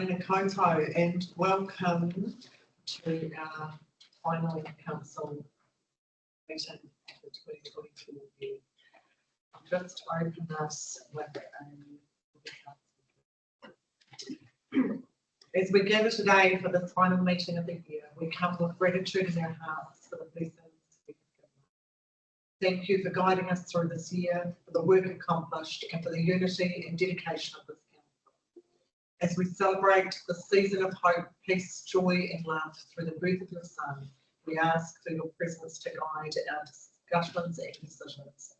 Tēnā koutou and welcome to our final council meeting of the 2024 year. I'll just open us with as we gather today for this final meeting of the year, we come with gratitude in our hearts for the blessings we have given. Thank you for guiding us through this year, for the work accomplished, and for the unity and dedication of this council. As we celebrate the season of hope, peace, joy, and love through the birth of your Son, we ask for your presence to guide our discussions and decisions.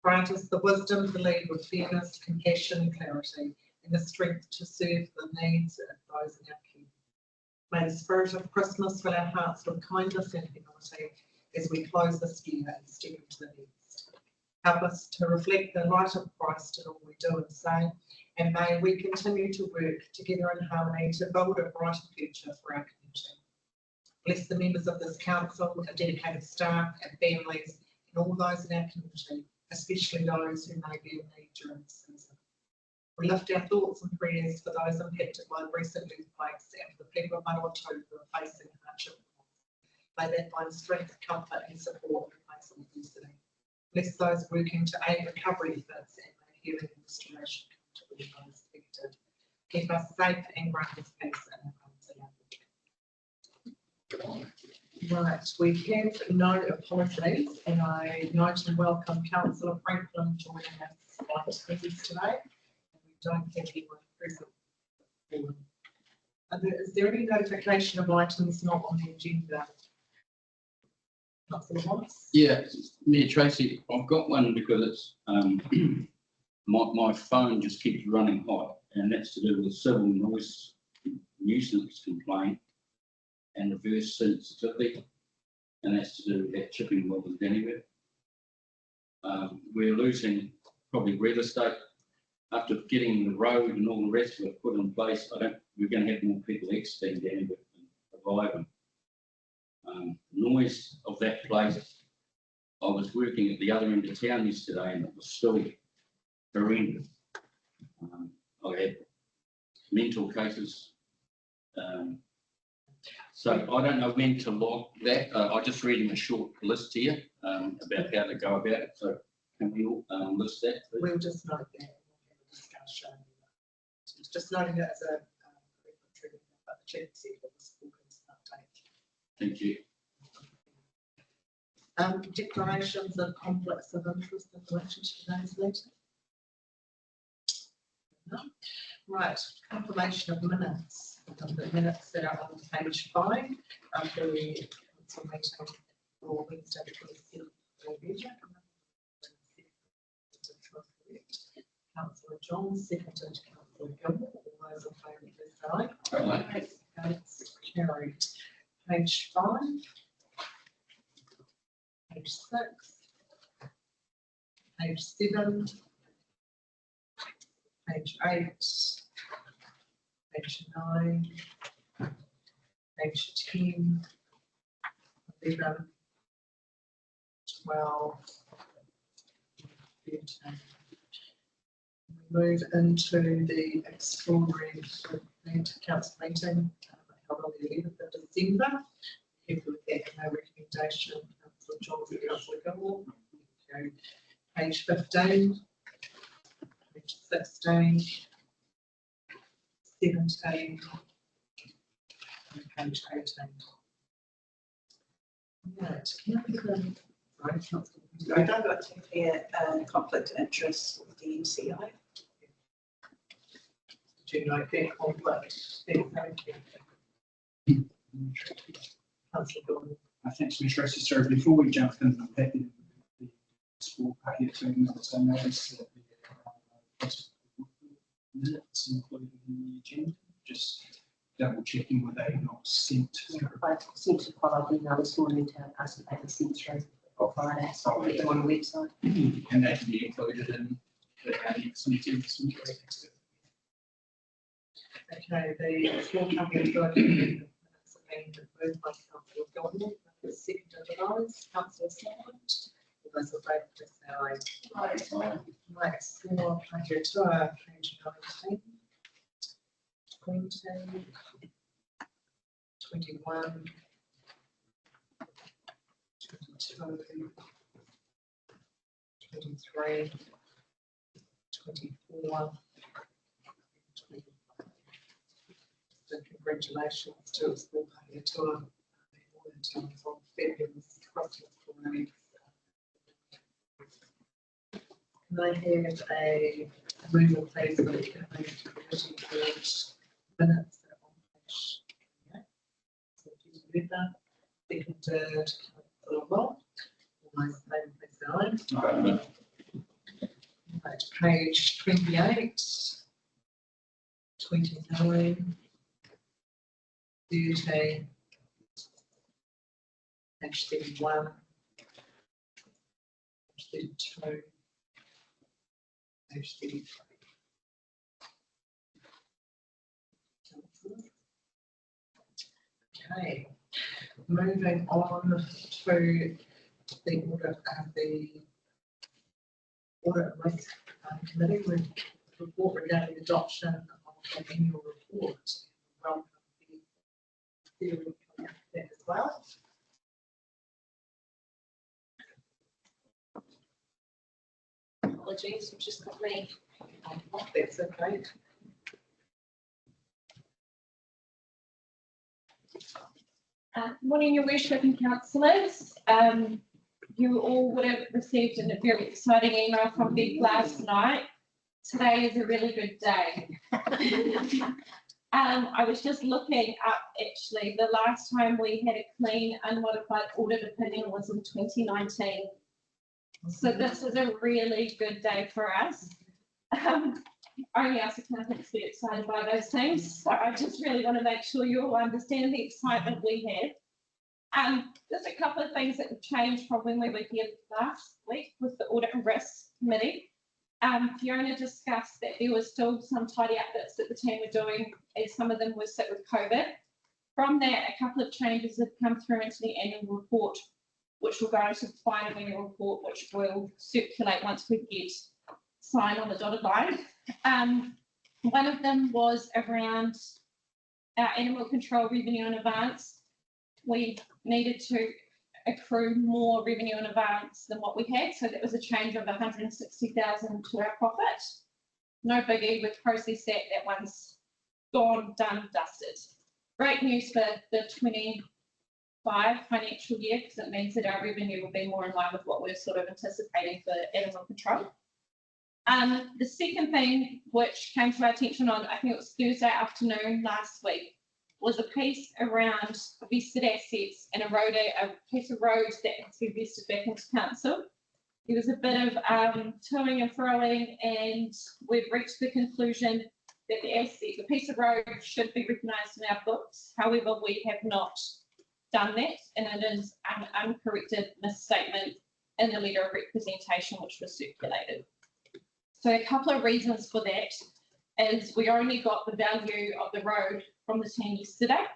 Grant us the wisdom to lead with fairness, compassion, and clarity, and the strength to serve the needs of those in our care. May the spirit of Christmas fill our hearts with kindness and humility as we close this year and step into the next. Help us to reflect the light of Christ in all we do and say, and may we continue to work together in harmony to build a brighter future for our community. Bless the members of this council, our dedicated staff, and families, and all those in our community, especially those who may be in need during this season. We lift our thoughts and prayers for those impacted by the recent earthquakes and for the people of Manawatu who are facing hardship. May they find strength, comfort, and support in the face of adversity. Bless those working to aid recovery efforts and may healing and restoration come to all those affected. Keep us safe and grant us peace in our homes. Right, we have no apologies, and I note and welcome Councillor Franklin joining us by Teams today. Don't have anyone present. Is there any notification of items not on the agenda? Yeah, Mayor Tracy, I've got one because it's my phone just keeps running hot, and that's to do with civil noise nuisance complaint and reverse sensitivity, and that's to do with that chipping well in Dannywood. We're losing probably real estate. After getting the road and all the rest of it put in place, we're going to have more people exiting Dannywood and arriving. Noise of that place. I was working at the other end of town yesterday, and it was still horrendous. I had mental cases. So I don't know when to log that. I'm just reading a short list here about how to go about it. So can we all list that, please? We'll just note that. It's just noting that as a trigger, but the chair said that this book is an update. Thank you. Declarations of conflicts of interest in relation to today's meeting. No. Right, confirmation of minutes. The minutes that are on page 5 of the council meeting for Wednesday, 27th November. Councillor John, seconded Councillor Gilmore. All those in favour, please say aye. It's carried. Page 5, page 6, page 7, page 8, page 9, page 10, 11, 12, 13. Move into the extraordinary council meeting held on the 11th of December. With that, no recommendation. Councillor John, Councillor Gilmore. Page 15, page 16, 17, and page 18. Right, can I give a I don't got to clear conflict of interest with the MCI. Do you know that conflict? Councillor Gordon. Thanks, Ms. Tracy. So before we jump in, I'm happy to the sport here to minutes. I noticed that the minutes included in the agenda, just double checking whether they not sent. I sent a follow-up email this morning to ask if they can send through on Friday. So I'll put them on the website. And that can be included in the next meeting. Okay, the small company minutes have been moved by Councillor Gordon, seconded by those. Councillor Salmond. All those in favour, please say aye. Right, for page 2, page 19. 20, 21, 22, 23, 24, 25. So congratulations to a school party tour. All in terms of fabulous Christmas parades. Can I have a mover please for the committee board minutes that are on page 28? So if you read that, seconded, Tararua. All those in favour, please say aye. Right, page 28, 29, 30, page 31, page 32, page 33. Okay, moving on to the audit and risk committee with report regarding adoption of the annual report. Welcome the theory as well. Apologies, you've just got me. That's okay. Morning, your worship and councillors. You all would have received a very exciting email from Vic last night. Today is a really good day. I was just looking up, actually, the last time we had a clean, unmodified audit opinion was in 2019. So this is a really good day for us. Only us accountants get excited by those things. So I just really want to make sure you all understand the excitement we have. There's a couple of things that have changed from when we were here last week with the Audit and Risk Committee. Fiona discussed that there was still some tidy up bits that the team were doing, as some of them were sit with COVID. From that, a couple of changes have come through into the annual report, which will go into the final annual report, which will circulate once we get signed on the dotted line. One of them was around our animal control revenue in advance. We needed to accrue more revenue in advance than what we had, so that was a change of 160,000 to our profit. No biggie, we've processed that. That one's gone, done, dusted. Great news for the 25 financial year, because it means that our revenue will be more in line with what we're sort of anticipating for animal control. The second thing which came to our attention on, I think it was Thursday afternoon last week, was a piece around vested assets and a piece of road that has been vested back into council. There was a bit of toing and froing, and we've reached the conclusion that the piece of road should be recognised in our books. However, we have not done that, and it is an uncorrected misstatement in the letter of representation which was circulated. So a couple of reasons for that is we only got the value of the road from the team yesterday.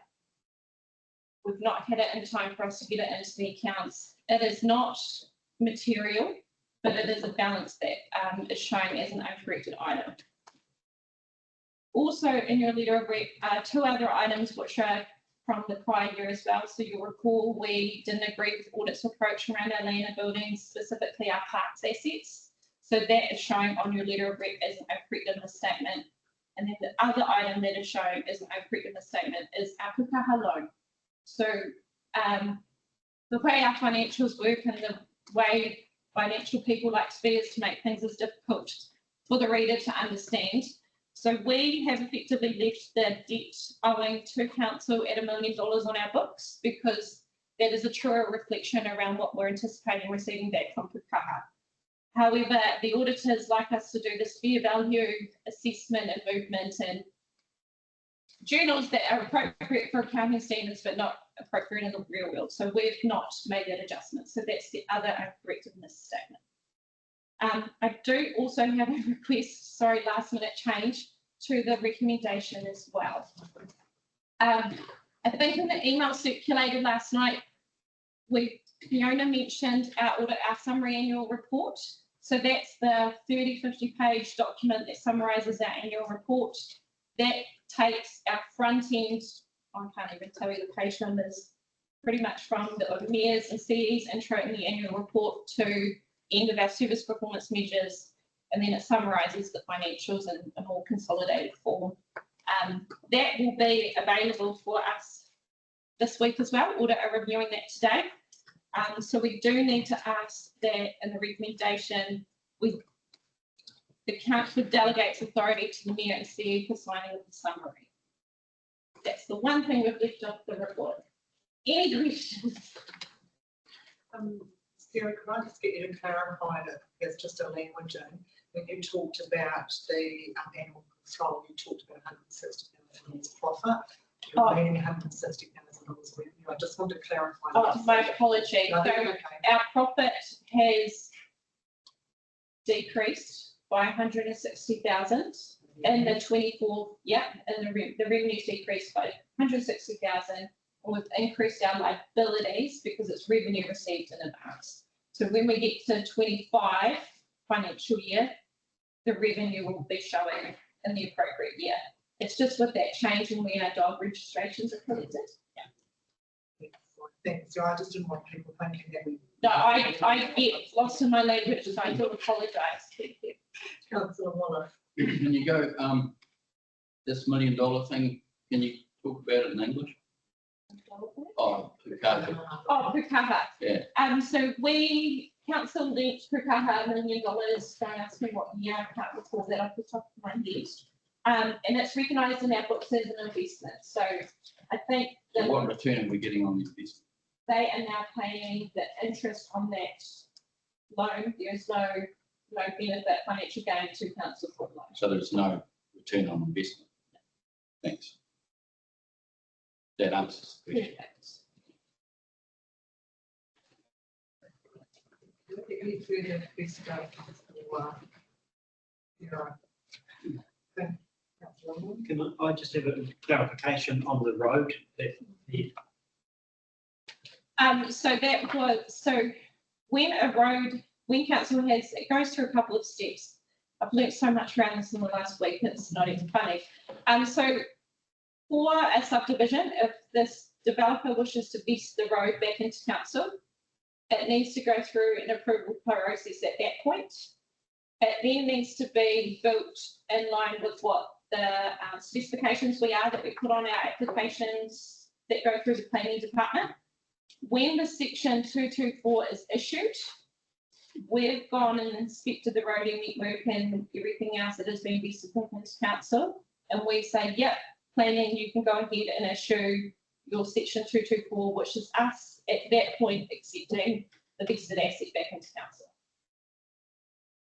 We've not had it in time for us to get it into the accounts. It is not material, but it is a balance that is shown as an uncorrected item. Also in your letter of rep, two other items which are from the prior year as well. So you'll recall we didn't agree with audit's approach around our land and buildings, specifically our parks assets. So that is showing on your letter of rep as an uncorrected misstatement. And then the other item that is shown as an uncorrected misstatement is our pukaha loan. So the way our financials work and the way financial people like to be is to make things as difficult for the reader to understand. So we have effectively left the debt owing to council at $1 million on our books, because that is a truer reflection around what we're anticipating receiving back from pukaha. However, the auditors like us to do this fair value assessment and movement and journals that are appropriate for accounting standards, but not appropriate in the real world. So we've not made that adjustment. So that's the other uncorrected misstatement. I do also have a request, last minute change to the recommendation as well. I think in the email circulated last night, Fiona mentioned our summary annual report. So that's the 50 page document that summarises our annual report. that takes our front end, I can't even tell you the page numbers, pretty much from the mayor's and CE's intro in the annual report to end of our service performance measures, and then it summarises the financials in a more consolidated form. That will be available for us this week as well. Audit are reviewing that today. So we do need to ask that in the recommendation, the council delegates authority to the mayor and CE for signing of the summary. That's the one thing we've left off the report. Any questions? Sarah, could I just get you to clarify that there's just a language in, when you talked about the annual control, you talked about $160,000 profit. You're meaning $160,000 revenue. I just want to clarify. Oh, my apology. No, So okay. our profit has decreased by 160,000 in the 24, and the revenue's decreased by 160,000, and we've increased our liabilities because it's revenue received in advance. So when we get to 25 financial year, the revenue will be showing in the appropriate year. It's just with that change in where our dog registrations are collected. Thanks. So I just didn't want people thinking that we. No, I get lost in my language, so I do apologise. Councillor Waller. Can you go, this $1 million thing, can you talk about it in English? Oh, Pukaka. Oh, Pukaha. Yeah. So council lent Pukaha $1 million, don't ask me what year, I can't recall that off the top of my head. And it's recognised in our books as an investment. So I think that What return are we getting on the investment? they are now paying the interest on that loan. There's no benefit, financial gain to council for the loan. So there's no return on investment. Thanks. That answers the question. Any further questions for Sarah? Councillor Waller. Can I just have a clarification on the road that the So when council it goes through a couple of steps. I've learnt so much around this in the last week, it's not even funny. So for a subdivision, if this developer wishes to vest the road back into council, it needs to go through an approval process at that point. It then needs to be built in line with what the specifications that we put on our applications that go through the planning department. When the section 224 is issued, we've gone and inspected the road network and everything else that has been vested into council, and we say, yep, planning, you can go ahead and issue your section 224, which is us at that point accepting the vested asset back into council.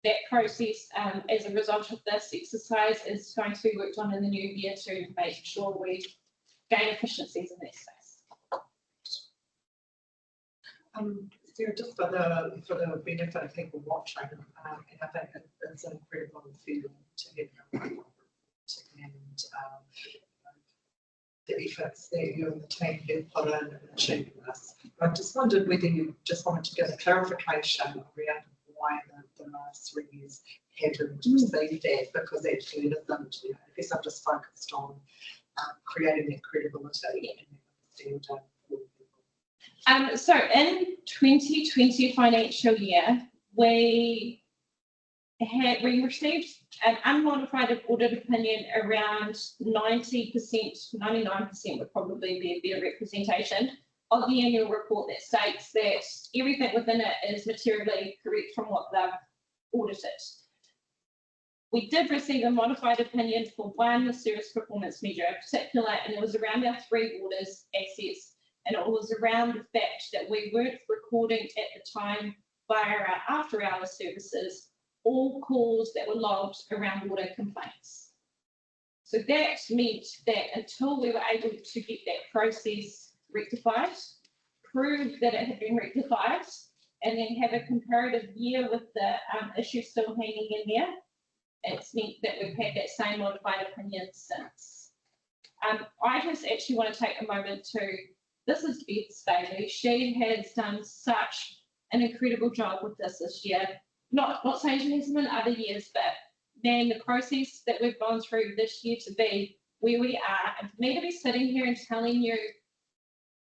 That process, as a result of this exercise, is going to be worked on in the new year to make sure we gain efficiencies in that space. Sarah, just for the benefit of people watching, and I think it's an incredible feeling to have and the efforts that you and the team have put in and achieving this. I just wondered whether you just wanted to give a clarification around why the last 3 years haven't received that, because actually it isn't, I guess I'm just focused on creating that credibility and that understanding. So in 2020 financial year, we received an unmodified audit opinion around 90%, 99% would probably be a better representation of the annual report that states that everything within it is materially correct from what they've audited. We did receive a modified opinion for one service performance measure in particular, and it was around our 3 waters assets. And it was around the fact that we weren't recording at the time via our after-hours services all calls that were logged around water complaints. So that meant that until we were able to get that process rectified, prove that it had been rectified, and then have a comparative year with the issue still hanging in there, it's meant that we've had that same modified opinion since. I just actually want to take a moment to, this is Beth Staley. She has done such an incredible job with this year. Not saying she hasn't in other years, but man, the process that we've gone through this year to be where we are. And for me to be sitting here and telling you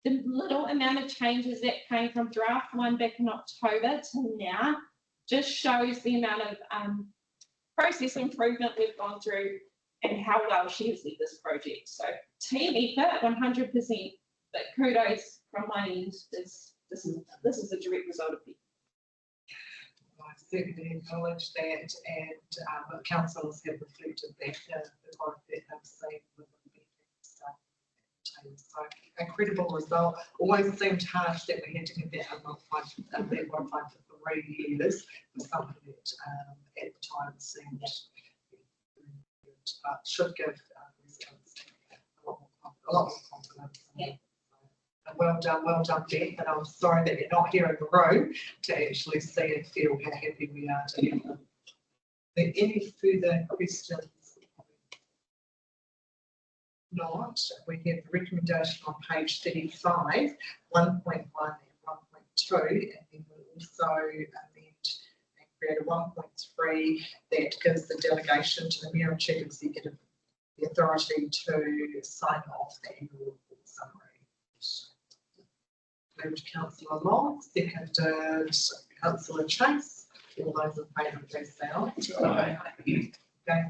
the little amount of changes that came from draft one back in October to now just shows the amount of process improvement we've gone through and how well she has led this project. So team effort, 100%, but kudos from my end. This is a direct result of it. I certainly acknowledge that, and councillors have reflected that the growth that they've seen with the staff team. So a credible result. Always seemed harsh that we had to get that modified for 3 years for something that at the time seemed good, but should give residents a lot more confidence. Yeah. Well done, Beth, and I'm sorry that you're not here in the room to actually see and feel how happy we are to have them. Are there any further questions? Not. We have the recommendation on page 35, 1.1 and 1.2, and then we'll also amend and create a 1.3 that gives the delegation to the Mayor and Chief Executive the authority to sign off the annual report summary. Moved Councillor Long, seconded Councillor Chase. All those in favour, please say aye. Okay.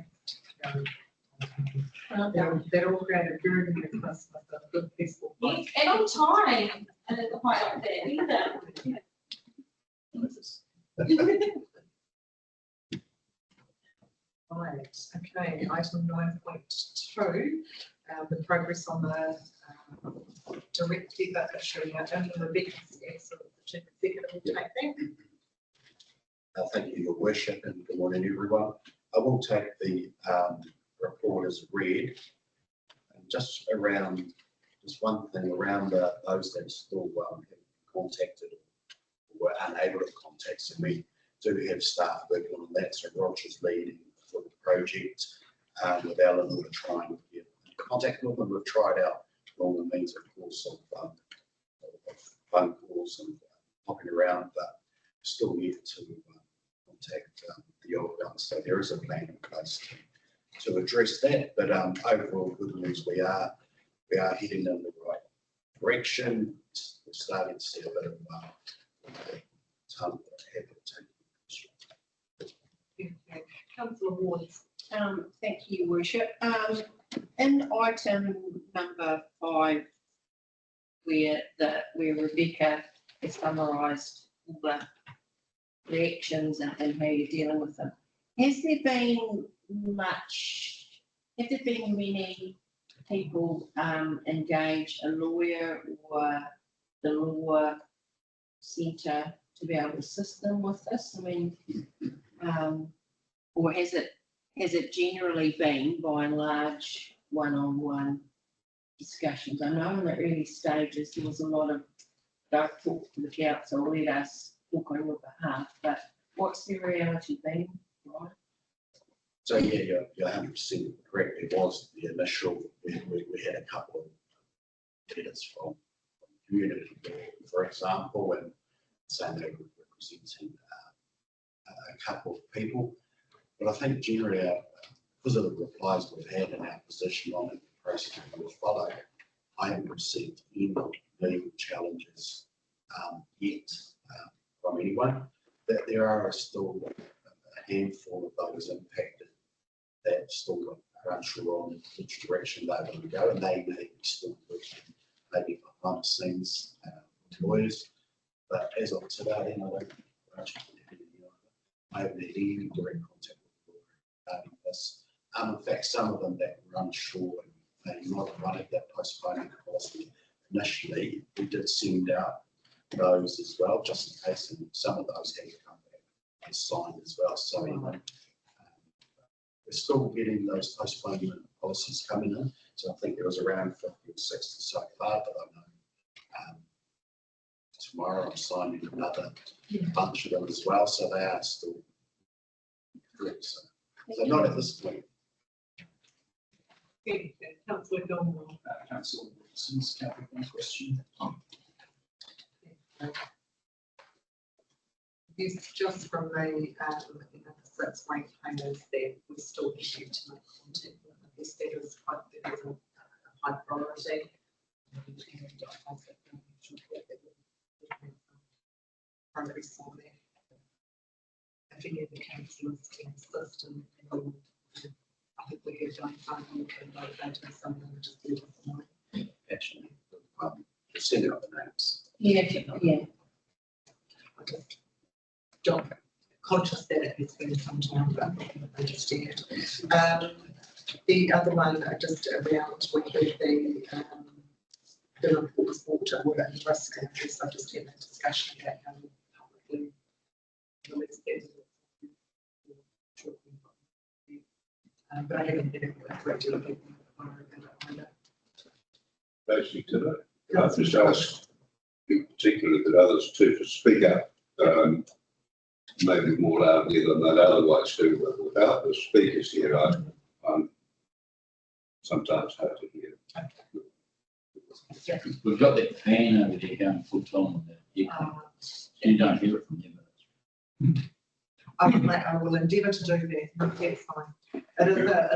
That'll create a very Merry Christmas, a good peaceful. Yes, and on time, and at the height of that either. Right, okay, item 9.2, the progress on the direct debit issuing under the vacancy, so the Chief Executive will take that. Thank you, Your Worship, and good morning, everyone. I will take the report as read. And just one thing around those that still have contacted or were unable to contact, so we do have staff working on that. So Roger's leading for the project with Eleanor to try and get contact with them. We've tried out all the means, of course, of phone calls and popping around, but still yet to contact the old ones. So there is a plan in place to address that. But overall, good news. We are heading in the right direction. We're starting to see a bit of time happy to take. Councillor Ward. Thank you, Your Worship. In item number 5, where Rebecca has summarised all the reactions and how you're dealing with them, have there been many people engage a lawyer or the law centre to be able to assist them with this? I mean, or has it generally been, by and large, one-on-one discussions? I know in the early stages there was a lot of don't talk to the council, let us talk on your behalf, but what's the reality been, right? So yeah, you're 100% correct. It was the initial, we had a couple of edits from community, for example, and saying they were representing a couple of people. But I think generally, because of the replies we've had in our position on it, the process we will follow, I haven't received any legal challenges yet from anyone. That there are still a handful of those impacted that still are unsure on which direction they want to go, and they may be still working maybe behind the scenes with lawyers. But as of today, I haven't had any direct contact with the lawyer regarding this. In fact, some of them that were unsure and they might have wanted that postponing policy initially, we did send out those as well, just in case, and some of those had come back and signed as well. So we're still getting those postponement policies coming in. So I think there was around 50 or 60 so far, but I know tomorrow I'm signing another bunch of them as well. So they are still correct. So not at this point. Councillor Gilmore. Councillor Wilson's one question. Yes, just from the 6 rate payments that we still need to make contact with. I guess that is quite the as a high priority. Progress on that. If any of the councillors can assist and I think we have done fine, we can motivate us something which is beautiful. Actually, send out the names. Yeah. I just don't conscious that it has been some time, but I just did. The other one, just around, we had the reports water and risk, and so I just had a discussion about how we publicly release that. But I haven't been a great deal of people either. Basically today, I've just asked in particular that others too to speak up, maybe more loudly than they'd otherwise do, but without the speakers here, I'm sometimes hard to hear. We've got that fan over there going full time. You don't hear it from them. I will endeavour to do that, that's fine. It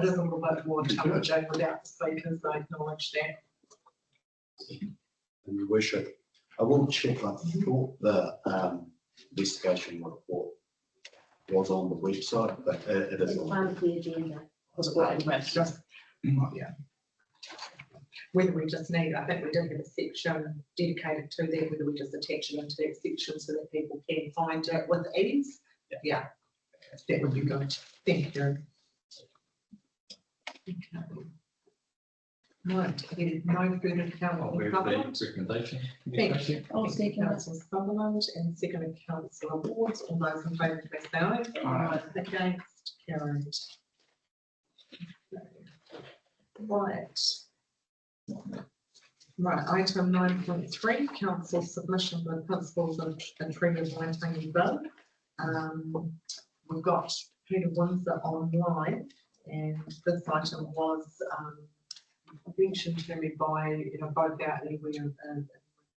is a little bit more challenging without the speakers, I acknowledge that. And your worship, I will check, I thought the investigation report was on the website, but it is It's on. part of the agenda. Just, yeah. Whether we just need, I think we did have a section dedicated to that, whether we just attach it into that section so that people can find it with ease. Yeah, that would be good. Thank you. Okay. Right, again, no further council supplement. Recommendation. Thank you. I'll second that. Council supplement and second council awards. All those in favour, please say aye. Aye. Against, carried. Right. Right, item 9.3, council submission of principles and treaties maintaining bill. We've got Peter Windsor online, and this item was mentioned to me by both our iwi in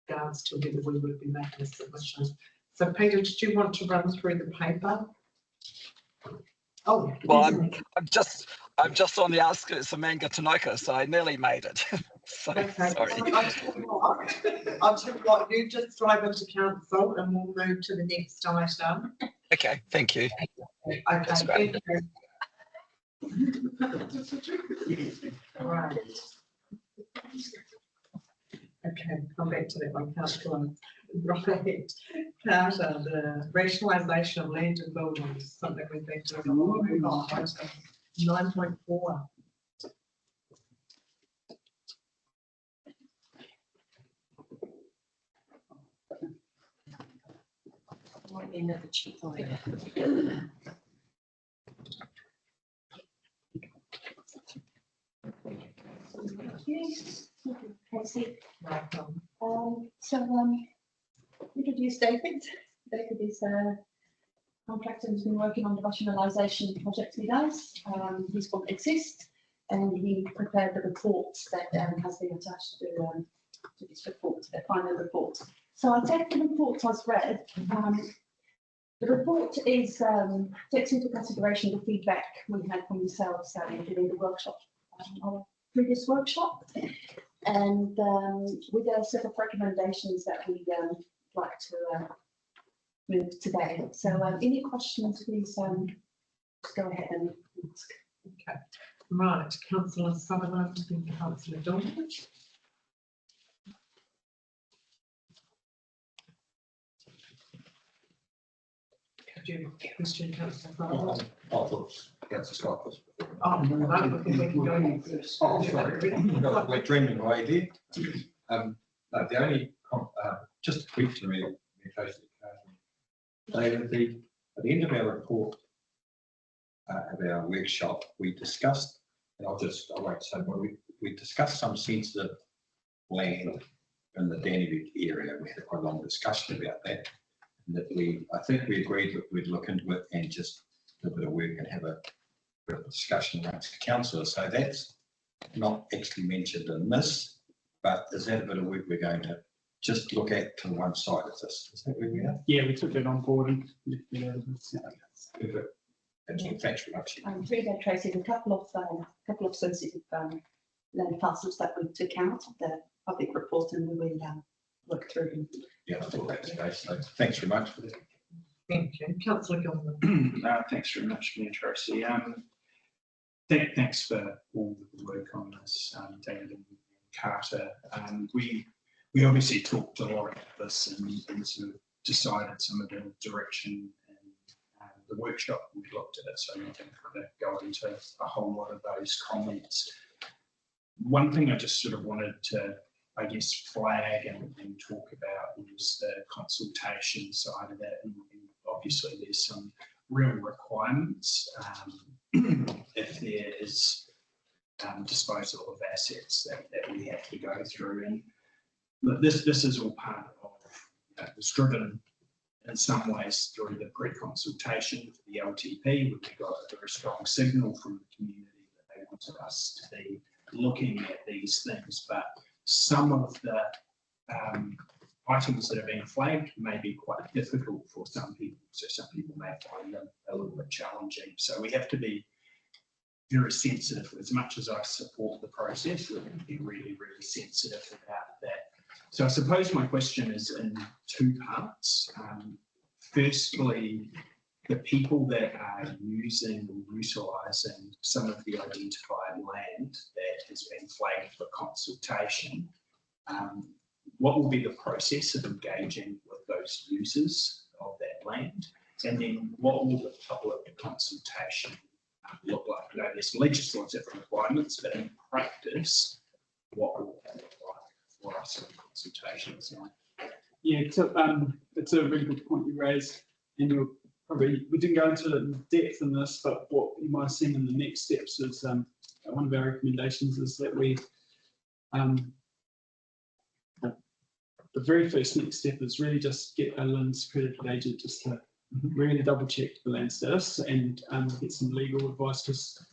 regards to whether we would be making a submission. So Peter, did you want to run through the paper? Oh, well, I'm just on the outskirts of Mangatanoka, so I nearly made it. So, okay. sorry. I'll tell you what, you just drive into council and we'll move to the next item. Okay, thank you. That's Okay, great. thank you. All right. Okay, come back to that one, councillor. Right, Carter, the rationalisation of land and buildings, something we've been doing a lot. We've got item 9.4. Might be another cheap idea. Casey. Right, Introduce David. David is a contractor who's been working on the rationalisation projects he does. He's from Exist, and he prepared the reports that has been attached to this report, the final report. So I take the report as read. The report is takes into consideration the feedback we had from yourselves during the workshop, our previous workshop, and with a set of recommendations that we like to move today. So any questions, please go ahead and ask. okay. Right, councillor Sutherland, then councillor Dolan. Do you have a question, councillor Sutherland? That's a office. Oh, no, because we can go next. Oh, sorry, we're dreaming away there. No, the only, just a quick to me, David, at the end of our report, of our workshop, we discussed, and I won't say, but we discussed some sensitive land in the Dannevirke area. We had quite a long discussion about that. And that I think we agreed that we'd look into it and just do a bit of work and have a bit of discussion amongst the councillors. So that's not actually mentioned in this, but is that a bit of work we're going to just look at to one side of this? Is that where we are? Yeah, we took that on board and. Perfect. Thanks very much. Through that, Tracy, a couple of sensitive land parcels that we took out of the public report, and we will look through them. Yeah, I think that's okay. So thanks very much for that. Thank you. Councillor Gilman. Thanks very much, Mayor Tracy. Thanks for all the work on this, David and Carter. We obviously talked a lot about this and sort of decided some of the direction, and the workshop we looked at it, so I'm not going to go into a whole lot of those comments. One thing I just sort of wanted to, I guess, flag and talk about was the consultation side of that, and obviously there's some real requirements if there is disposal of assets that we have to go through. And look, this is all part of, it's driven in some ways through the pre-consultation for the LTP. We got a very strong signal from the community that they wanted us to be looking at these things, but some of the items that have been flagged may be quite difficult for some people, so some people may find them a little bit challenging. So we have to be very sensitive. As much as I support the process, we have to be really, really sensitive about that. So I suppose my question is in two parts. Firstly, the people that are using or utilising some of the identified land that has been flagged for consultation, what will be the process of engaging with those users of that land? And then what will the public consultation look like? I know there's legislative requirements, but in practice, what will that look like for us in consultations? Yeah, so, it's a really good point you raised, and we didn't go into it in depth in this, but what you might have seen in the next steps is one of our recommendations is that we the very first next step is really just get a land accredited agent just to really double check the land status and get some legal advice, because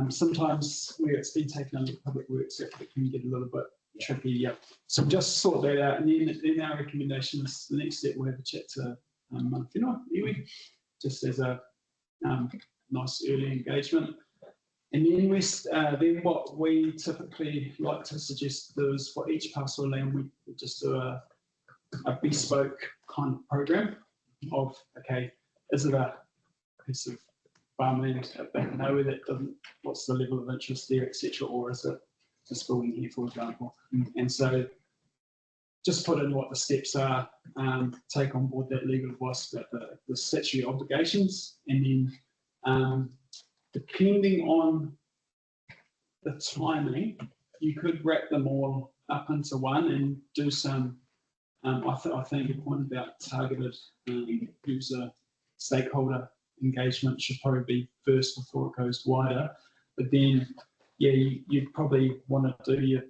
sometimes where it's been taken under public works, it can get a little bit tricky. Yeah. So just sort that out, and then our recommendation is the next step. We'll have a chat to Iwi, just as a nice early engagement. And then what we typically like to suggest is for each parcel of land, we just do a bespoke kind of program of, okay, is it a piece of farmland back nowhere that doesn't, what's the level of interest there, etc., or is it just building here, for example? And so just put in what the steps are, take on board that legal advice about the statutory obligations, and then depending on the timing, you could wrap them all up into one and do some, I think your point about targeted user stakeholder engagement should probably be first before it goes wider. But then, yeah, you'd probably want to do your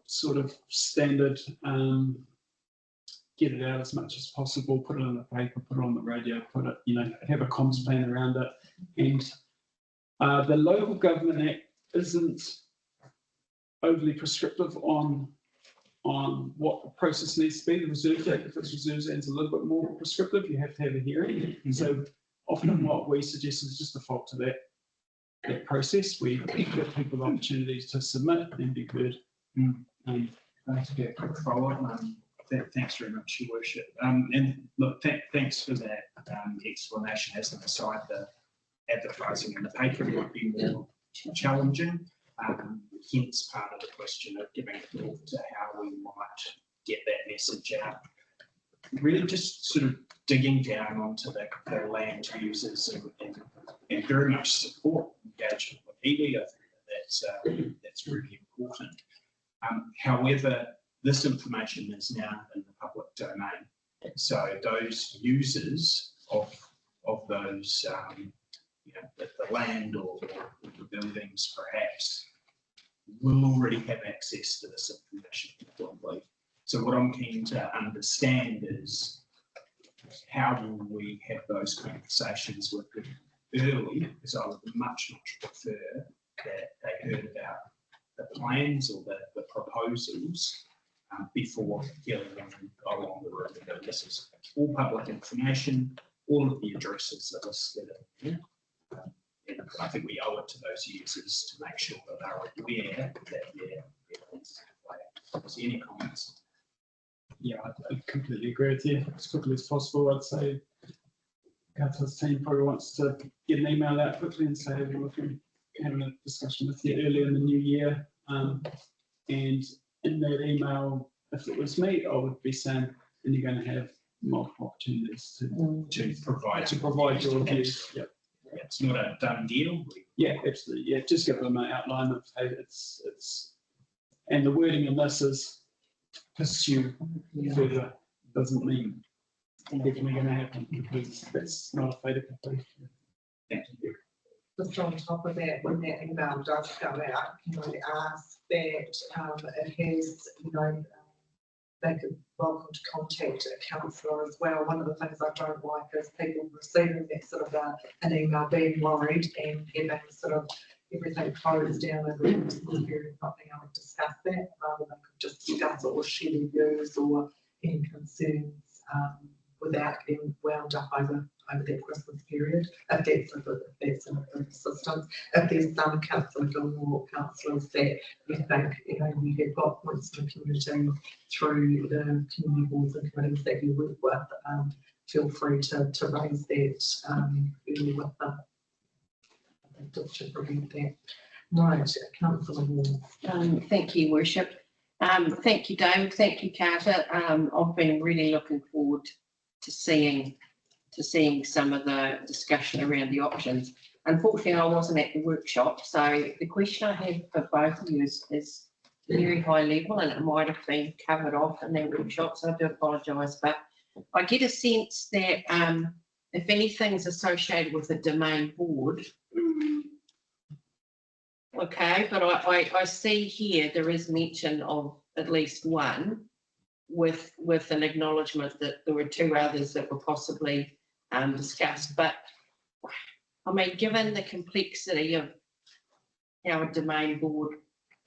sort of standard, get it out as much as possible, put it on the paper, put it on the radio, have a comms plan around it. And the Local Government Act isn't overly prescriptive on what the process needs to be. The Reserve Act, if it's reserves, is a little bit more prescriptive. You have to have a hearing. So often what we suggest is just default to that process. We give people opportunities to submit and be heard. Thanks for a quick follow-up. Thanks very much, Your Worship. And look, thanks for that explanation. As an aside, the advertising in the paper might be more challenging. Hence part of the question of giving thought to how we might get that message out. Really just sort of digging down onto the land users and very much support engagement with iwi. I think that's really important. However, this information is now in the public domain. So those users of those, the land or the buildings perhaps will already have access to this information. So what I'm keen to understand is how will we have those conversations with them early, because I would much prefer that they heard about the plans or the proposals before killing them along the road. This is all public information, all of the addresses are listed in here. And I think we owe it to those users to make sure that they're aware that they're obviously any comments. Yeah, I completely agree with you. As quickly as possible, I'd say Councillor's team probably wants to get an email out quickly and say, we're looking, having a discussion with you early in the new year. And in that email, if it was me, I would be saying, and you're going to have multiple opportunities To provide your views. Yep. Yeah, it's not a done deal. Yeah, absolutely. Yeah, just give them an outline of hey, it's and the wording in this is pursue further doesn't mean definitely going to happen because that's not a fait accompli. Thank you. Just on top of that, when that email does go out, can I ask that it has, they could welcome to contact a councillor as well. One of the things I don't like is people receiving that sort of an email, being worried and having sort of everything closed down over the Christmas period, not being able to discuss that, rather than could just discuss it or share their views or any concerns without getting wound up over that Christmas period. If that's an assistance. If there's some councillor or councillors that you think, we have got points in the community through the community boards and committees that you work with, feel free to raise that early with them. Just to prevent that. Right, Councillor Ward. Thank you, Worship. Thank you, David. Thank you, Carter. I've been really looking forward to seeing some of the discussion around the options. Unfortunately, I wasn't at the workshop, so the question I have for both of you is very high level, and it might have been covered off in their workshop, so I do apologise. But I get a sense that if anything's associated with a domain board, okay, but I see here there is mention of at least one with an acknowledgement that there were two others that were possibly discussed. But I mean, given the complexity of how a domain board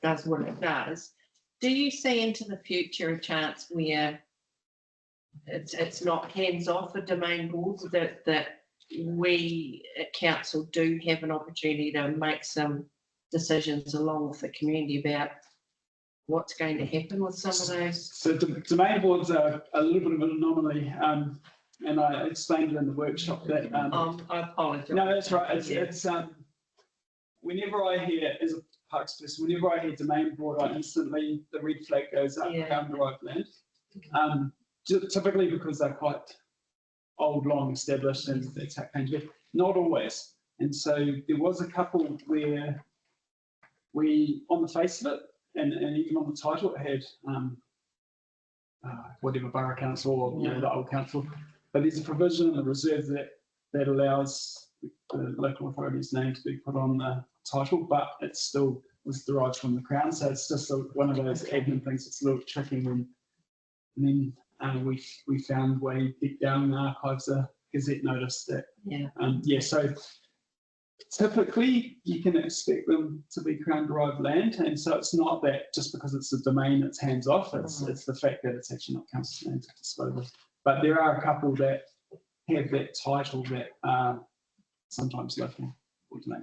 does what it does, do you see into the future a chance where it's not hands off a domain board, that we at council do have an opportunity to make some decisions along with the community about what's going to happen with some of those? So domain boards are a little bit of an anomaly, and I explained in the workshop that. I apologise. No, that's right. It's whenever I hear, as a parks person, whenever I hear domain board, I instantly the red flag goes up. Crown derived land. Typically because they're quite old, long established, and that's how it came to be. Not always. And so there was a couple where we, on the face of it, and even on the title, it had whatever borough council or the old council, but there's a provision in the reserve that allows the local authority's name to be put on the title, but it still was derived from the Crown. So it's just one of those admin things that's a little tricky. And then we found way deep down in the archives a Gazette notice that so typically you can expect them to be Crown derived land, and so it's not that just because it's a domain it's hands off, it's the fact that it's actually not council's land to dispose of. But there are a couple that have that title that are sometimes local.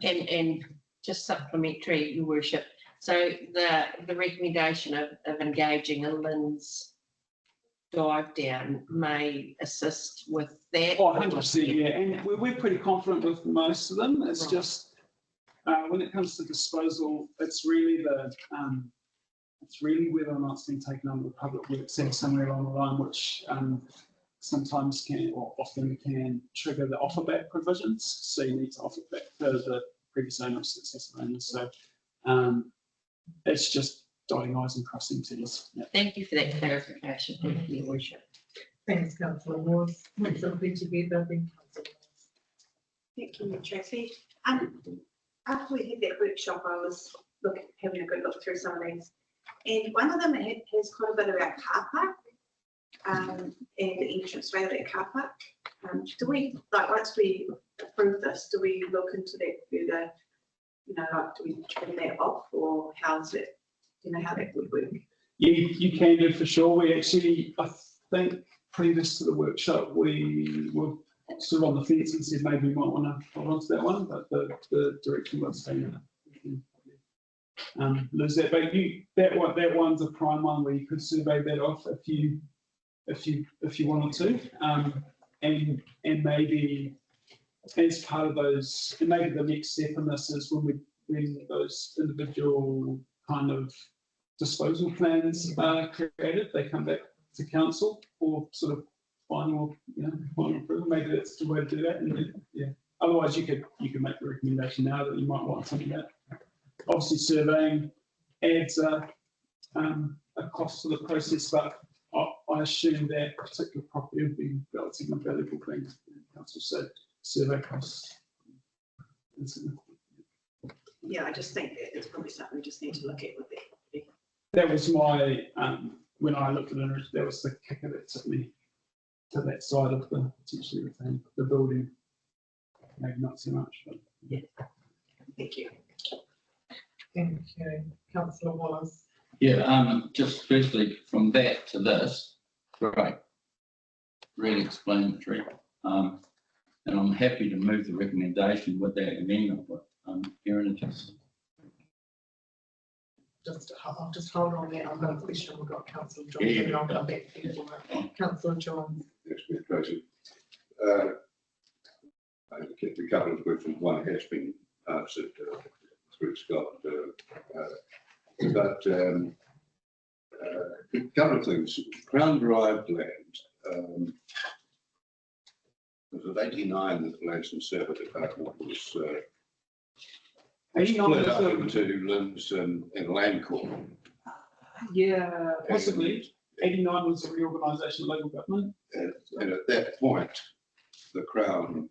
And just supplementary, Your Worship, so the recommendation of engaging a Lynn's dive down may assist with that. Oh, 100%, yeah, and we're pretty confident with most of them. It's just when it comes to disposal, it's really whether or not it's been taken under the public works act somewhere along the line, which sometimes can or often can trigger the offer back provisions. So you need to offer back to the previous owner or successor owners. So it's just dotting I's and crossing T's. Yeah. Thank you for that clarification. Thank you, Your Worship. Thanks, Councillor Ward. Thanks, everybody together. Thank you, Tracy. After we had that workshop, I was having a good look through some of these, and one of them has quite a bit about car park and the entrance way of that car park. Do we, once we approve this, do we look into that further? Do we turn that off, or how's it? How that would work? You can do for sure. We actually, I think, previous to the workshop, we were sort of on the fence and said maybe we might want to hold on to that one, but the direction was saying that we can probably, lose that. But that one's a prime one where you could survey that off if you wanted to, and maybe as part of those, and maybe the next step in this is when those individual kind of disposal plans are created, they come back to council for sort of final approval. Maybe that's the way to do that. And then, yeah, otherwise you could make the recommendation now that you might want something that obviously surveying adds a cost to the process, but I assume that particular property would be relatively valuable thing. Council said survey costs. Yeah, I just think that it's probably something we just need to look at with it. That was my, when I looked at it, that was the kicker that took me to that side of the potentially retain the building. Maybe not so much, but yeah. Thank you. Thank you. Councillor Wallace. Yeah, just firstly, from that to this, great. Really explanatory. And I'm happy to move the recommendation with that amendment, but Karen, I'll just hold on there. I've got a question. We've got Councillor John, Yeah. and I'll come back to you for it. Councillor John. Yes, Mr. President. I get a couple of questions. One has been answered through Scott, but a couple of things. Crown-derived land. Was it 89 that the Lands and Survey Department was 89 split up was into limbs and land court? yeah, possibly. 89 was a reorganisation of local government. And at that point, the Crown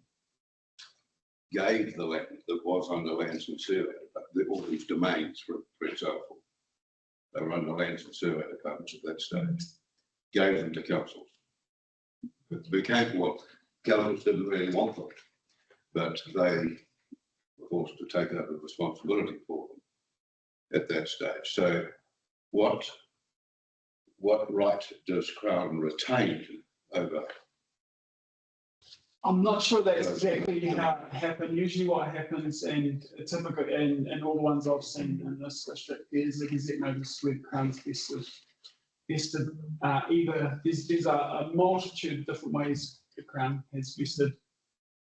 gave the land that was under Lands and Survey, all these domains, for example, they were under Lands and Survey Departments at that stage, gave them to councils. It became what councils didn't really want them, but they were forced to take over responsibility for them at that stage. So what right does Crown retain over? I'm not sure that's exactly how it happened. Usually what happens, and typically, and all the ones I've seen in this district, is a Gazette notice where Crown's vested either, there's a multitude of different ways the Crown has vested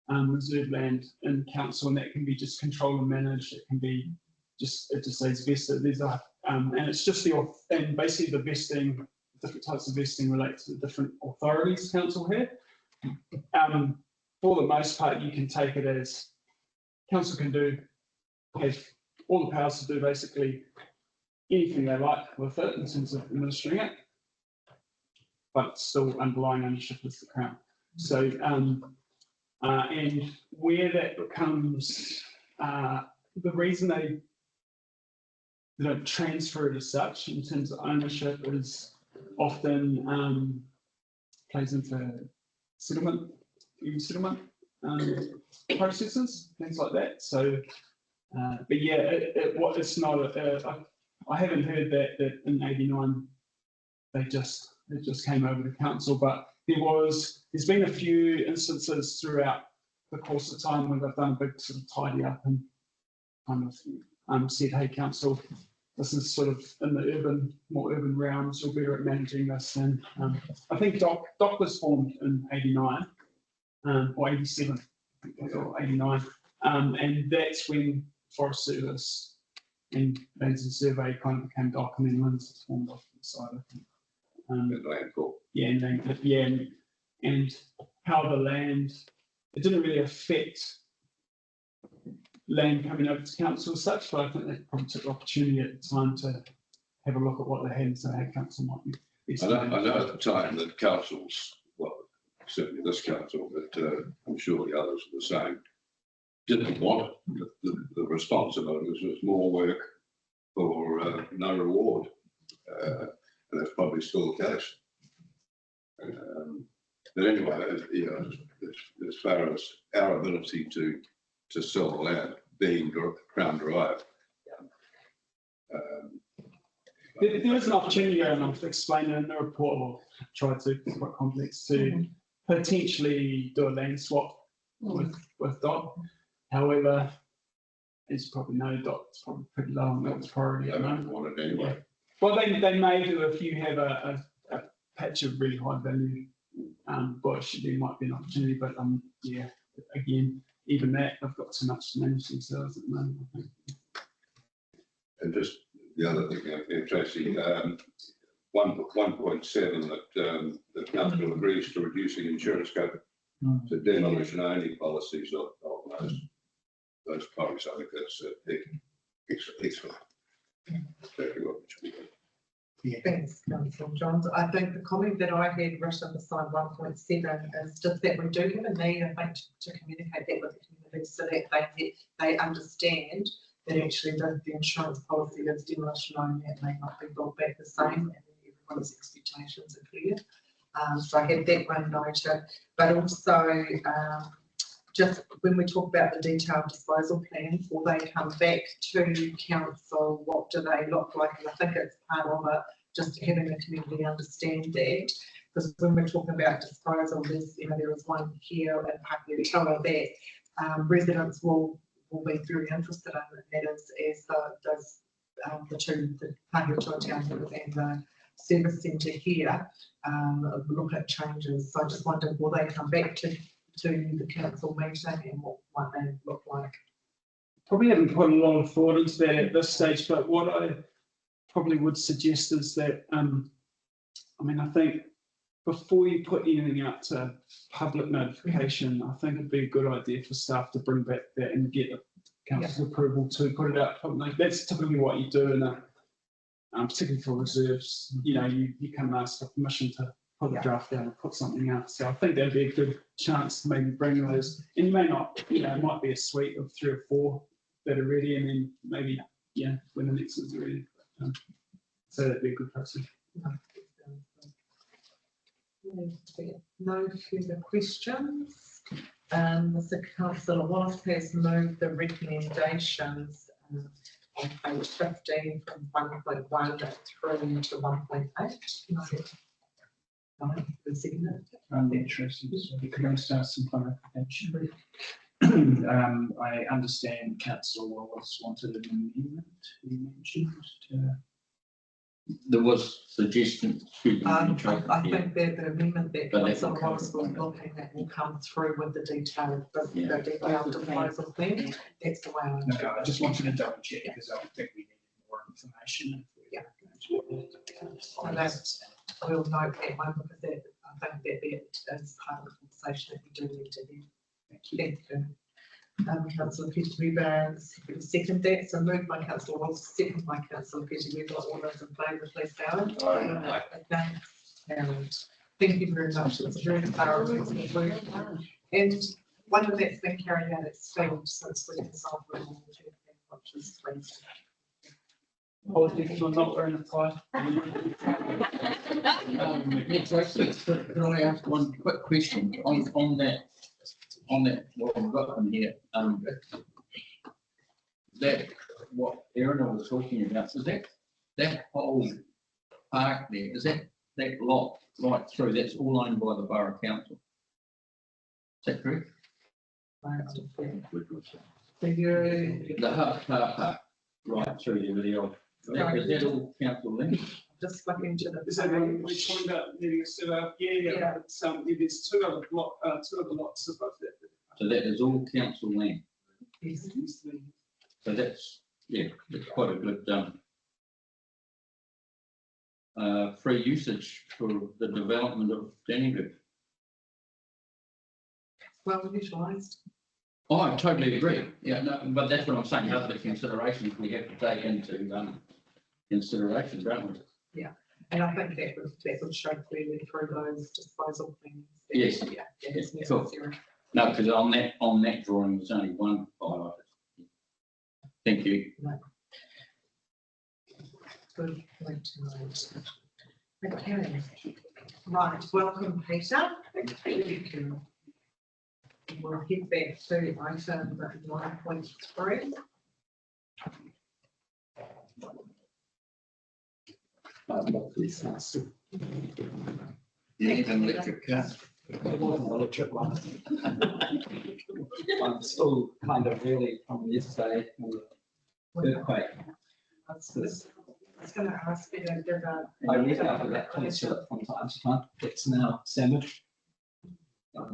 reserve land in council, and that can be just controlled and managed. It can be just, it just says vested. There's a, and it's just and basically the vesting, different types of vesting relate to the different authorities council had. For the most part, you can take it as council can have all the powers to do basically anything they like with it in terms of administering it, but still underlying ownership is the Crown. So, and where that becomes, the reason they don't transfer it as such in terms of ownership is often plays into settlement processes, things like that. So, but yeah, it's not. I haven't heard that in '89 it just came over to council, but there's been a few instances throughout the course of time when they've done a big sort of tidy up and kind of said, hey council, this is sort of in the more urban realms, you're better at managing this. And I think DOC was formed in '89 or '87, I think it was, or '89, and that's when Forest Service and Lands and Survey kind of became DOC, and then Lands was formed off to the side of it. Land court. Yeah, and how the land, it didn't really affect land coming over to council as such, but I think they probably took the opportunity at the time to have a look at what they had and say, hey, council might be. I know at the time that councils, well, certainly this council, but I'm sure the others are the same, didn't want it. The response of it was more work for no reward. And that's probably still the case. But anyway, as far as our ability to sell the land being Crown derived. There is an opportunity, and I've explained it in the report, or tried to, it's quite complex, to potentially do a land swap with Dot. However, as you probably know, Dot's probably pretty low on Milk's priority They at the don't moment. want it anyway. Well, they may do if you have a patch of really high value bush, there might be an opportunity, but yeah, again, even that, I've got too much to manage themselves at the moment, I think. And just the other thing, Tracy, 1.7 that the council agrees to reducing insurance cover to demolition only policies of those products. I think that's excellent. Exactly what we should be doing. Thanks, Councillor Johns. I think the comment that I had written beside 1.7 is just that we do have a need, I think, to communicate that with the community so that they understand that actually the insurance policy is demolition only, it may not be brought back the same, and then everyone's expectations are clear. So I had that one noted, but also just when we talk about the detailed disposal plans, will they come back to council? What do they look like? And I think it's part of it, just having the community understand that. Because when we're talking about disposal, there's, there is one here at Pakeatoa that residents will be very interested in. That is, as does the Pakeatoa Town Centre and the service centre here look at changes. So I just wondered, will they come back to the council meeting and what might they look like? Probably haven't put a lot of thought into that at this stage, but what I probably would suggest is that, I think before you put anything out to public notification, I think it'd be a good idea for staff to bring back that and get the council's approval to put it out publicly. That's typically what you do in a, particularly for reserves, you come and ask for permission to put a draft down and put something out. So I think that'd be a good chance to maybe bring those, and you may not, it might be a suite of 3 or 4 that are ready, and then maybe, when the next one's ready. So that'd be a good process. No further questions. Mr. Councillor Wallace has moved the recommendations on page 15 from 1.1 through to 1.8. Interesting. Could I just ask some clarification? I understand Councillor Wallace wanted an amendment, he mentioned. There was suggestions. I think that the amendment that Councillor Wallace was looking at will come through with the detailed disposal plan. That's the way I. No, I just wanted to double check because I think we needed more information. I will note that one because I think that is part of the conversation that we do need to have. Thank you. Councillor Pettigrew, second that. So moved by Councillor Wallace, second by Councillor Pettigrew. All those in favour, please say aye. Thank you very much. It's a very thorough work. And one of that's been carried out at speed since we consulted with all the which is pleasing. Apologies for not wearing a tie. Can I ask one quick question on that, what we've got in here? That what Erin was talking about, so that whole park there, is that lot right through, that's all owned by the Borough Council? Is that correct? The park right through there with the old, is that all council land? Just looking to the. Is that when we're talking about needing a set up? Yeah. There's 2 other lots above that. So that is all council land. Yes. So that's quite a good free usage for the development of Dannyburg. Well utilised. Oh, I totally agree. Yeah, no, but that's what I'm saying. Other considerations we have to take into consideration, don't we? Yeah, and I think that would show clearly through those disposal plans. Yes. Yeah, it's Cool. necessary. No, because on that drawing there's only one highlighted. Thank you. Good point to note. Okay. Right, welcome, Peter. Thank you. We'll head back to item 9.3. You need an electric car. It wasn't a legit one. I'm still kind of reeling from yesterday and the earthquake. I was going to ask you to give a. I read out of that police slip from time to time. It's now sandwiched.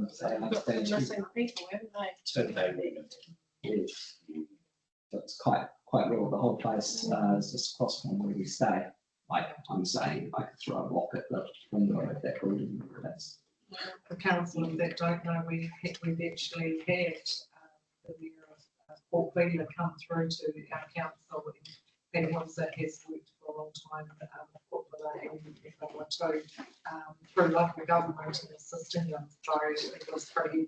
So I understand you. Missing people, haven't they? Yes. So it's quite real. The whole place is just across from where we stay. Like I'm saying, I could throw a rock at the window of that building. That's For councillors that don't know, we've actually had the mayor of Port Vila come through to our council, and he was that has worked for a long time with Port Vila and FLR2 through local government and assisting them. So it was pretty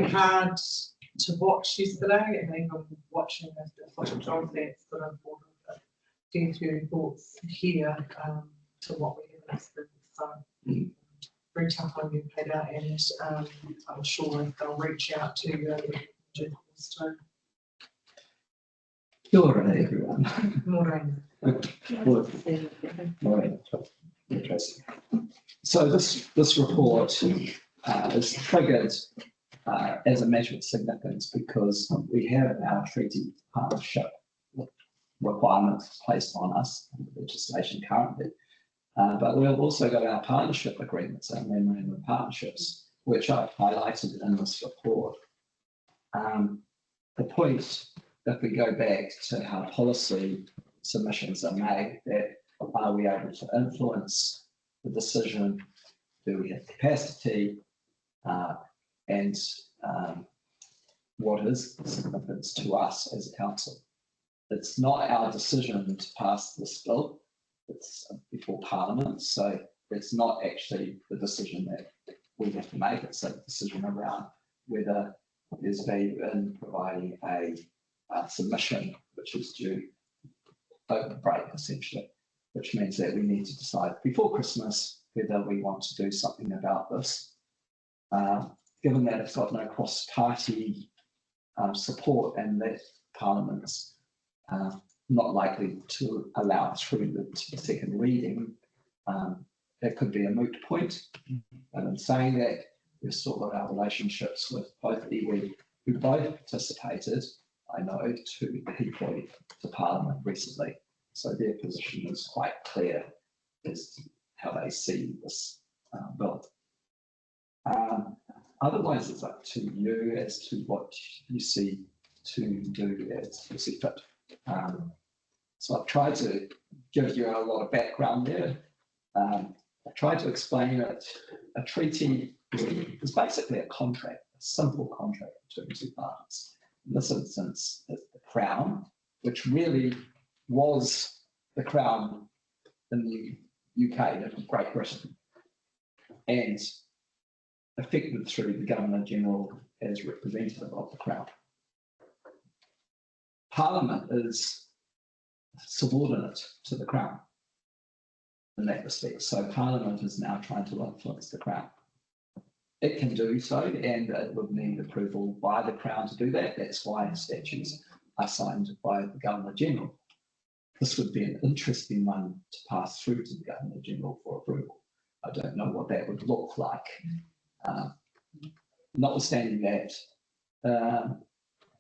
hard to watch yesterday, and even watching the footage of that sort of few thoughts here to what we have experienced. So very tough on you, Peter, and I'm sure they'll reach out to you too. Kia ora, everyone. Morning. Morning. Interesting. So this report is triggered as a measure of significance because we have our treaty partnership requirements placed on us in the legislation currently. But we've also got our partnership agreements, our memorandum of partnerships, which I've highlighted in this report. The point, if we go back to how policy submissions are made, that are we able to influence the decision? Do we have capacity? And what is the significance to us as a council? It's not our decision to pass this bill. It's before Parliament, so it's not actually the decision that we have to make. It's a decision around whether there's value in providing a submission, which is due over the break, essentially, which means that we need to decide before Christmas whether we want to do something about this. Given that it's got no cross-party support and that Parliament's not likely to allow through the second reading, that could be a moot point. And in saying that, we've still got our relationships with both iwi, who both participated, I know, to people to Parliament recently. So their position is quite clear as to how they see this bill. Otherwise, it's up to you as to what you see to do as you see fit. So I've tried to give you a lot of background there. I tried to explain that a treaty is basically a contract, a simple contract between two parties. In this instance, it's the Crown, which really was the Crown in the UK, in Great Britain, and affected through the Governor-General as representative of the Crown. Parliament is subordinate to the Crown in that respect. So Parliament is now trying to influence the Crown. It can do so, and it would need approval by the Crown to do that. That's why statutes are signed by the Governor-General. This would be an interesting one to pass through to the Governor-General for approval. I don't know what that would look like. Notwithstanding that,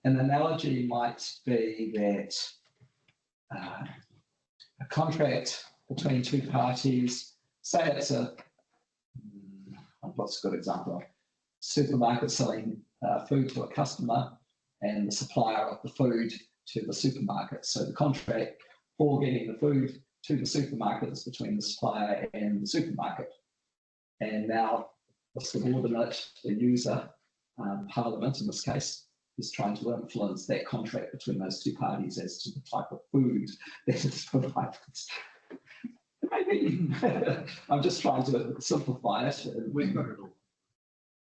an analogy might be that a contract between two parties, say it's what's a good example? Supermarket selling food to a customer and the supplier of the food to the supermarket. So the contract for getting the food to the supermarket is between the supplier and the supermarket. And now the subordinate, the user, Parliament in this case, is trying to influence that contract between those two parties as to the type of food that is provided. Maybe I'm just trying to simplify it. We've got it all.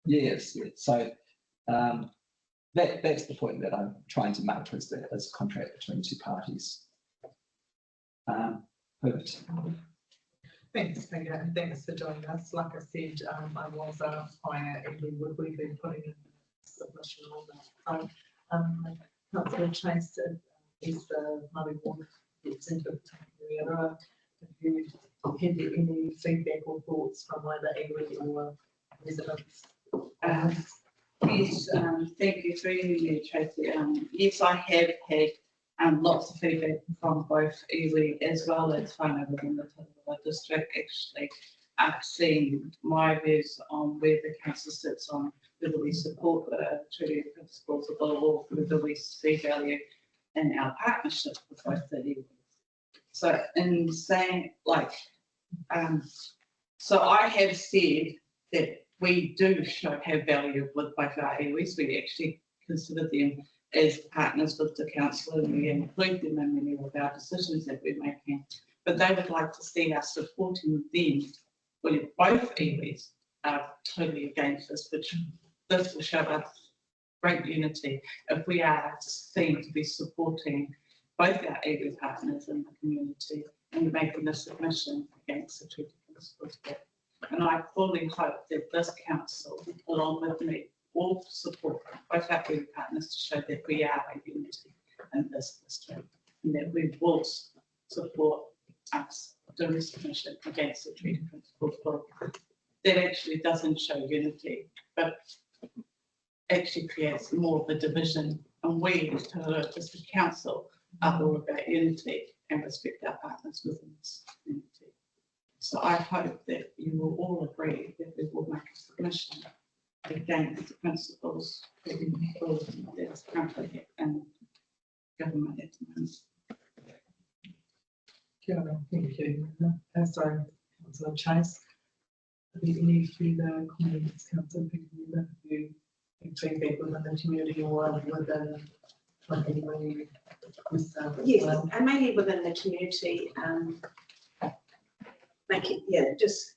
Yes. So that's the point that I'm trying to make, is that it's a contract between two parties. Perfect. Thanks, Peter, and thanks for doing this. Like I said, I was higher and we would be putting in a submission on that. So, Councillor Chase is the Māori Ward representative of Tararua. Have you had any feedback or thoughts from either iwi or residents. Yes, thank you through you, Mayor Tracy. Yes, I have had lots of feedback from both iwi as well as whānau within the Tararua district, actually seeing my views on where the council sits on whether we support the treaty of principles of the law, whether we see value in our partnership with both the iwi. So in saying so I have said that we do have value with both our iwis. We actually consider them as partners with the council and we include them in many of our decisions that we're making. But they would like to see us supporting them when both iwis are totally against this, which this will show us great unity if we are seen to be supporting both our iwi partners in the community and making a submission against the treaty principles. And I fully hope that this council, along with me, will support both our iwi partners to show that we are a unity in this district and that we will support us doing submission against the treaty principles bill. That actually doesn't show unity, but actually creates more of a division. And we, as Tararua District Council, are all about unity and respect our partners within this community. So I hope that you will all agree that we will make a submission against the principles that is currently in government at the moment. Thank you. Sorry, Councillor Chase. Are there any further comments, Councillor Pickering, you feedback within the community or within anyway? Yes, and mainly within the community, just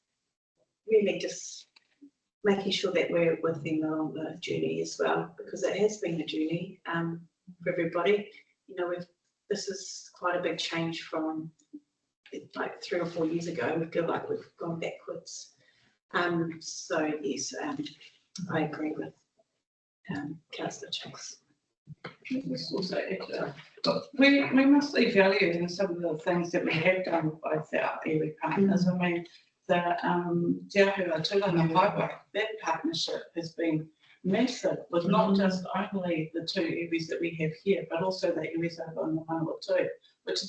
making sure that we're with them along the journey as well, because it has been a journey for everybody. You know, this is quite a big change from like 3 or 4 years ago. We feel like we've gone backwards. So yes, I agree with Councillor Chase. We must see value in some of the things that we have done with both our iwi partners. I mean, the Te Ahua Tūrana Highway, that partnership has been massive with not just only the two iwis that we have here, but also the iwis over in the Manawatu, which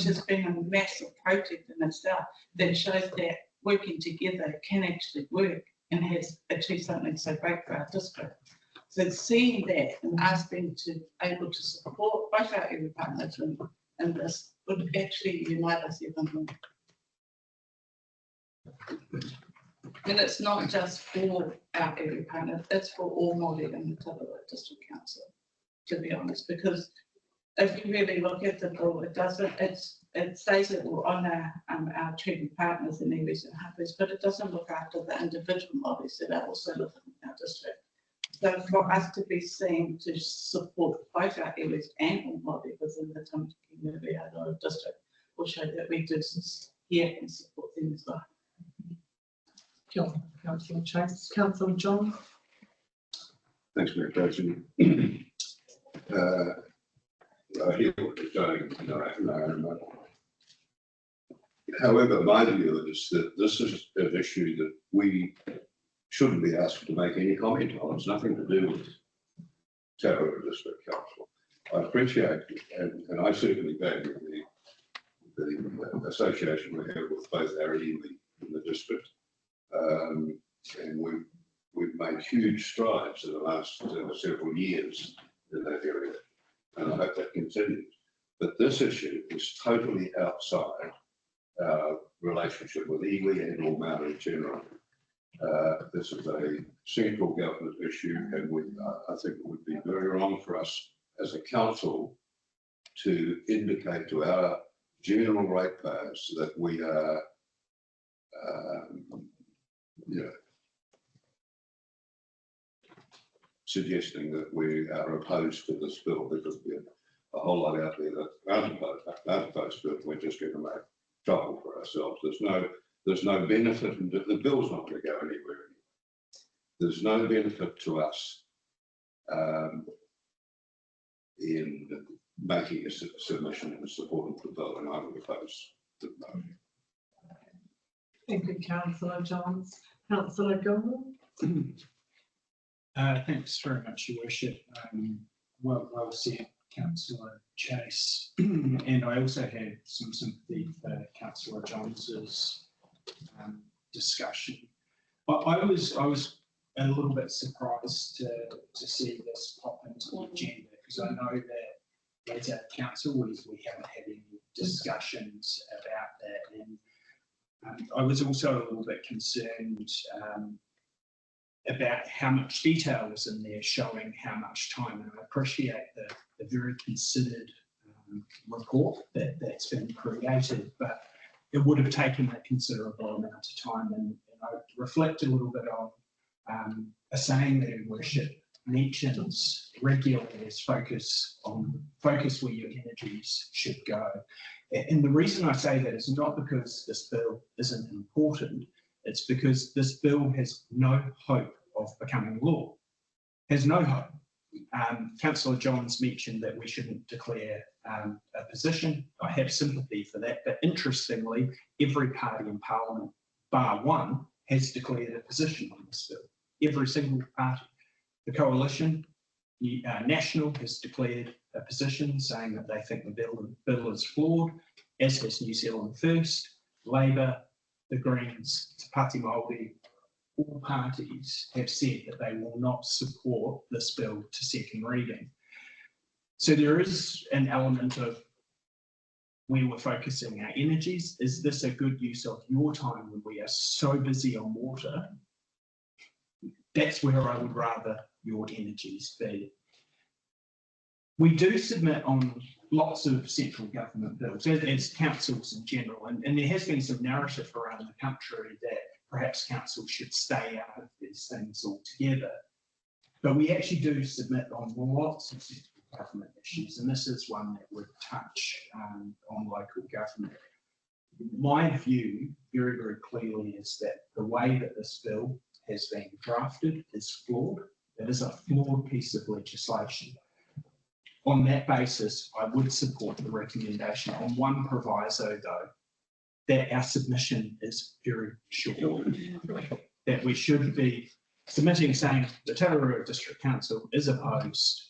has been a massive project in itself that shows that working together can actually work and has achieved something so great for our district. So seeing that and us being able to support both our iwi partners in this would actually unite us even more. And it's not just for our iwi partners, it's for all Māori in the Tararua District Council, to be honest, because if you really look at the bill, it says it will honour our treaty partners in iwis and hapis, but it doesn't look after the individual Māoris that are also living in our district. So for us to be seen to support both our iwis and all Māori within the Tamaki community, our district, will show that we do hear and support them as well. Councillor Chase. Councillor John. Thanks, Mayor Tracy. I hear what you're saying. No. However, my view is that this is an issue that we shouldn't be asked to make any comment on. It's nothing to do with Tararua District Council. I appreciate and I certainly value the association we have with both our iwi in the district. And we've made huge strides in the last several years in that area, and I hope that continues. But this issue is totally outside our relationship with iwi and all Māori in general. This is a central government issue, and I think it would be very wrong for us as a council to indicate to our general ratepayers that we are suggesting that we are opposed to this bill, because there's a whole lot out there that aren't opposed to it. We're just going to make trouble for ourselves. There's no benefit, and the bill's not going to go anywhere. There's no benefit to us in making a submission in support of the bill, and I would oppose the motion. Thank you, Councillor Johns. Councillor Gilmore. Thanks very much, Your Worship. Well said, Councillor Chase. And I also had some sympathy for Councillor Jones's discussion. I was a little bit surprised to see this pop into the agenda, because I know that as a council, we haven't had any discussions about that. And I was also a little bit concerned about how much detail was in there, showing how much time. And I appreciate the very considered report that's been created, but it would have taken a considerable amount of time. And I reflect a little bit on a saying that Your Worship mentions regularly is focus where your energies should go. And the reason I say that is not because this bill isn't important, it's because this bill has no hope of becoming law, has no hope. Councillor Johns mentioned that we shouldn't declare a position. I have sympathy for that, but interestingly, every party in Parliament, bar one, has declared a position on this bill. Every single party. The Coalition, National, has declared a position saying that they think the bill is flawed, as has New Zealand First, Labour, the Greens, Te Pāti Māori. All parties have said that they will not support this bill to second reading. So there is an element of where we're focusing our energies. Is this a good use of your time when we are so busy on water? That's where I would rather your energies be. We do submit on lots of central government bills, as councils in general, and there has been some narrative around the country that perhaps councils should stay out of these things altogether. But we actually do submit on lots of central government issues, and this is one that would touch on local government. My view, very, very clearly, is that the way that this bill has been drafted is flawed. It is a flawed piece of legislation. On that basis, I would support the recommendation on one proviso, though, that our submission is very short. That we should be submitting saying the Tararua District Council is opposed.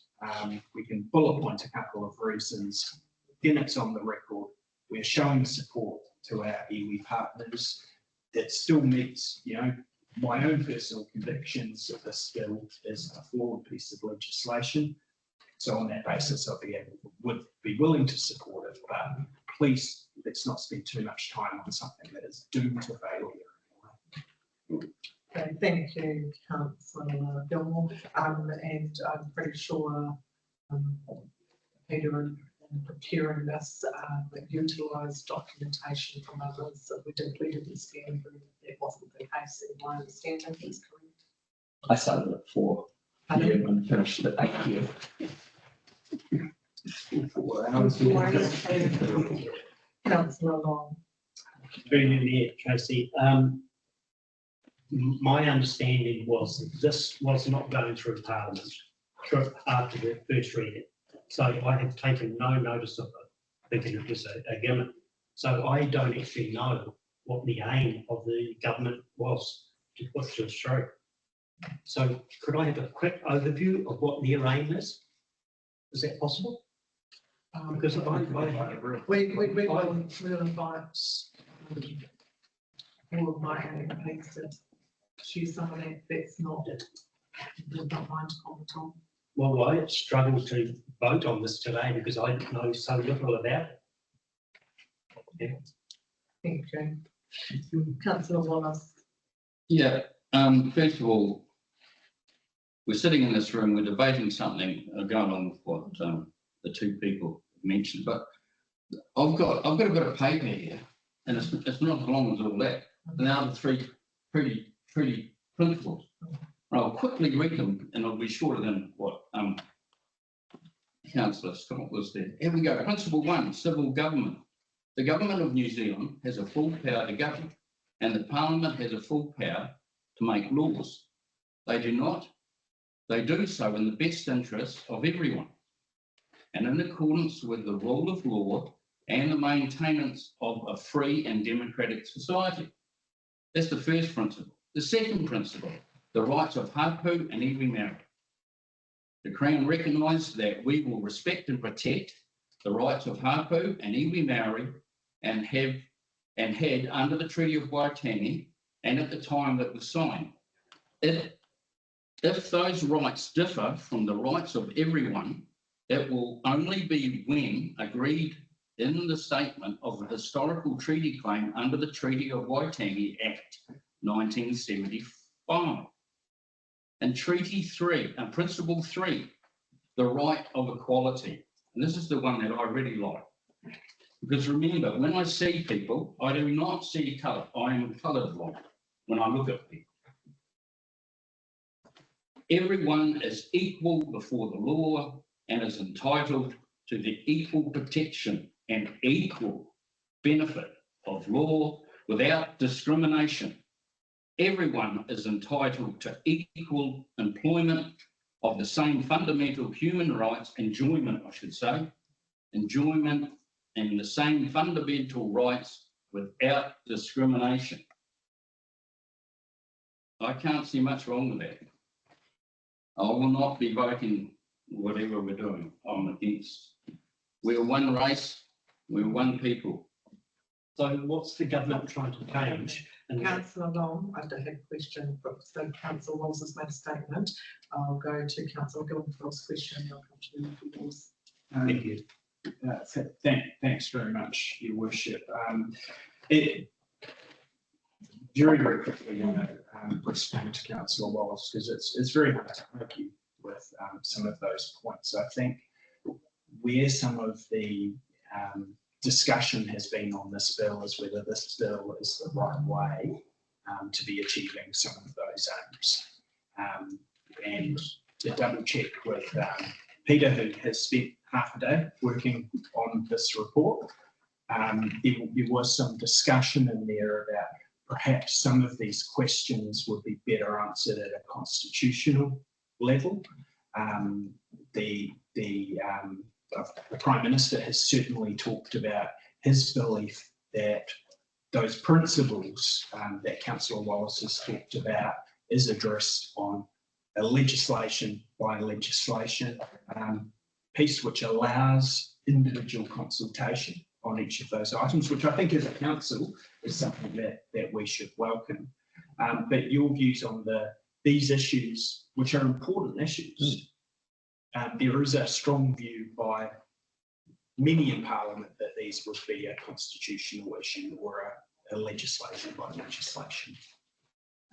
We can bullet point a couple of reasons. Then it's on the record. We're showing support to our iwi partners. That still meets, my own personal convictions that this bill is a flawed piece of legislation. So on that basis, would be willing to support it, but please let's not spend too much time on something that is doomed to failure. Okay, thank you, Councillor Gilmore. And I'm pretty sure Peter, in preparing this, utilised documentation from others that we did lead in this game. That wasn't the case, in my understanding is correct. I started at 4 p.m. and finished at 8 p.m. 4 hours. Councillor Long. Very new here, Tracy. My understanding was that this was not going through Parliament after the first reading. So I have taken no notice of it, thinking it was a gimmick. So I don't actually know what the aim of the government was to put this through. So could I have a quick overview of what their aim is? Is that possible? Because we'll invite all of my MPs to choose some of that that's not mind to comment on. Well, I struggled to vote on this today because I know so little about it. Yeah. Thank you. Councillor Wallace. Yeah, first of all, we're sitting in this room, we're debating something going on with what the two people mentioned, but I've got a bit of paper here, and it's not as long as all that. Now the three pretty principles. I'll quickly read them, and it'll be shorter than what Councillor Scott was there. Here we go. Principle 1, civil government. The government of New Zealand has a full power to govern, and the Parliament has a full power to make laws. They do so in the best interest of everyone, and in accordance with the rule of law and the maintenance of a free and democratic society. That's the first principle. The second principle, the rights of hapu and iwi Māori. The Crown recognised that we will respect and protect the rights of hapu and iwi Māori and had under the Treaty of Waitangi and at the time that was signed. If those rights differ from the rights of everyone, it will only be when agreed in the statement of a historical treaty claim under the Treaty of Waitangi Act 1975. And Treaty 3, and Principle 3, the right of equality. And this is the one that I really like. Because remember, when I see people, I do not see colour. I am colourblind when I look at people. Everyone is equal before the law and is entitled to the equal protection and equal benefit of law without discrimination. Everyone is entitled to equal employment of the same fundamental human rights, enjoyment and the same fundamental rights without discrimination. I can't see much wrong with that. I will not be voting whatever we're doing. I'm against. We're one race, we're one people. So what's the government trying to change? And Councillor Long, I don't have a question, but so Councillor Walls has made a statement. I'll go to Councillor Gilman's question and I'll come to you. Walls. thank you. Thanks very much, Your Worship. Very, very quickly, respond to Councillor Wallace, because it's very hard to argue with some of those points. I think where some of the discussion has been on this bill is whether this bill is the right way to be achieving some of those aims. And to double check with Peter, who has spent half a day working on this report, there was some discussion in there about perhaps some of these questions would be better answered at a constitutional level. The Prime Minister has certainly talked about his belief that those principles that Councillor Wallace has talked about is addressed on a legislation by legislation piece, which allows individual consultation on each of those items, which I think as a council is something that we should welcome. But your views on these issues, which are important issues, there is a strong view by many in Parliament that these would be a constitutional issue or a legislation by legislation.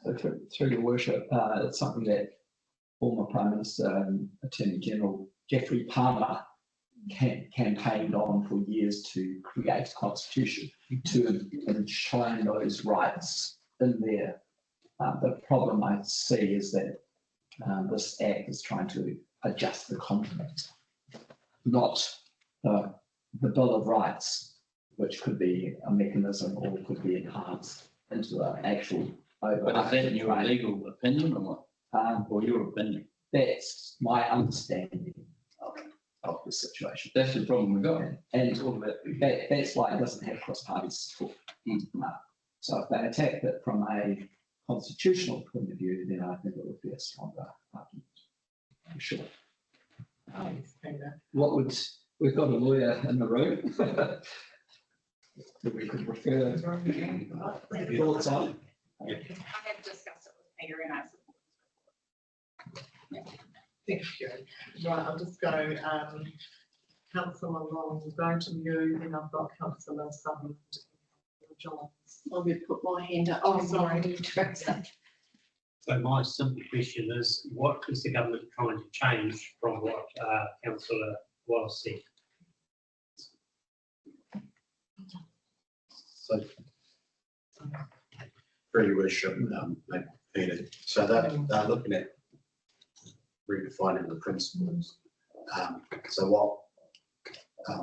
So through your worship, it's something that former Prime Minister and Attorney General Geoffrey Palmer campaigned on for years to create a constitution to enshrine those rights in there. The problem I see is that this act is trying to adjust the content, not the Bill of Rights, which could be a mechanism or could be enhanced into an actual But is that your legal opinion or what? Or your opinion? That's my understanding of the situation. That's the problem we've got. And all of it, that's why it doesn't have cross-party support. So if they attack it from a constitutional point of view, then I think it would be a stronger argument, for sure. We've got a lawyer in the room that we could refer thoughts on. I have discussed it with Peter and I support this report. Thank you. Right, I'll just go, Councillor Long, we'll go to you, then I've got Councillor Sutherland and Johns. I would put my hand up. Oh, sorry. So my simple question is, what is the government trying to change from what Councillor Wallace said? So, pretty worship, Peter. So they're looking at redefining the principles. So what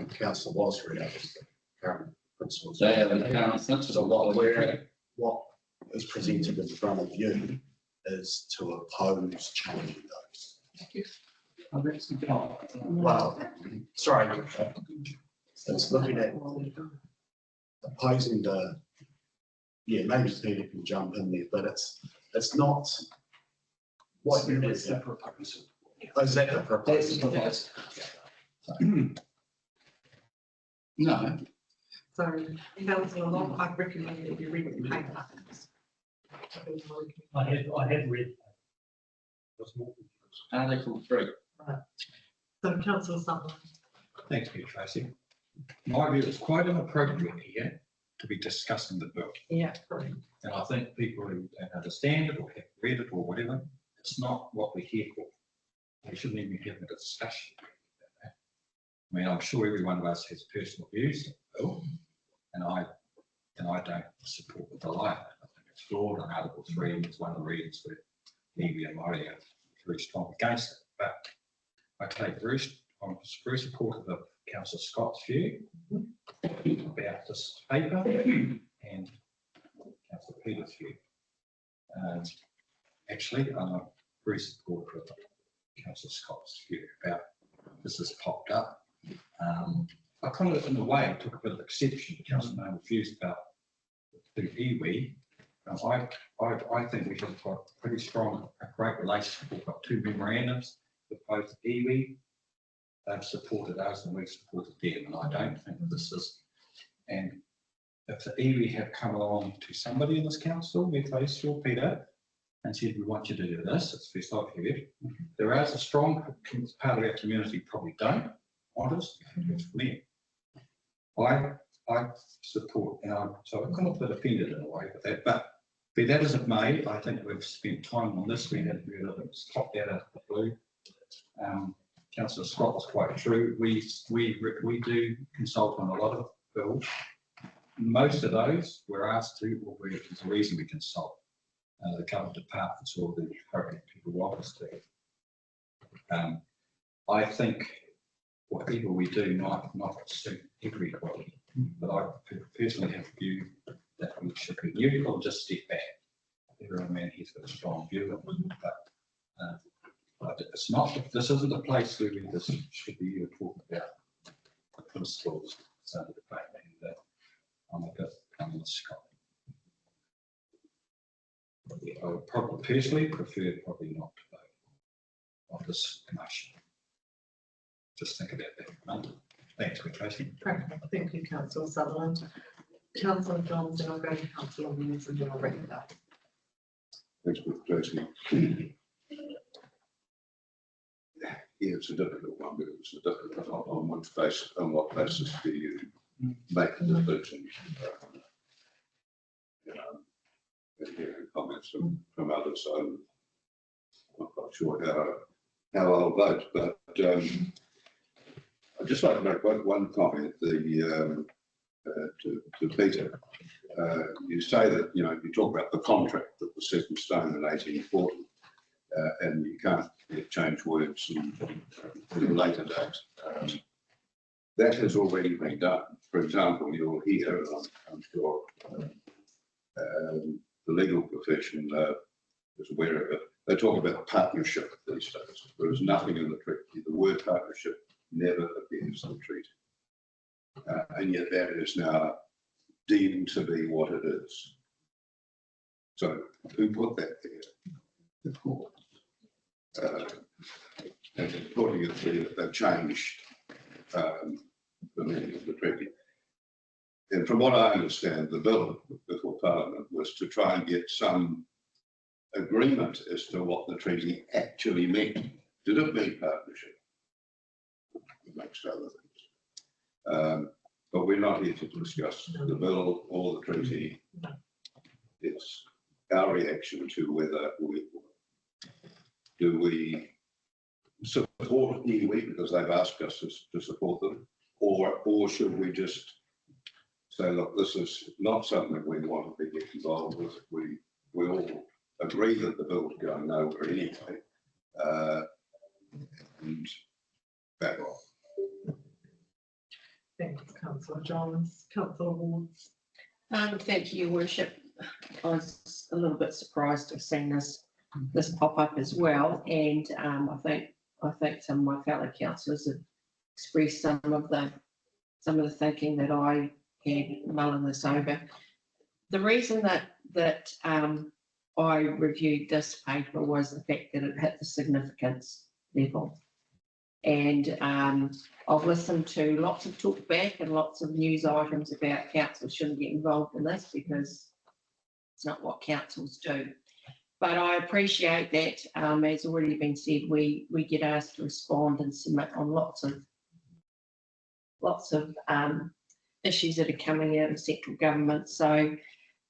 Councillor was read out is the current principles. They are the current principles. So what is presented in front of you is to oppose changing those. Well, sorry, it's looking at opposing maybe Peter can jump in there, but it's It's not what you That's need. the proposal. Is that the That's proposal? the proposal. No, So, councillor Long, I recommend that you read the paper. I have read. What's more? Article 3. So councillor Sutherland. Thanks, Peter Tracy. My view is quite inappropriate here to be discussing the bill. Yeah, correct. And I think people who don't understand it or have read it or whatever, it's not what we're here for. We shouldn't even be having a discussion. I mean, I'm sure every one of us has personal views of the bill, and I don't support the delay. I think it's flawed, and Article 3 is one of the reasons where Evie and Murray are very strong against it. But I'm very supportive of Councillor Scott's view about this paper and Councillor Peter's view. Actually, I'm very supportive of Councillor Scott's view about this has popped up. I kind of, in a way, took a bit of exception to Councillor Noel's views about the iwi. I think we have got pretty strong, a great relationship. We've got 2 memorandums with both iwi. They've supported us and we've supported them, and I don't think this is. And if the iwi have come along to somebody in this council, if they saw Peter and said, we want you to do this, it's first I've heard. There is a strong part of our community probably don't want us, it's for them. I support, and so I'm kind of a bit offended in a way with that, but be that as it may, I think we've spent time on this. We had it's popped out of the blue. Councillor Scott was quite true. We do consult on a lot of bills. Most of those we're asked to, or there's a reason we consult the government departments or the appropriate people who office to. I think whatever we do might not suit everybody, but I personally have a view that we should be neutral and just step back. Every man has got a strong view of it, but it's not. This isn't a place where we just should be talking about the principles of the debate. And I'm a bit Scott. I would probably personally prefer probably not to vote on this motion. Just think about that. Thanks, Tracy. Thank you, councillor Sutherland. Councillor Johns, and I'll go to councillor Williams and then I'll bring it up. Thanks, Tracy. Yeah, it's a difficult one, but it's a difficult on what basis do you make the decision? And hearing comments from others, so I'm not quite sure how I'll vote, but I'd just like to make one comment to Peter. You say that, you talk about the contract that was set in stone in 1840, and you can't change words in a later date. That has already been done. For example, you'll hear, I'm sure the legal profession is aware of it, they talk about partnership these days. There is nothing in the treaty. The word partnership never appears in the treaty. And yet that is now deemed to be what it is. So who put that there? The court. And putting it there, they've changed the meaning of the treaty. And from what I understand, the bill before Parliament was to try and get some agreement as to what the treaty actually meant. Did it mean partnership? Amongst other things. But we're not here to discuss the bill or the treaty. It's our reaction to whether we support iwi because they've asked us to support them, or should we just say, look, this is not something we want to get involved with. We all agree that the bill's going nowhere anyway, and back off. Thanks, councillor Johns. Councillor Wards. Thank you, Your Worship. I was a little bit surprised to have seen this pop up as well, and I think some of my fellow councillors have expressed some of the thinking that I had mulling this over. The reason that I reviewed this paper was the fact that it hit the significance level. And I've listened to lots of talk back and lots of news items about council shouldn't get involved in this because it's not what councils do. But I appreciate that, as already been said, we get asked to respond and submit on lots of issues that are coming out of central government. So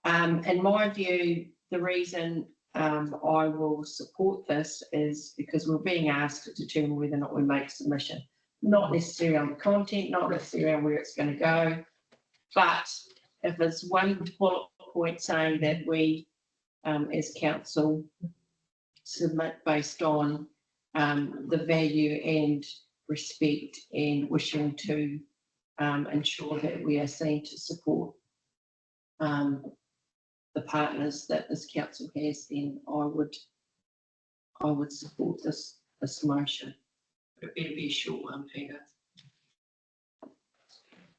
in my view, the reason I will support this is because we're being asked to determine whether or not we make submission, not necessarily on the content, not necessarily on where it's going to go, but if there's one bullet point saying that we as council submit based on the value and respect and wishing to ensure that we are seen to support the partners that this council has, then I would support this motion. It better be a short one, Peter.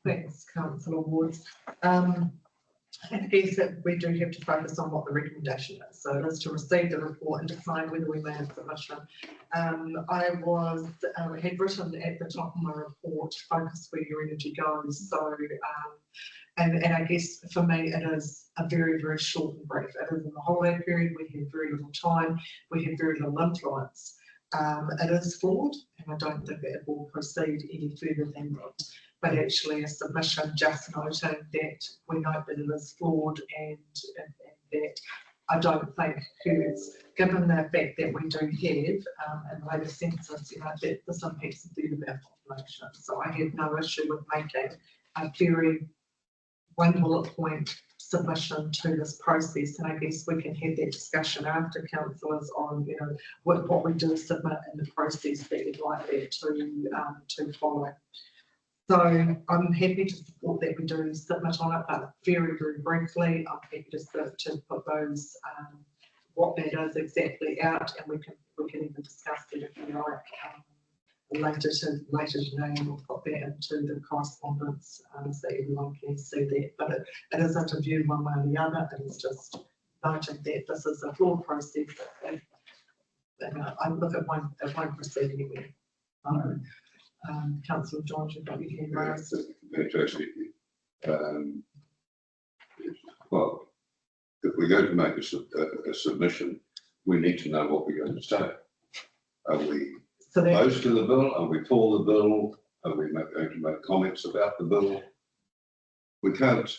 Thanks, Councillor Wards. I guess that we do have to focus on what the recommendation is. So it is to receive the report and decide whether we made a submission. I had written at the top of my report, focus where your energy goes. So, and I guess for me, it is a very, very short and brief. It is in the holiday period. We have very little time. We have very little influence. It is flawed, and I don't think it will proceed any further than that. But actually a submission just noting that we note that it is flawed and that I don't think hurts, given the fact that we do have in later census, that this impacts a third of our population. So I have no issue with making a very one bullet point submission to this process, and I guess we can have that discussion after councillors on what we do submit in the process that you'd like that to follow. So I'm happy to support that we do submit on it, but very, very briefly, I'm happy to put those what that is exactly out, and we can even discuss it if you like later today, and we'll put that into the correspondence so everyone can see that. But it isn't a view one way or the other. It is just noting that this is a flawed process. I look at it won't proceed anywhere. Councillor John, you've got your hand raised. Fantastic. Well, if we're going to make a submission, we need to know what we're going to say. Are we opposed to the bill? Are we for the bill? Are we going to make comments about the bill? We can't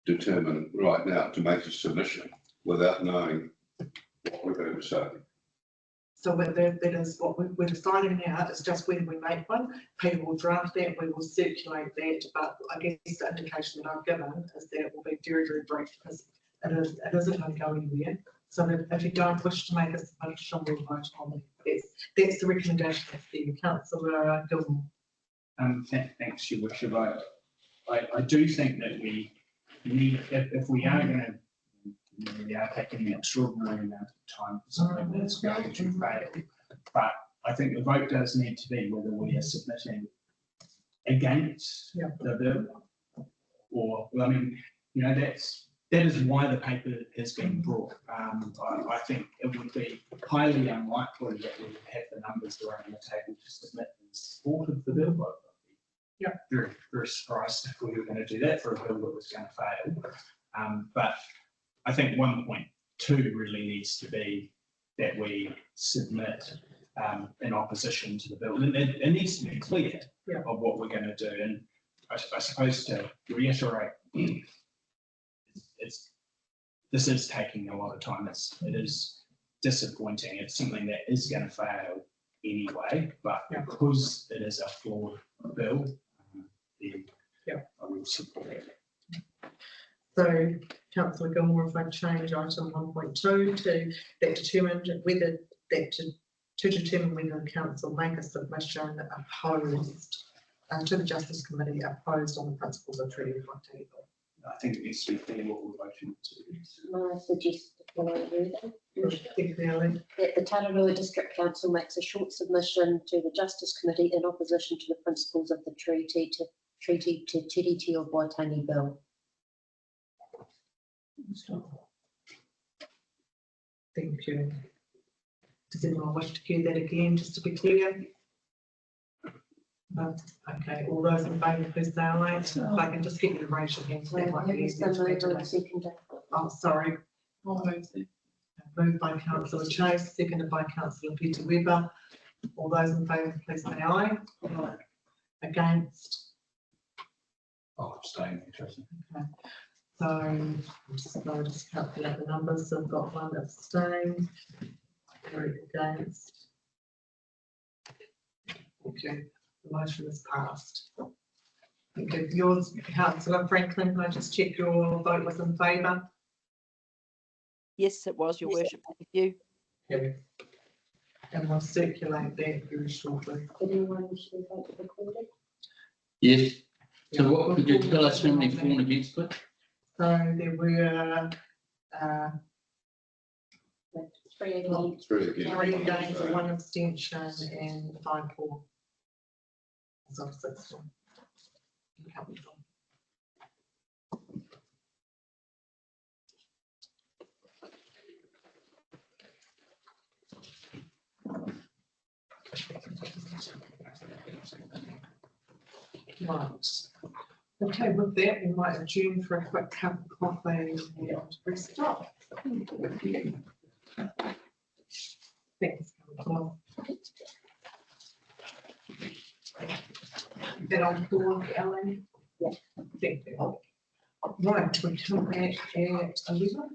determine right now to make a submission without knowing what we're going to say. So that is what we're deciding now. It's just when we make one. Peter will draft that, we will circulate that, but I guess the indication that I've given is that it will be very, very brief because it isn't going to go anywhere. So that if you don't wish to make a submission, we'll vote on it. That's the recommendation of the Councillor Gilmore. Thanks, Your Worship. I do think that we need, if we are going to, we are taking an extraordinary amount of time for something that's going to fail. But I think the vote does need to be whether we are submitting against the bill or, well, I mean, that is why the paper has been brought. I think it would be highly unlikely that we would have the numbers around the table to submit in support of the bill. I'd be very, very surprised if we were going to do that for a bill that was going to fail. But I think 1.2 really needs to be that we submit in opposition to the bill. And it needs to be clear of what we're going to do. And I suppose to reiterate, this is taking a lot of time. It is disappointing. It's something that is going to fail anyway, but because it is a flawed bill, then I will support it. So, Councillor Gilmore, if I change item 1.2 to that determined whether that to determine whether the council make a submission opposed to the Justice Committee opposed on the principles of treaty equality. I think it needs to be clear what we're voting to. I suggest when I read that the Tararua District Council makes a short submission to the Justice Committee in opposition to the principles of the Treaty to Tiriti of Waitangi Bill. Thank you. Does anyone wish to hear that again, just to be clear? No? Okay, all those in favour, please say aye. If I can just get you to raise your hands, that might be easier to ventilate. Oh, sorry. Moved by councillor Chase, seconded by councillor Peter Webber. All those in favour, please say aye. Against? I'll abstain, Tracy. Okay. So I'll just calculate the numbers. So I've got one abstain, 3 against. Okay, the motion is passed. Okay, yours, councillor Franklin, can I just check your vote was in favour? Yes, it was, your worship. Thank you. Okay. And we'll circulate that very shortly. Anyone wish to vote recorded? Yes. So what, could you tell us how many for and against, please? So there were, 3 against. 3 again. 3 against, 1 abstention and 5 for. So 6 for. Right. Okay, with that, we might adjourn for a quick cup of coffee and rest up. Thanks. That on board, Ellen? Yeah. Thank you. Right, we come back at 11.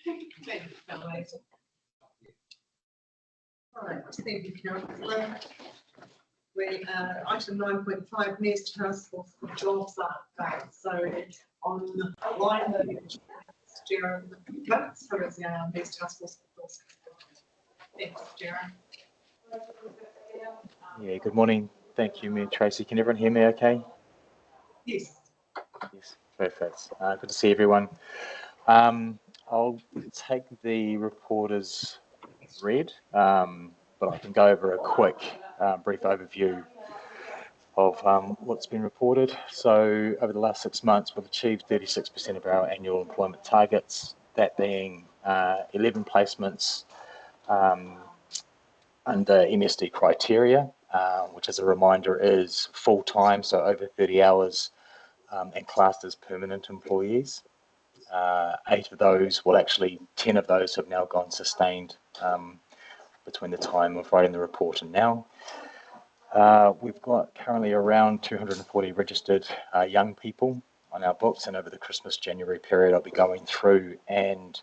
Thank you, Kelly. Right, thank you, councillor. We, item 9.5, Mayor's Task Force for Jobs Update. So on the line, Darren Coates, who is our Mayor's Task Force. Thanks, Darren. Yeah, good morning. Thank you, Mayor Tracy. Can everyone hear me okay? Yes. Yes, perfect. Good to see everyone. I'll take the report as read, but I can go over a quick brief overview of what's been reported. So over the last 6 months, we've achieved 36% of our annual employment targets, that being 11 placements under MSD criteria, which as a reminder is full-time, so over 30 hours and classed as permanent employees. 8 of those, well actually 10 of those have now gone sustained between the time of writing the report and now. We've got currently around 240 registered young people on our books, and over the Christmas-January period I'll be going through and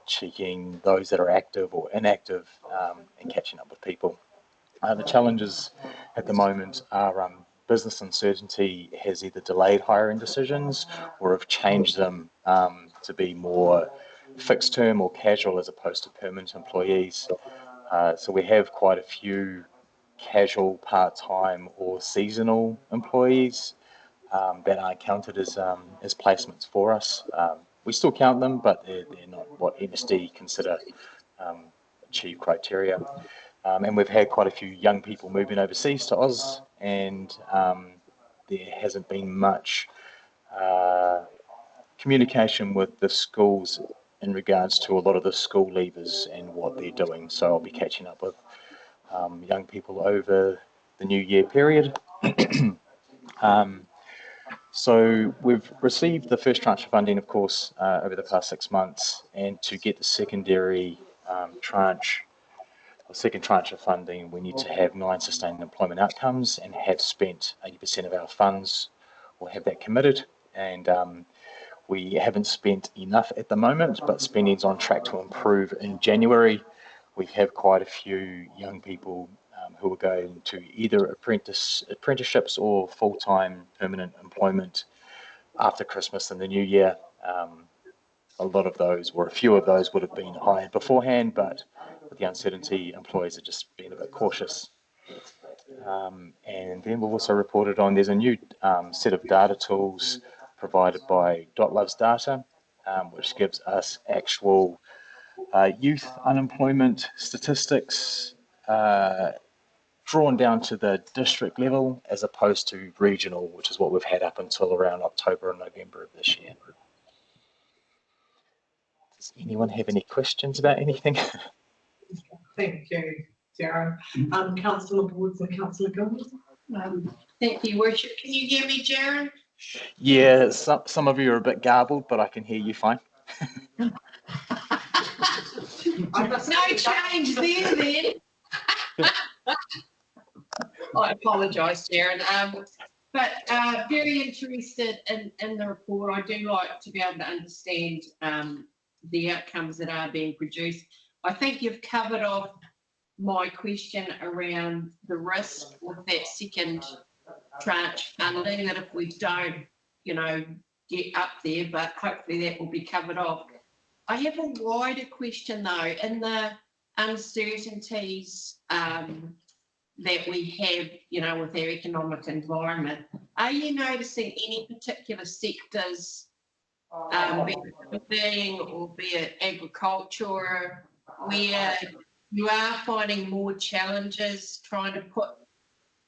checking those that are active or inactive and catching up with people. The challenges at the moment are business uncertainty has either delayed hiring decisions or have changed them to be more fixed term or casual as opposed to permanent employees. So we have quite a few casual, part-time or seasonal employees that are counted as placements for us. We still count them, but they're not what MSD consider achieve criteria. And we've had quite a few young people moving overseas to Oz, and there hasn't been much communication with the schools in regards to a lot of the school leavers and what they're doing. So I'll be catching up with young people over the New Year period. So we've received the first tranche of funding, of course, over the past 6 months, and to get the secondary tranche, or second tranche of funding, we need to have 9 sustained employment outcomes and have spent 80% of our funds or have that committed. And we haven't spent enough at the moment, but spending's on track to improve in January. We have quite a few young people who are going to either apprenticeships or full-time permanent employment after Christmas and the New Year. A lot of those, or a few of those, would have been hired beforehand, but with the uncertainty, employees are just being a bit cautious. And then we've also reported on, there's a new set of data tools provided by .loves data, which gives us actual youth unemployment statistics drawn down to the district level as opposed to regional, which is what we've had up until around October and November of this year. Does anyone have any questions about anything? Thank you, Darren. Councillor Woods and Councillor Gilman. Thank you, Worship. Can you hear me, Darren? Yeah, some of you are a bit garbled, but I can hear you fine. No change there then. I apologise, Darren. But very interested in the report. I do like to be able to understand the outcomes that are being produced. I think you've covered off my question around the risk with that second tranche funding, that if we don't, get up there, but hopefully that will be covered off. I have a wider question though, in the uncertainties that we have, with our economic environment. Are you noticing any particular sectors, be it fishing or be it agriculture, where you are finding more challenges trying to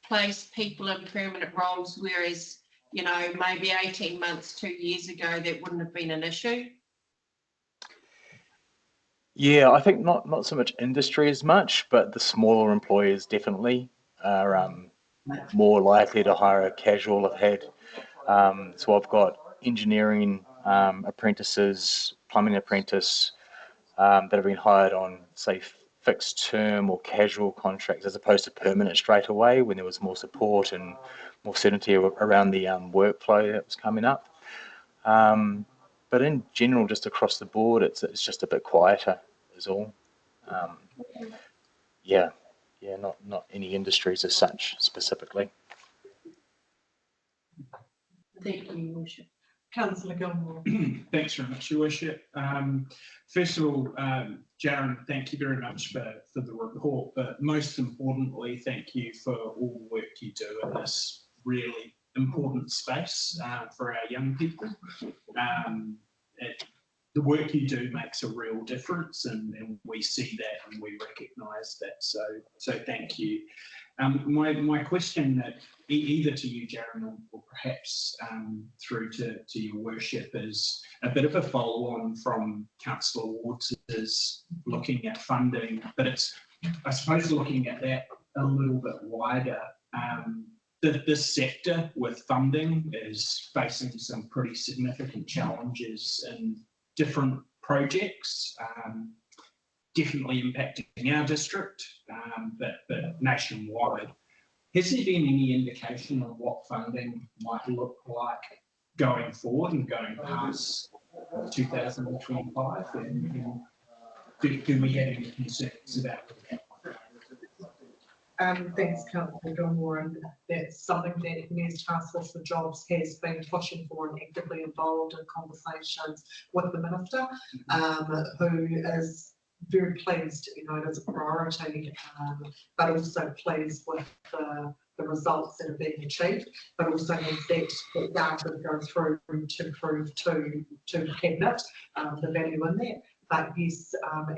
place people in permanent roles, whereas, maybe 18 months, 2 years ago, that wouldn't have been an issue? Yeah, I think not so much industry as much, but the smaller employers definitely are more likely to hire a casual. I've had, so I've got engineering apprentices, plumbing apprentice that have been hired on, say, fixed term or casual contracts as opposed to permanent straight away when there was more support and more certainty around the workflow that was coming up. But in general, just across the board, it's just a bit quieter is all. Yeah, not any industries as such specifically. Thank you, Your Worship. Councillor Gilmore. Thanks very much, Your Worship. First of all, Jaron, thank you very much for the report, but most importantly, thank you for all the work you do in this really important space for our young people. The work you do makes a real difference, and we see that and we recognise that. So thank you. My question that either to you, Jaron, or perhaps through to Your Worship, is a bit of a follow-on from Councillor Ward's is looking at funding, but it's, I suppose, looking at that a little bit wider. This sector with funding is facing some pretty significant challenges in different projects, definitely impacting our district, but nationwide. Has there been any indication of what funding might look like going forward and going past 2025? And do we have any concerns about that? Thanks, Councillor Gilmore, and that's something that Mayor's Task Force for Jobs has been pushing for and actively involved in conversations with the Minister, who is very pleased, you know, it is a priority, but also pleased with the results that are being achieved, but also needs that data to go through to prove to Cabinet the value in that. But yes,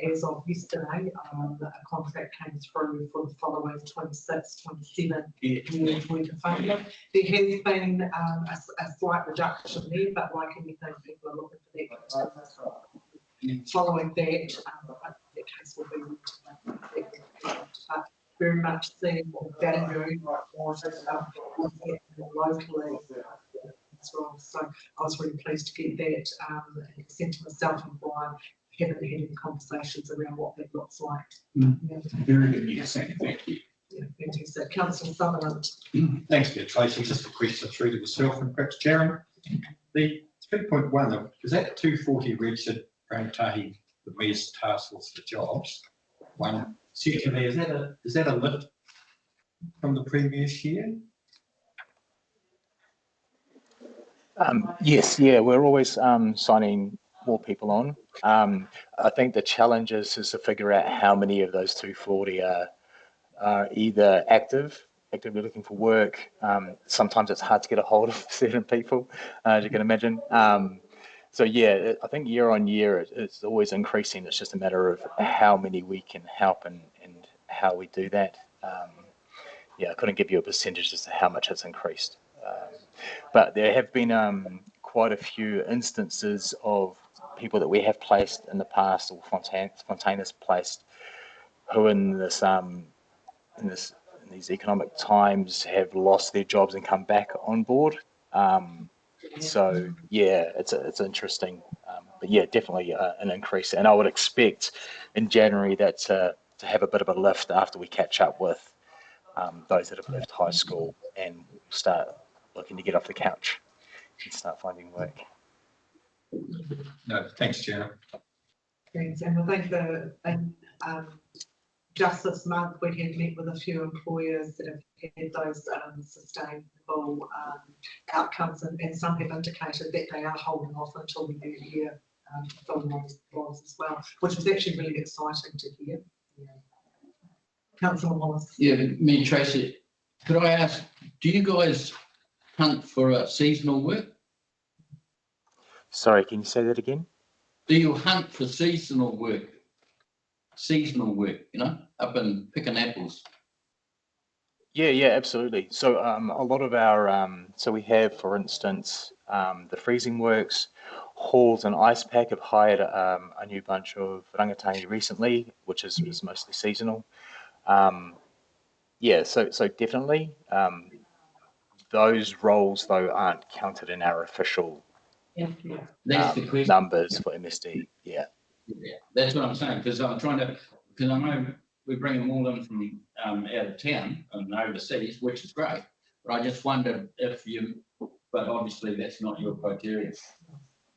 as of yesterday, a contract came through for the following 26, 27 years worth of funding. There has been a slight reduction there, but like anything, people are looking for that. Following that, that case will be but very much seeing value locally as well. So I was really pleased to get that sent to myself and Brian. Haven't had any conversations around what that looks like. Yeah. Very good news, thank you. Yeah, fantastic. Councillor Sutherland. Thanks, Mayor Tracy. Just a question through to yourself and perhaps Jaron. The 3.1, is that 240 registered Rangatahi, the Mayor's Task Force for Jobs? One. Secondly, is that a lift from the previous year? Yes, yeah, we're always signing more people on. I think the challenge is to figure out how many of those 240 are either actively looking for work. Sometimes it's hard to get a hold of certain people, as you can imagine. So yeah, I think year on year it's always increasing. It's just a matter of how many we can help and how we do that. Yeah, I couldn't give you a percentage as to how much it's increased. But there have been quite a few instances of people that we have placed in the past, or Fontaine has placed, who in these economic times have lost their jobs and come back on board. So yeah, it's interesting, but yeah, definitely an increase, and I would expect in January that to have a bit of a lift after we catch up with those that have left high school and start looking to get off the couch and start finding work. No, thanks, Jaron. Thanks, and I think just this month we have met with a few employers that have had those sustainable outcomes, and some have indicated that they are holding off until the new year filling those roles as well, which was actually really exciting to hear. Yeah. Councillor Wallace. Yeah, me, Tracy, could I ask, do you guys hunt for seasonal work? Sorry, can you say that again? Do you hunt for seasonal work? Seasonal work, you know, up in picking apples. Yeah, absolutely. So a lot of our, so we have, for instance, the freezing works, Halls and Ice Pack have hired a new bunch of rangatahi recently, which is mostly seasonal. Yeah, so definitely those roles though aren't counted in our official numbers for MSD. Yeah. Yeah, that's what I'm saying, because I'm trying to, because I know we bring them all in from out of town and overseas, which is great, but I just wonder if you, but obviously that's not your criteria.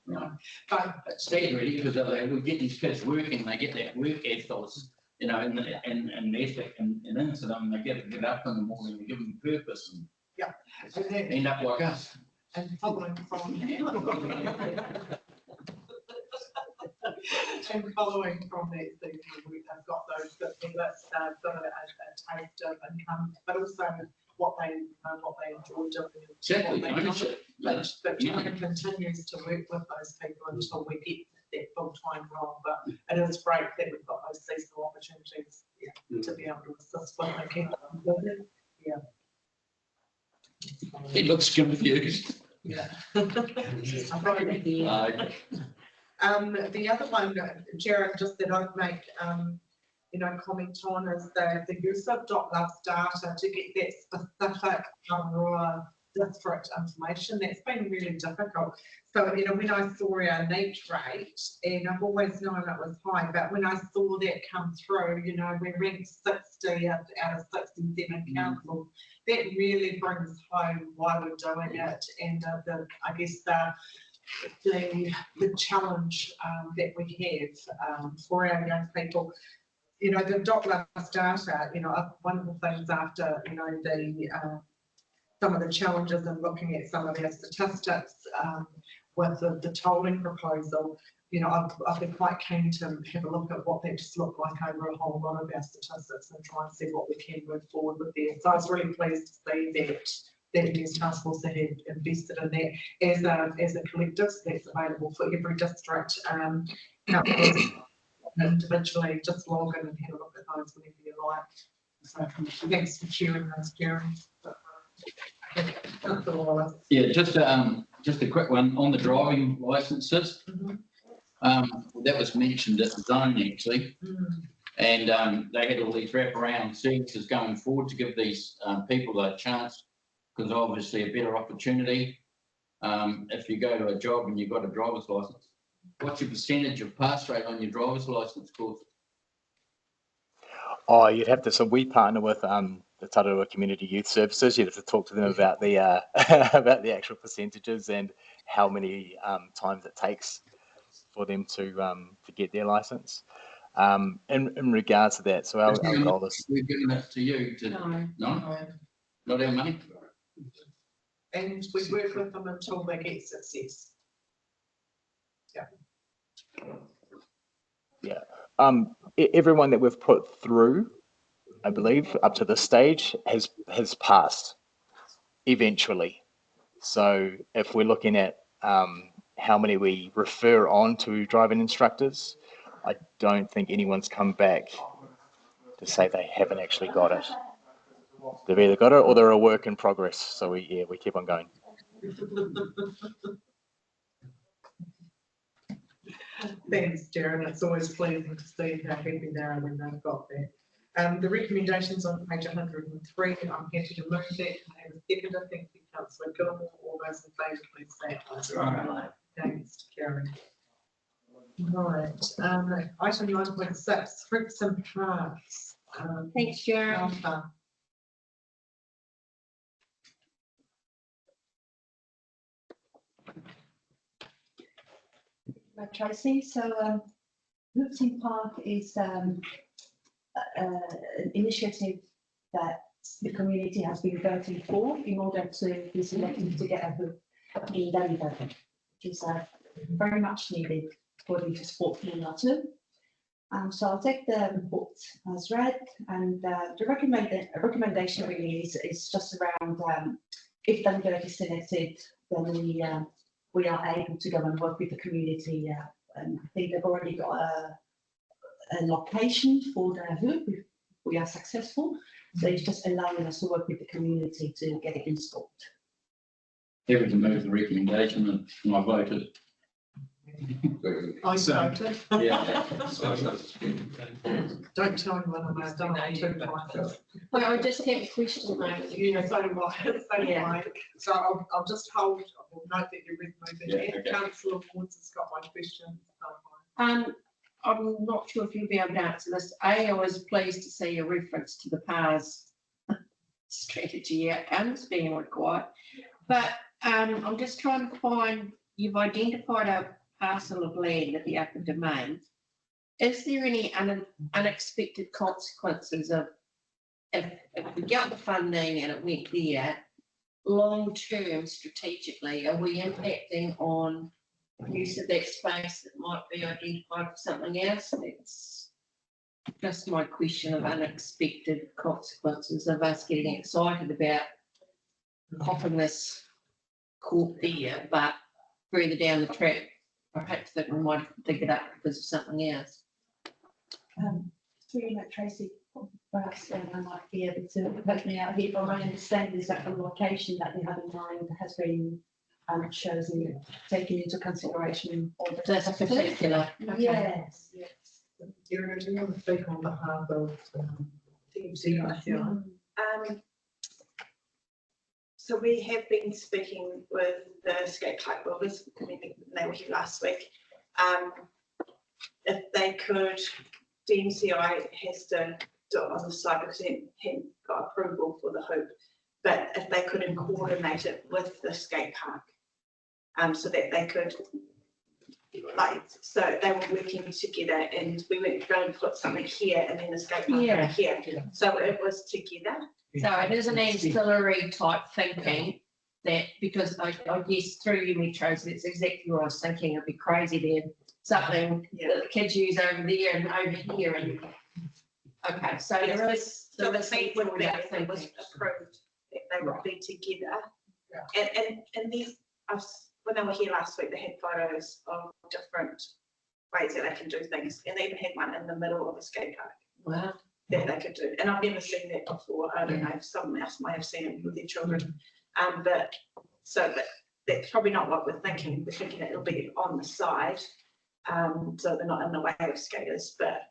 no. But It's sad really, because we get these kids working, they get that work ethos, you know, and ethic and into them, they get up in the morning, we give them purpose and yeah, and then, end up like us. and following from. And following from that, we've got those that got a taste of income, but also what they enjoy doing. Exactly, what they ownership. But China continues to work with those people until we get that full-time role, but it is great that we've got those seasonal opportunities, to be able to assist when they can. Yeah. He looks confused. Yeah. The other one, Jared, just that I'd make, comment on is the use of .gov data to get that specific Tararua district information. That's been really difficult. So, when I saw our NEAT rate, and I've always known it was high, but when I saw that come through, we ranked 60 out of 67 councils, that really brings home why we're doing it, and I guess the challenge that we have for our young people. The .gov data, one of the things after, some of the challenges in looking at some of our statistics with the tolling proposal, I've been quite keen to have a look at what that just looked like over a whole lot of our statistics and try and see what we can move forward with there. So I was really pleased to see that News Task Force had invested in that as a collective, so that's available for every district. Individually, just log in and have a look at those whenever you like. So thanks for sharing those, Karen. Yeah, just a quick one on the driving licenses. That was mentioned at the zone actually, and they had all these wraparound services going forward to give these people a chance, because obviously a better opportunity if you go to a job and you've got a driver's license. What's your percentage of pass rate on your driver's license course? Oh, you'd have to. So we partner with the Tararua Community Youth Services. You'd have to talk to them about the about the actual percentages and how many times it takes for them to get their license. In regards to that, so our goal is. We're giving it to you to no, not our money. And we work with them until they get success. Yeah. Everyone that we've put through, I believe, up to this stage has passed eventually. So if we're looking at how many we refer on to driving instructors, I don't think anyone's come back to say they haven't actually got it. They've either got it or they're a work in progress. So we keep on going. Thanks, Darren. It's always pleasing to see how happy they are when they've got that. The recommendations on page 103, I'm happy to move that. I have a seconder. Thank you, Councillor Gilmore. All those in favour, please say aye. Against, Karen. Right. Item 9.6, scripts and parks. Thanks, Sharon. Martha. Tracy, so Looping Park is an initiative that the community has been voting for in order to be selected to get a hoop in Dunedin, which is very much needed for the sport Manatu. So I'll take the report as read, and the recommendation really is just around if Dunedin is selected, then we are able to go and work with the community. And I think they've already got a location for the hoop if we are successful. So it's just allowing us to work with the community to get it installed. Happy to move the recommendation, and I voted. I voted. Yeah. Don't tell anyone I've done it 2 times. Well, I just have a question, though. Yeah, so do I. So I'll just hold, I'll note that you're moving it. Councillor Woods has got one question. I'm not sure if you'll be able to answer this. I was pleased to see a reference to the PARS strategy outcomes being required, but I'm just trying to find you've identified a parcel of land at the upper domain. Is there any unexpected consequences of if we got the funding and it went there, long-term strategically, are we impacting on use of that space that might be identified for something else? It's just my question of unexpected consequences of us getting excited about popping this court there, but further down the track, perhaps that we might dig it up because of something else. Through that, Tracy, perhaps I might be able to help me out here, but my understanding is that the location that you have in mind has been chosen, taken into consideration. That's particular. Yes, yes. You're going to speak on behalf of DMC. So we have been speaking with the skate park builders, I mean, they were here last week. If they could, DMCI has to do it on the side because they hadn't got approval for the hoop, but if they could coordinate it with the skate park, so that they could, like, so they were working together and we were going to put something here and then the skate park over here. So it was together. So it is an ancillary type thinking that, because I guess through you metros, it's exactly what I was thinking. It'd be crazy then, something that the kids use over there and over here. And okay, so there is. So the thing would be, if it was approved, that they would be together. And these, when they were here last week, they had photos of different ways that they can do things. And they even had one in the middle of a skate park. Wow. That they could do. And I've never seen that before. I don't know if someone else might have seen it with their children. But that's probably not what we're thinking. We're thinking that it'll be on the side. So they're not in the way of skaters. But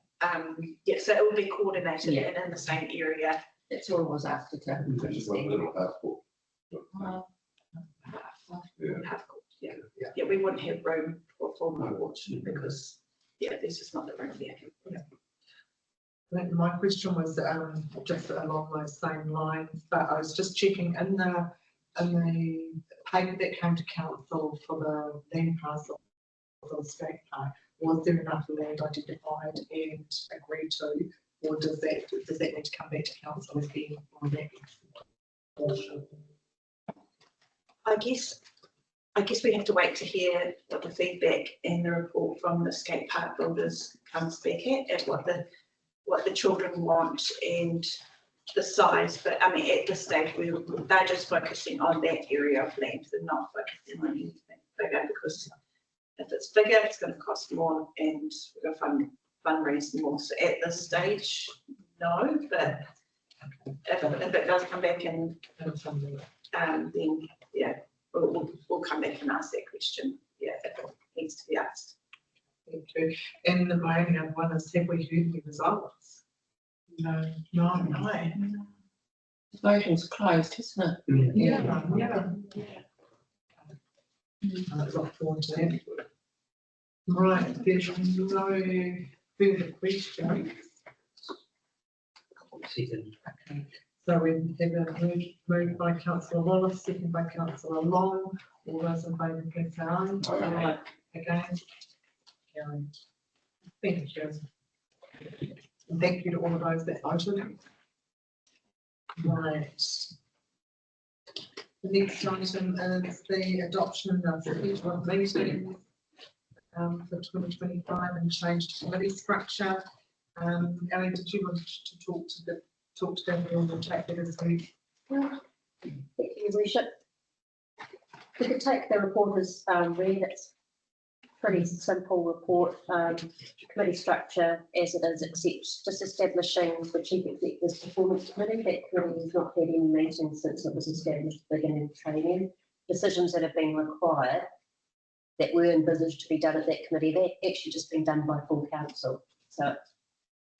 yeah, so it will be coordinated and in the same area. That's all I was after. Just one little passport. Yeah, we wouldn't have room for a formal court because this is not the room there. My question was just along those same lines, but I was just checking in the paper that came to council for the land parcel for the skate park. Was there enough land identified and agreed to, or does that need to come back to council again on that portion? I guess we have to wait to hear what the feedback and the report from the skate park builders comes back at what the children want and the size. But I mean, at this stage, they're just focusing on that area of land. They're not focusing on anything bigger because if it's bigger, it's going to cost more and we're going to fundraise more. So at this stage, no, but if it does come back and then we'll come back and ask that question. Yeah, if it needs to be asked. Thank you. And my only other one is, have we heard the results? No. The voting's closed, isn't it? Yeah. I look forward to that. Right, there's no further questions. Okay. So we have a moved by Councillor Wallace, second by Councillor Long. All those in favour, please say aye. Again. Carried. Thank you. And thank you to all of those that voted. Right. The next item is the adoption of the schedule of meetings for 2025 and changed committee structure. Ellie, did you want to talk to them and we'll take that as we? Thank you, Your Worship. We could take the report as read. It's a pretty simple report. Committee structure as it is, except just establishing the Chief Executive's Performance Committee. That committee has not had any meetings since it was established at the beginning of training. Decisions that have been required that were envisaged to be done at that committee, they've actually just been done by full council. So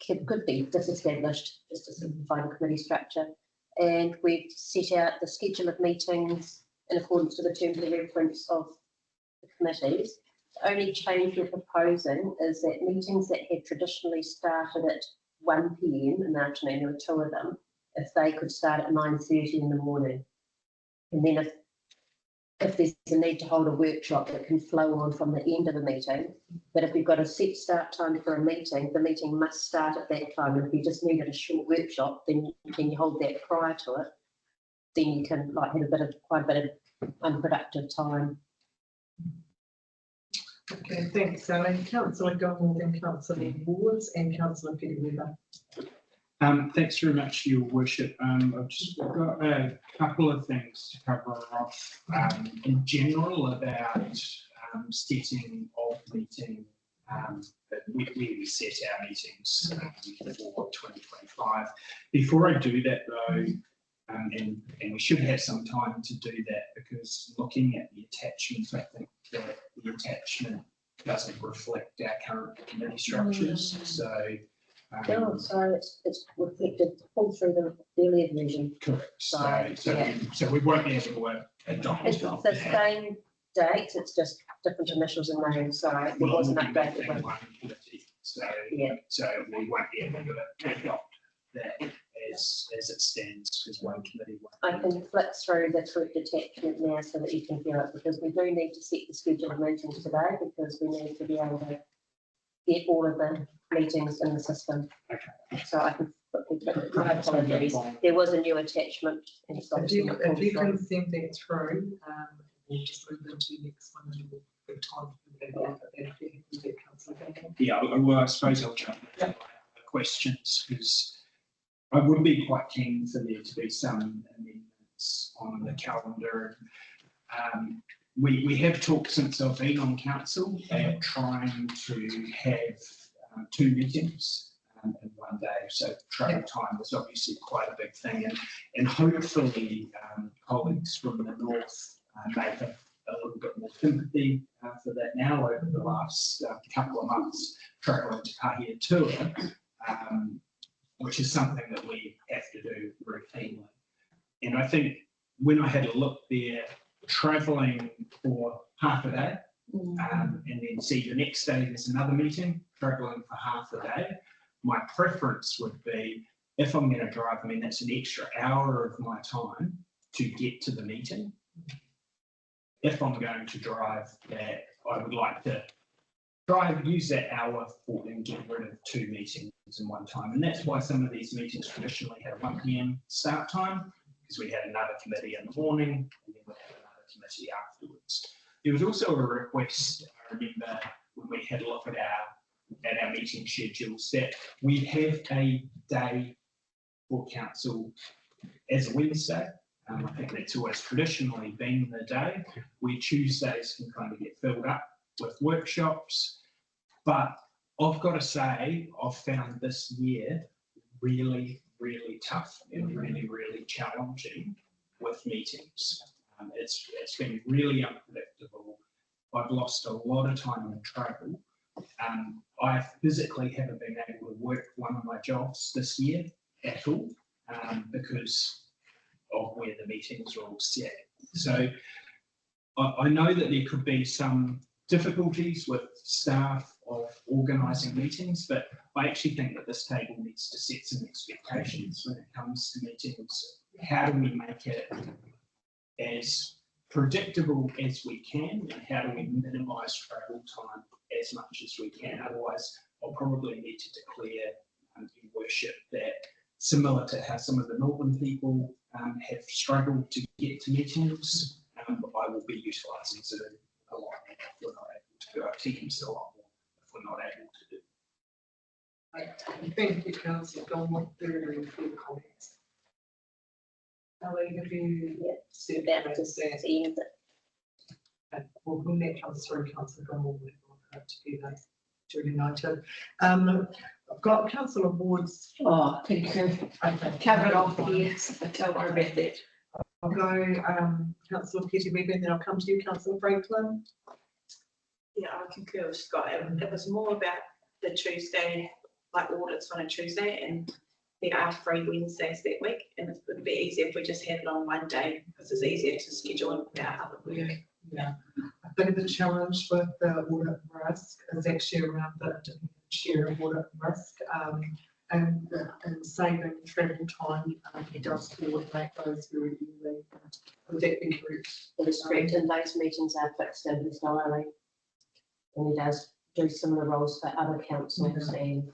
it could be disestablished just to simplify the committee structure. And we've set out the schedule of meetings in accordance with the terms of reference of the committees. The only change we're proposing is that meetings that had traditionally started at 1 PM in the afternoon, there were 2 of them, if they could start at 9:30 in the morning. And then if if there's a need to hold a workshop that can flow on from the end of a meeting. But if we've got a set start time for a meeting, the meeting must start at that time. And if you just needed a short workshop, then you hold that prior to it. Then you can like have quite a bit of unproductive time. Okay, thanks, Sally. Councillor Gilmore, then Councillor Wards and Councillor Petty-Weber. Thanks very much, Your Worship. I've just got a couple of things to cover off in general about setting of meeting, where we set our meetings for 2025. Before I do that though, and we should have some time to do that, because looking at the attachments, I think that the attachment doesn't reflect our current committee structures. So So it's reflected all through the earlier version. correct. Yeah. So we won't be able to adopt. It's the same date, it's just different initials and names, so it wasn't updated. So, Yeah. so we won't be able to adopt that as it stands, because one committee won't. I can flick through the correct attachment now so that you can hear it, because we do need to set the schedule of meetings today, because we need to be able to get all of the meetings in the system. Okay. So I can quickly click it. My apologies. There was a new attachment. And it's If you obviously not can send that through, we'll just move into the next one and we'll have time for that. Yeah, well, I suppose I'll jump into the questions, because I would be quite keen for there to be some amendments on the calendar. We have talked since I've been on council about trying to have 2 meetings in one day. So travel time is obviously quite a big thing, and hopefully colleagues from the north may have a little bit more sympathy for that now over the last couple of months travelling to Kahia tour, which is something that we have to do routinely. And I think when I had a look there, travelling for half a day, and then see the next day there's another meeting, travelling for half a day, my preference would be, if I'm going to drive, I mean, that's an extra hour of my time to get to the meeting. If I'm going to drive that, I would like to use that hour for and get rid of 2 meetings in one time. And that's why some of these meetings traditionally had a 1 PM start time, because we had another committee in the morning and then we had another committee afterwards. There was also a request, I remember, when we had a look at our meeting schedules, that we have a day for council as a Wednesday. I think that's always traditionally been the day where Tuesdays can kind of get filled up with workshops. But I've got to say, I've found this year really, really tough and really, really challenging with meetings. It's been really unpredictable. I've lost a lot of time in travel. I physically haven't been able to work one of my jobs this year at all, because of where the meetings are all set. So I know that there could be some difficulties with staff of organising meetings, but I actually think that this table needs to set some expectations when it comes to meetings. How do we make it as predictable as we can, and how do we minimise travel time as much as we can? Otherwise, I'll probably need to declare in worship that, similar to how some of the northern people have struggled to get to meetings, I will be utilising Zoom a lot more if we're not able to go. Teams a lot more if we're not able to do. Thank you, Councillor Gilmore. Very good comments. Ellie, have you said That just that? ends it. Well, when that comes through, Councillor Gilmore will have to be there during night. I've got Councillor Wards. Oh, thank you. Okay. Covered off here, so don't worry about that. I'll go Councillor Petty-Weber, and then I'll come to you, Councillor Franklin. Yeah, I concur with Scott. It was more about the Tuesday, like audits on a Tuesday, and there are 3 Wednesdays that week, and it would be easier if we just had it on one day, because it's easier to schedule without other work. Yeah, I think the challenge with the audit risk is actually around the chair of audit risk, and saving travel time, he does coordinate those very early. Would that be correct? That is correct, and those meetings are fixed in his diary. And he does do similar roles for other councils, and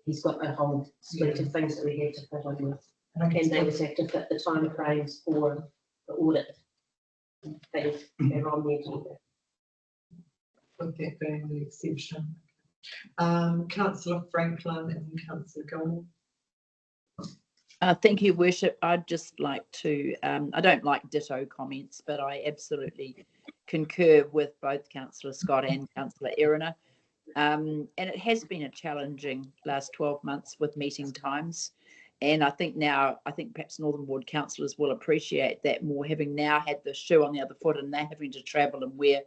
he's got a whole suite of things that we have to put in with. And they always have to fit the time frames for the audit. They're on the agenda. With that being the exception. Councillor Franklin and Councillor Gold. Thank you, Worship. I'd just like to, I don't like ditto comments, but I absolutely concur with both Councillor Scott and Councillor Erina. And it has been a challenging last 12 months with meeting times. And I think perhaps Northern Ward councillors will appreciate that more, having now had the shoe on the other foot and they're having to travel and we're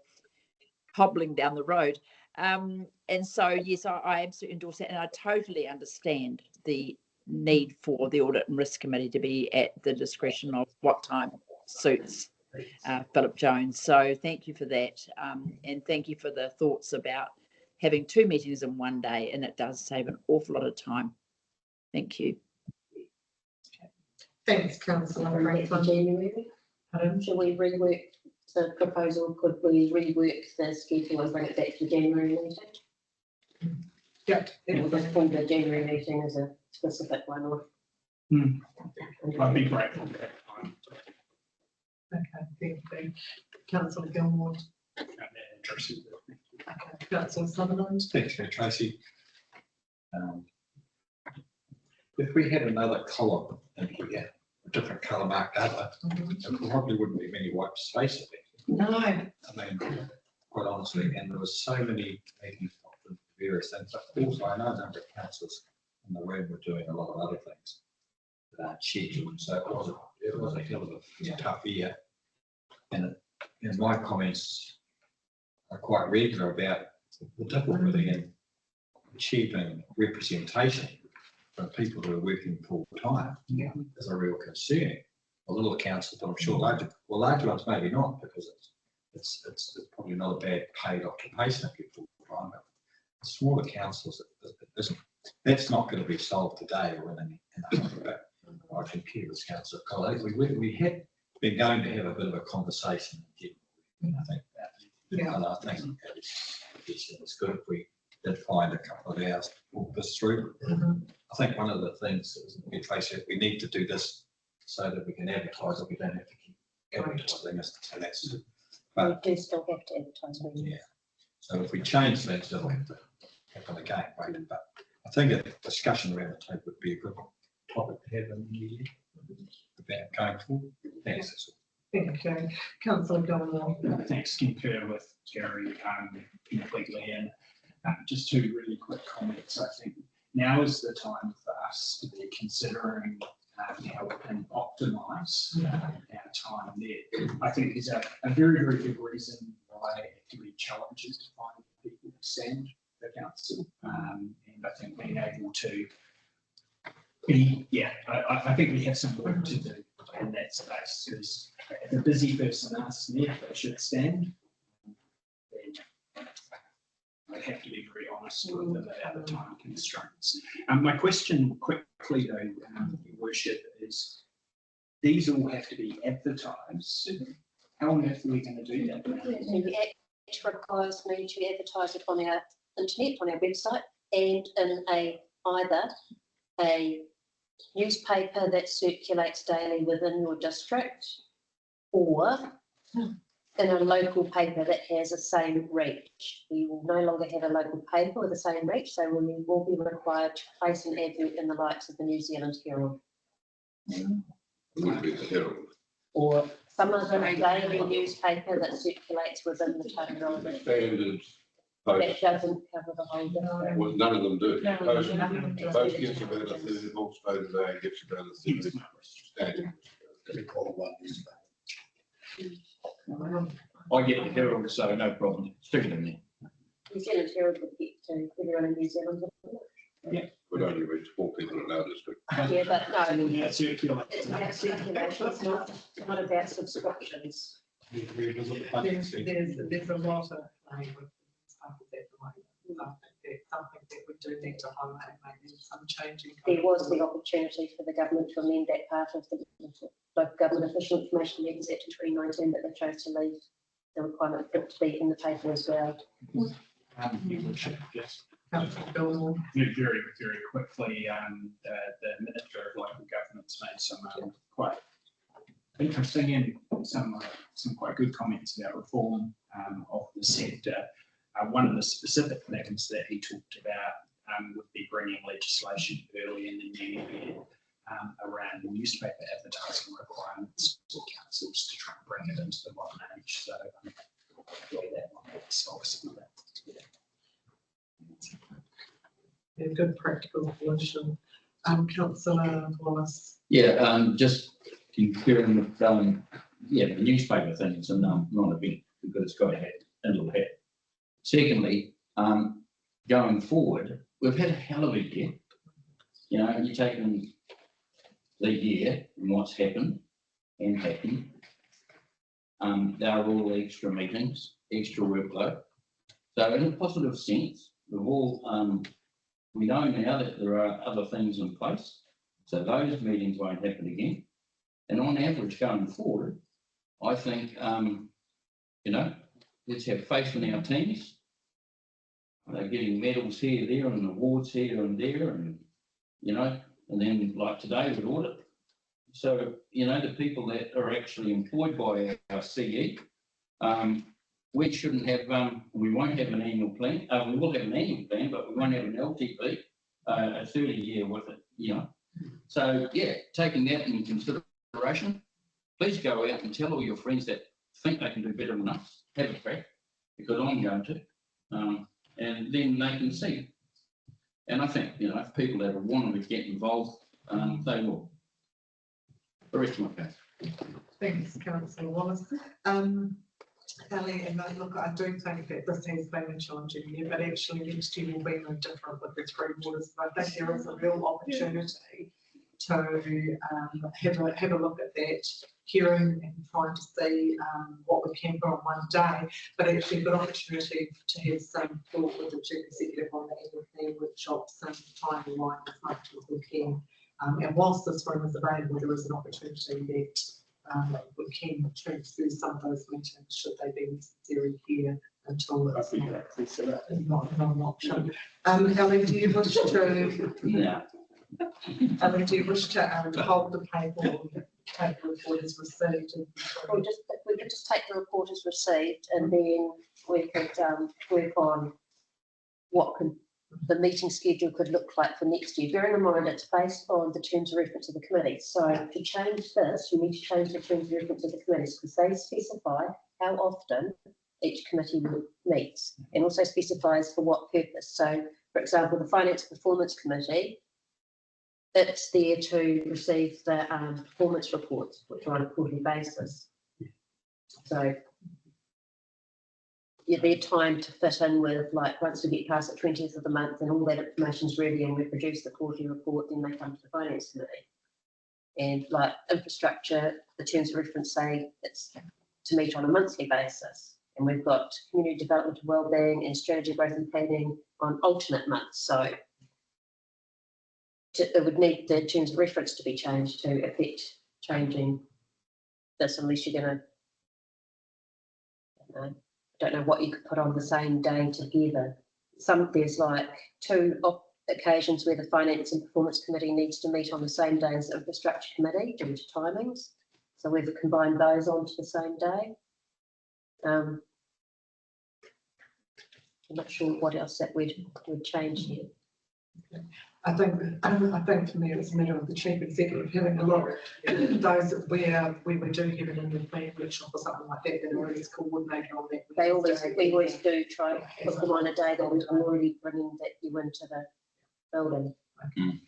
hobbling down the road. And so, yes, I absolutely endorse that. And I totally understand the need for the Audit and Risk Committee to be at the discretion of what time suits Philip Jones. So thank you for that. And thank you for the thoughts about having 2 meetings in one day, and it does save an awful lot of time. Thank you. Thanks, Councillor Franklin. January. Shall we rework the proposal? Could we rework the schedule and bring it back to January meeting? Yeah. We'll just pull the January meeting as a specific one off. I'd be grateful. Okay, thank you. Councillor Gilmore. Tracy. Okay, Councillor Sutherland. Thanks, Tracy. If we had another column and we had a different colour marked over, there probably wouldn't be many white spaces. No. I mean, quite honestly, and there was so many meetings of various things. But also, I know a number of councillors in the room were doing a lot of other things that aren't scheduled. So it was a hell of a tough year. And my comments are quite regular about the difficulty in achieving representation from people who are working full time. Is a real concern. A little council, but I'm sure larger ones maybe not, because it's probably not a bad paid occupation if you're full time. But smaller councils, it isn't. That's not going to be solved today or in a but I concur with Councillor Colleague. We had been going to have a bit of a conversation. I think that, and I think it's good if we did find a couple of hours to walk this through. I think one of the things is we need to do this so that we can advertise it. We don't have to keep advertising us. So that's. But, we do still have to advertise. Yeah. So if we change things, it'll have to happen again. Right? But I think a discussion around the table would be a good topic to have in the new year about going forward. Thanks. Thank you. Councillor Gilmore. Thanks, concur with Gary completely. And just 2 really quick comments. I think now is the time for us to be considering how we can optimise our time there. I think there's a very, very good reason why it can be challenging to find people to stand for council. And I think being able to I think we have some work to do in that space, because if a busy person asks me if they should stand, then I have to be very honest with them about the time constraints. My question quickly though, Your Worship, is these all have to be advertised. How on earth are we going to do that? The Act requires me to advertise it on our internet, on our website, and in either a newspaper that circulates daily within your district, or in a local paper that has the same reach. We will no longer have a local paper with the same reach, so we will be required to place an advert in the likes of the New Zealand Herald. Would be the Herald. Or some other daily newspaper that circulates within the Tararua. Standard That post. doesn't cover the whole district. Well, none of them do. No, Post none of them do. post gets about a third, Hawke's Bay Today gets about a third. Standard. They call one newspaper. I get the Herald, so no problem. Stick it in there. New Zealand Herald would get to everyone in New Zealand. Would only reach 4 people in our district. Yeah, but no. It's about circulation, it's not about subscriptions. There's a lot of play with stuff at the moment. it's something that we do need to highlight and maybe some changing. There was the opportunity for the government to amend that part of the local government official information legislation Act of 2019, but they chose to leave the requirement for it to be in the paper as well. Yes. Councillor Bill. Very, very quickly, the Minister of Local Government's made some quite interesting and some quite good comments about reform of the sector. One of the specific things that he talked about would be bringing legislation early in the new year around newspaper advertising requirements for councils to try and bring it into the modern age. So hopefully that one solves some of that. Yeah, good practical solution. Councillor Wallace. Yeah, just concurring with, the newspaper thing is a non-event because it's got to have a little hit. Secondly, going forward, we've had a hell of a year. You know, you're taking the year and what's happened and happened. They're all extra meetings, extra workload. So in a positive sense, we've all, we know now that there are other things in place. So those meetings won't happen again. And on average going forward, I think, you know, let's have faith in our teams. They're getting medals here, there, and awards here and there, and, you know, and then like today with audit. So, you know, the people that are actually employed by our CE, we shouldn't have, we won't have an annual plan. We will have an annual plan, but we won't have an LTP, a 30-year with it, you know. So, yeah, taking that into consideration, please go out and tell all your friends that think they can do better than us, have a crack, because I'm going to, and then they can see. And I think, you know, if people that are wanting to get involved, they will. The rest of my case. Thanks, Councillor Wallace. Ellie, and look, I do think that this has been a challenging year, but actually next year will be no different with the three waters. I think there is a real opportunity to have a look at that, hearing and trying to see what we can put on one day, but actually a good opportunity to have some thought with the chief executive on the annual plan workshops and timeline as much as we can. And whilst this room is available, there is an opportunity that we can transfer some of those meetings should they be necessary here until it's not an option. Ellie, do you wish to? Yeah. Ellie, do you wish to hold the paper report as received? We could just take the report as received, and then we could work on what the meeting schedule could look like for next year, bearing in mind it's based on the terms of reference of the committee. So to change this, you need to change the terms of reference of the committees because they specify how often each committee meets and also specifies for what purpose. So, for example, the Finance Performance Committee, it's there to receive the performance reports, which are on a quarterly basis. So their time to fit in with, like, once we get past the 20th of the month and all that information's ready and we produce the quarterly report, then they come to the Finance Committee. And like infrastructure, the terms of reference say it's to meet on a monthly basis. And we've got community development and wellbeing and strategy growth and planning on alternate months. So it would need the terms of reference to be changed to affect changing this, unless you're going to, I don't know what you could put on the same day together. There's like two occasions where the Finance and Performance Committee needs to meet on the same day as the Infrastructure Committee due to timings. So we've combined those onto the same day. I'm not sure what else that would change here. I think for me it's a matter of the chief executive having a look at those where we do have an annual plan workshop or something like that that already is coordinated on that. We always do try to put them on a day that we're already bringing you into the building. Okay.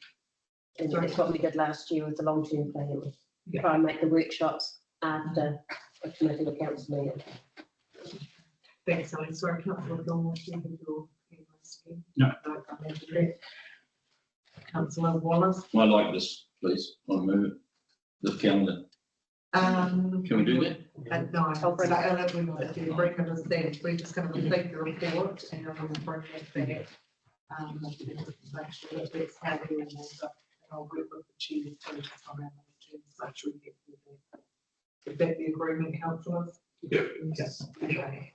And that's what we did last year with the long-term plan. It was try and make the workshops after a committee or council meeting. Thanks, Ellie. Sorry, Councillor Gilmore, do you have your hand raised? No. I imagine that. Councillor Wallace. I like this, please. I'll move it. The calendar. Can we do that? No, so Ellen, if the agreement is that we're just going to receive the report and then we'll bring that back Make sure that that's how we all end up. And I'll work with the chair to come around to make sure we get through that. Is that the agreement, councillors? Yeah. Yes. Okay.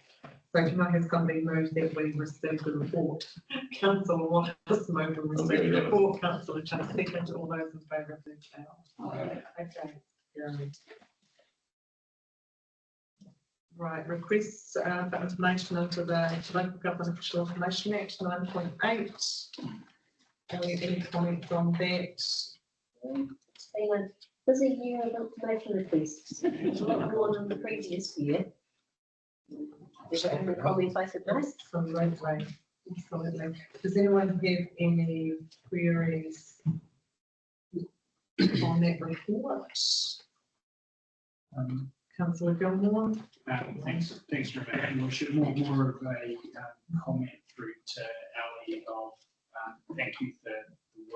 So can I have somebody move that we receive the report? Councillor Wallace move to receive the report, councillor Chuck second, all those in favour of the Okay. Carried. Right, requests for information under the Local Government Official Information Act 9.8. Any comments on that? It's been a busy year of information requests, a lot more than the previous year. Is there any comments I should make? Absolutely, absolutely. Does anyone have any queries on that report? Councillor Gilmore? Thanks very much, Your Worship. More of a comment through to Ali of thank you for the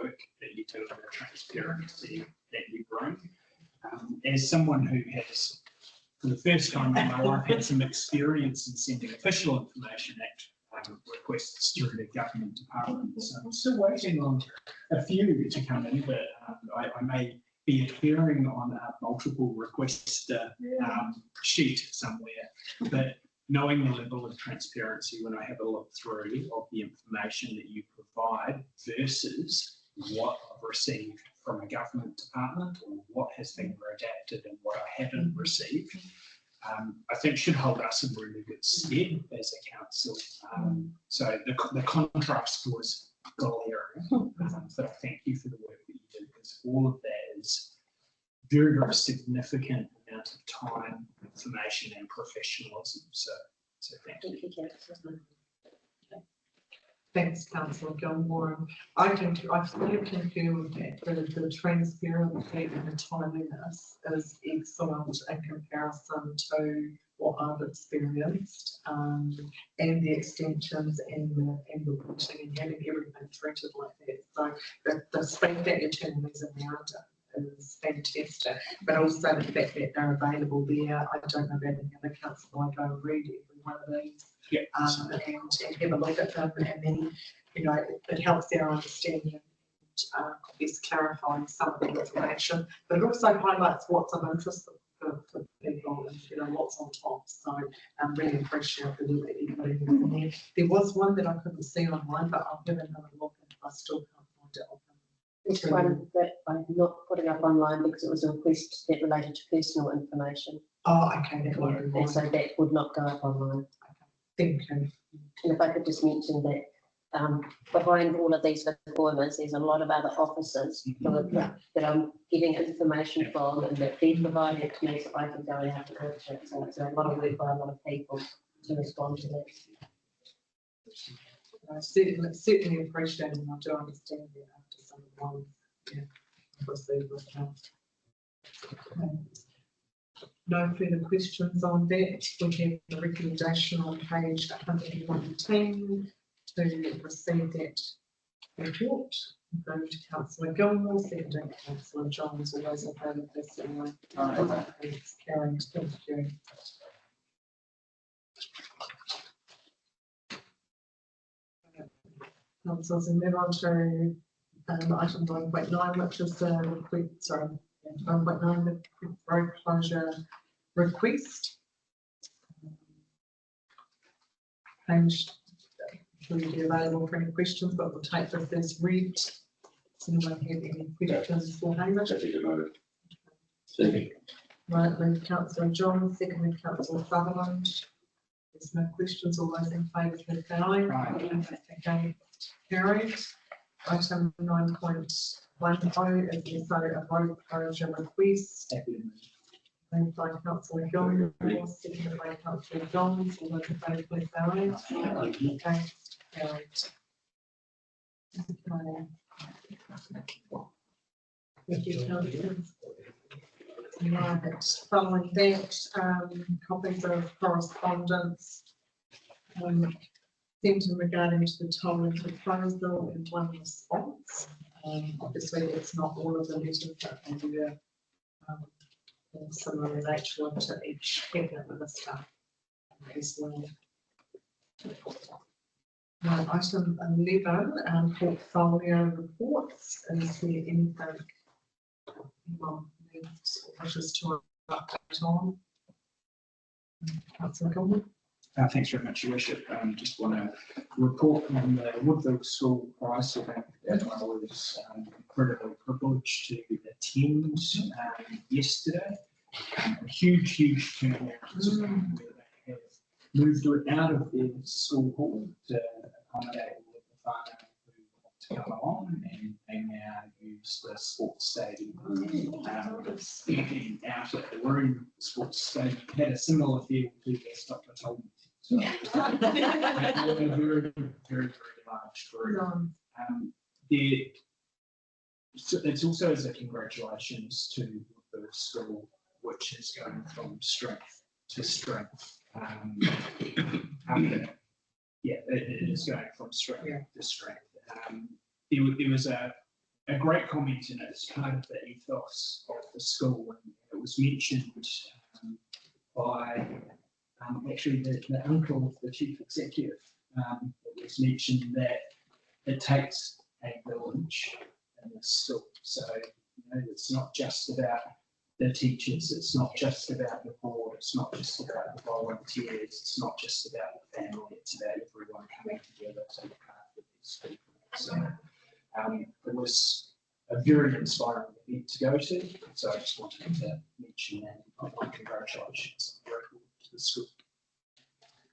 work that you do and the transparency that you bring. As someone who has, for the first time in my life, had some experience in sending official information act requests through the government departments. I'm still waiting on a few to come in, but I may be appearing on a multiple request sheet somewhere. But knowing the level of transparency when I have a look through of the information that you provide versus what I've received from a government department or what has been redacted and what I haven't received, I think should hold us in really good stead as a council. So the contrast was glaring, but I thank you for the work that you do, because all of that is very, very significant amount of time, information and professionalism. So thank you. Thank you, Councillor. Thanks, Councillor Gilmore. I fully concur with that. The transparency and the timeliness is excellent in comparison to what I've experienced, and the extensions and the reporting and having everything treated like that. So the speed that you're turning these around is fantastic, but also the fact that they're available there. I don't know about any other council. I go and read every one of these. Yeah. And have a look at them, and then, it helps their understanding and just clarifying some of the information, but it also highlights what's of interest for people and, what's on top. So I'm really appreciate the work that you're putting in there. There was one that I couldn't see online, but I'll have another look and I still can't find it on This one that I'm not putting up online because it was a request that related to personal information. Oh, okay, that would be And so that would not go up online. Thank you. And if I could just mention that behind all of these performers, there's a lot of other officers that I'm getting information from and that they're providing it to me so I can go out and answer it. So it's a lot of work by a lot of people to respond to this. Certainly appreciate it, and I do understand that after some of the ones, received with council. No further questions on that. We have the recommendation on page 119 to receive that report. Going to Councillor Gilmore, seconding Councillor Johns, all those in favour, please say aye. It's carried. Thank you. Councillors, and move on to item 9.9, which is the 9.9, the road closure request. Page will be available for any questions, but we'll take this as read. Does anyone have any questions for Hamish? Right, then Councillor John, second with Councillor Sutherland. There's no questions, all those in favour, please say aye. Okay, carried. Item 9.10 is also a road closure request. Moved by Councillor John, seconded by Councillor Johns, all those in favour, please say aye. Okay, carried. Thank you, councillors. Right, following that, copies of correspondence sent in regarding to the tolling proposal and one response. Obviously, it's not all of the letters that they were similar in nature to each cabinet minister as well. Item 11, portfolio reports. Is there anything anyone needs or wishes to update on? Councillor Gilman. Thanks very much, Your Worship. Just want to report on the Woodville School prize event that I was incredibly privileged to attend yesterday. A huge turnout where they have moved it out of their school hall to accommodate all of the whānau who want to come along, and they now use the sports stadium. Out at the room, the sports stadium had a similar feel to the Stockton. So, very large group. It's also as a congratulations to the school, which is going from strength to strength. It is going from strength to strength. There was a great comment in it as part of the ethos of the school, and it was mentioned by actually the uncle of the chief executive. It was mentioned that it takes a village in the school. So it's not just about the teachers, it's not just about the board, it's not just about the volunteers, it's not just about the family, it's about everyone coming together to look after these people. So it was a very inspiring event to go to. So I just wanted to mention that. My congratulations to the school.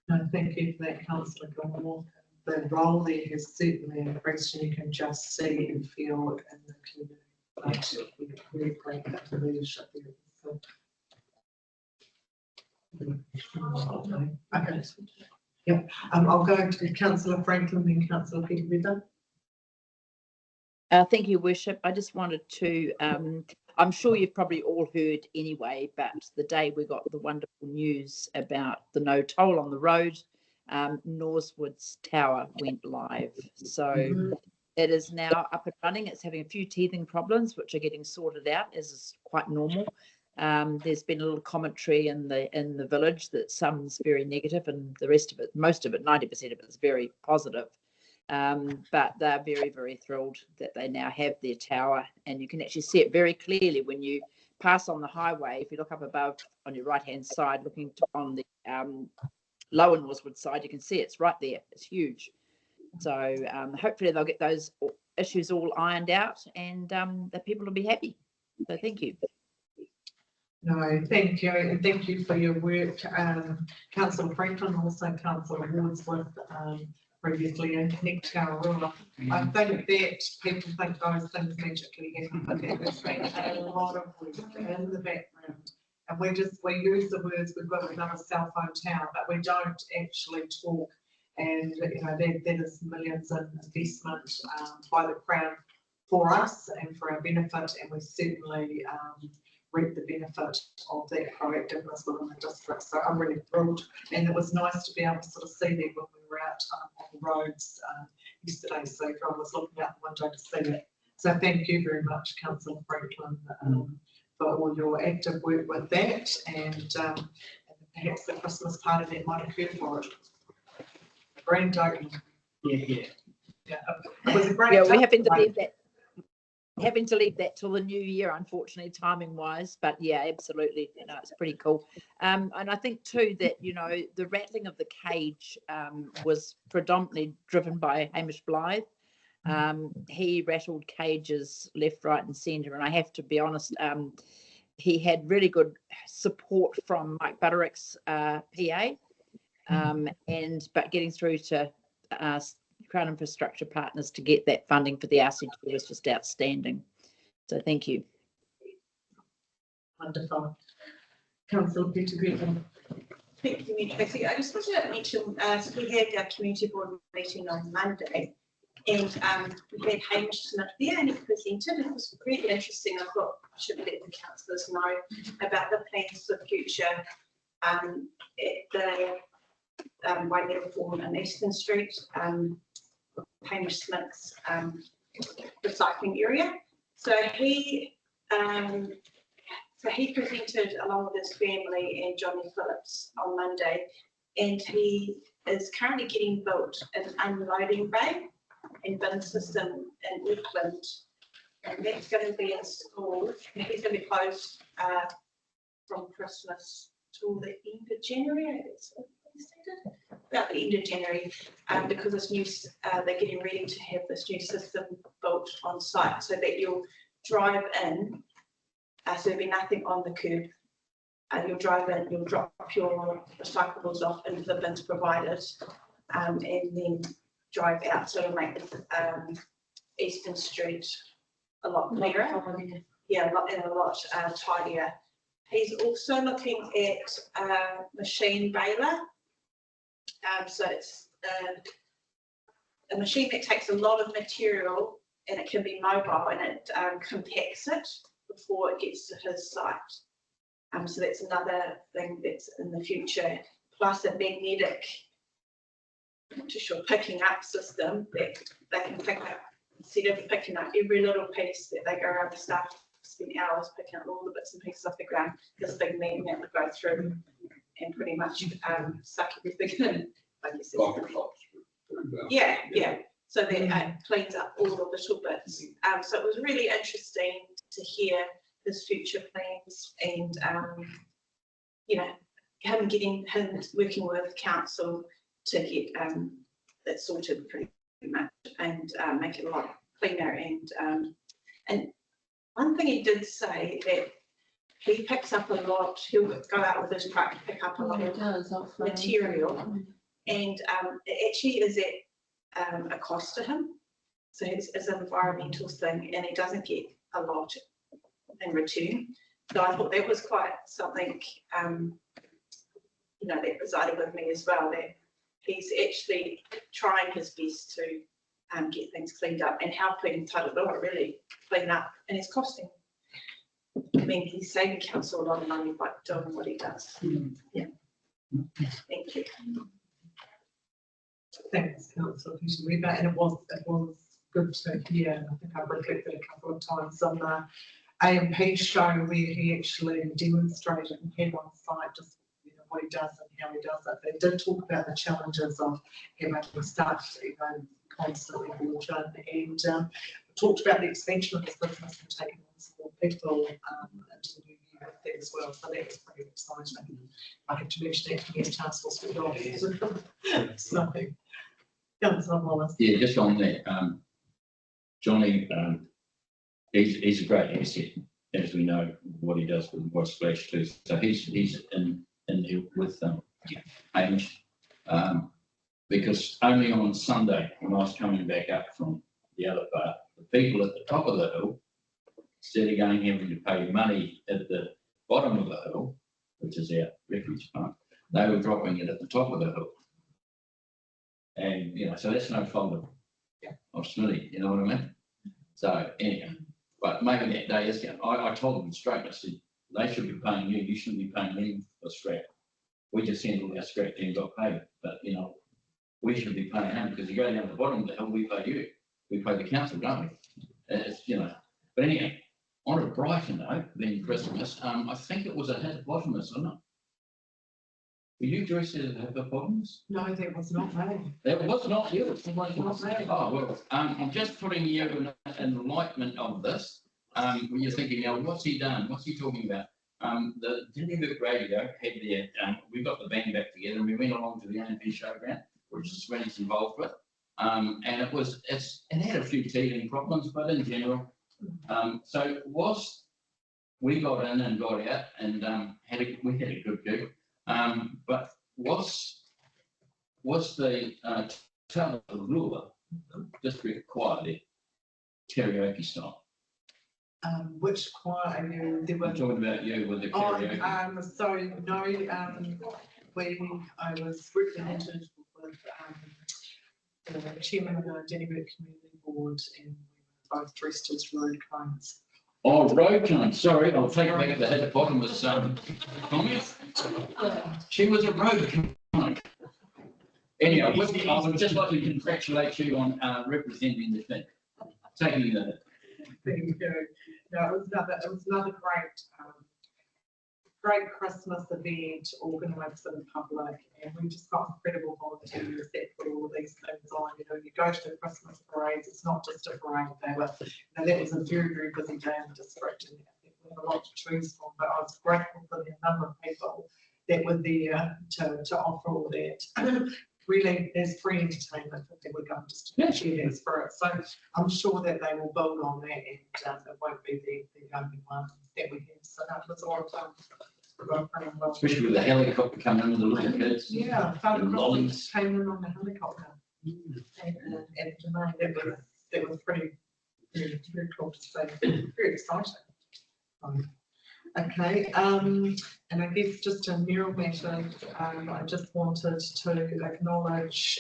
No, thank you for that, Councillor Gilmore. The role there has certainly increased, and you can just see and feel it in the community. Absolutely. Very great for leadership there. So. Okay. Yep. I'll go to Councillor Franklin, then Councillor Peter. Thank you, Worship. I just wanted to, I'm sure you've probably all heard anyway, but the day we got the wonderful news about the no toll on the road, Norsewood's tower went live. So it is now up and running. It's having a few teething problems, which are getting sorted out, as is quite normal. There's been a little commentary in the village that some's very negative, and the rest of it, most of it, 90% of it is very positive. But they're very, very thrilled that they now have their tower, and you can actually see it very clearly when you pass on the highway. If you look up above on your right hand side, looking on the lower Norsewood side, you can see it's right there. It's huge. So hopefully they'll get those issues all ironed out, and the people will be happy. So thank you. No, thank you, and thank you for your work, Councillor Franklin, also Councillor Wards with previously in Connect Tararua. I think that people think those things magically happen, but there's been a lot of work in the background. And we use the words, we've got another cell phone tower, but we don't actually talk. And that is millions in investment by the Crown for us and for our benefit, and we certainly reap the benefit of that proactiveness within the district. So I'm really thrilled, and it was nice to be able to sort of see that when we were out on the roads yesterday. So everyone was looking out the window to see that. So thank you very much, Councillor Franklin, for all your active work with that, and perhaps the Christmas party that might occur for it. Grand opening. Yeah. It was a great. Yeah, we're having to leave that till the new year, unfortunately, timing wise. But yeah, absolutely, it's pretty cool. And I think too that the rattling of the cage was predominantly driven by Hamish Blythe. He rattled cages left, right, and centre, and I have to be honest, he had really good support from Mike Butterick's PA. But getting through to Crown Infrastructure Partners to get that funding for the RCT was just outstanding. So thank you. Wonderful. Councillor Peter Griffin. Thank you, Tracy. I just wanted to mention, so we had our community board meeting on Monday, and we had Hamish Smith there, and he presented. It was really interesting. I thought I should let the councillors know about the plans for the future at the Wailea Forum in Eastern Street, Hamish Smith's recycling area. So he presented along with his family and Johnny Phillips on Monday And he is currently getting built an unloading bay and bin system in Auckland. And that's going to be installed, and he's going to be closed from Christmas till the end of January, that's what he stated, about the end of January, because this new, they're getting ready to have this new system built on site so that you'll drive in, so there'll be nothing on the curb. You'll drive in, you'll drop your recyclables off into the bins provided, and then drive out. So it'll make Eastern Street a lot clearer. Yeah, a lot tidier. He's also looking at machine baler. So it's a machine that takes a lot of material and it can be mobile, and it compacts it before it gets to his site. So that's another thing that's in the future. Plus a magnetic, I'm not too sure, picking up system that they can pick up, instead of picking up every little piece that they go around the staff, spend hours picking up all the bits and pieces off the ground. This big magnet would go through and pretty much suck everything in. Like you said. Yeah, yeah. So that cleans up all the little bits. So it was really interesting to hear his future plans and, you know, him working with council to get that sorted pretty much and make it a lot cleaner. And one thing he did say that he picks up a lot, he'll go out with his truck to pick up a lot of material, and it actually is at a cost to him. So it's an environmental thing, and he doesn't get a lot in return. So I thought that was quite something, you know, that resided with me as well, that he's actually trying his best to get things cleaned up and helping Tararua really clean up, and it's costing. I mean, he's saving council a lot of money by doing what he does. Yeah. Thank you. Thanks, Councillor Peter, and it was good to hear. I think I've reflected a couple of times on the AMP show where he actually demonstrated and had on site just, you know, what he does and how he does it. They did talk about the challenges of having staff, you know, constantly brought in, and talked about the expansion of this business and taking on some more people into the new year with that as well. So that was pretty exciting. I have to mention that to me as task force for dogs. So, Councillor Wallace. Yeah, just on that, Johnny, he's a great asset, as we know what he does with West Splash too. So he's in there with Age, because only on Sunday when I was coming back up from the other part, the people at the top of the hill, instead of having to pay money at the bottom of the hill, which is our refuge park, they were dropping it at the top of the hill. And, you know, so that's no fault of Smithy, you know what I mean? So anyhow, but maybe that day is going. I told them straight, I said, they should be paying you, you shouldn't be paying me for scrap. We just handled our scrap and got paid, but you know, we should be paying him because you go down the bottom of the hill, we pay you. We pay the council, don't we? It's, you know, but anyhow, on a brighter note than Christmas, I think it was a hippopotamus, wasn't it? Were you Joyce at a hippopotamus? No, that was not me. That was not you. It was not me. Oh, well, I'm just putting you in enlightenment of this. When you're thinking, now, what's he done? What's he talking about? The Dinniburg Radio had their, we got the band back together and we went along to the AMP showground, which is Smitty's involved with. And it had a few teething problems, but in general, so we got in and got out and we had a good gig. But was the Tararua, just be quiet there, karaoke style? Which choir are you? There were, I'm talking about you with the karaoke. So no, I was represented with the chairman of the Dinniburg Community Board, and we were both dressed as road cones. Oh, road cone, sorry, I'll take it back at the hippopotamus comment. She was a road cone. Anyhow, I would just like to congratulate you on representing the thing, taking the. Thank you. No, it was another great great Christmas event organised for the public, and we just got incredible volunteers that put all of these things on. You know, you go to the Christmas parades, it's not just a parade, they were, you know, that was a very, very busy day in the district, and I think we have a lot to choose from, but I was grateful for the number of people that were there to offer all that. Really, there's free entertainment for people going just to share their spirit. So I'm sure that they will build on that, and it won't be the only one that we have. So that was a lot of fun. Especially with the helicopter coming in with the little kids. Yeah, And lollies. came in on the helicopter. And Jermaine, that was pretty, very, very cool to see. Very exciting. Okay, and I guess just a mural matter, I just wanted to acknowledge,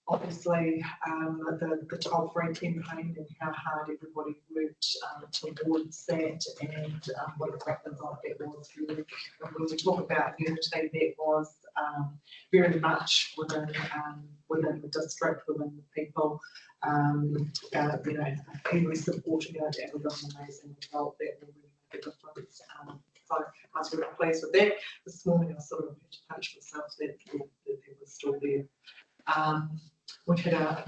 obviously, the Toll Free campaign and how hard everybody worked towards that, and what a great result that was. Really. And when we talk about unity, that was very much within the district, within the people. You know, people supporting it, and we got an amazing result that will really make a difference. So I was really pleased with that. This morning I sort of had to punch myself that they were still there. We've had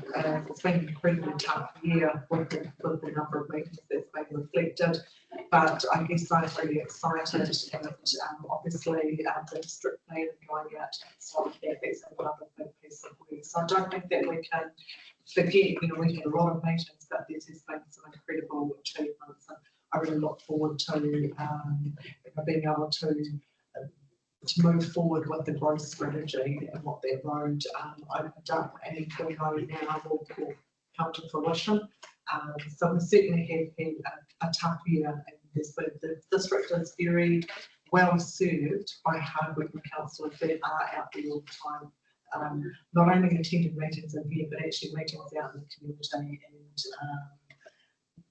it's been an incredibly tough year with the number of meetings that's been reflected, but I guess I'm really excited, and obviously the district plan going out, so that's another big piece of work. So I don't think that we can forget, you know, we had a lot of meetings, but there's been some incredible achievements, and I really look forward to being able to move forward with the growth strategy and what that road opened up, and we know now will come to fruition. So we certainly have had a tough year, and the district is very well served by hard-working councillors that are out there all the time, not only attending meetings in here, but actually meetings out in the community and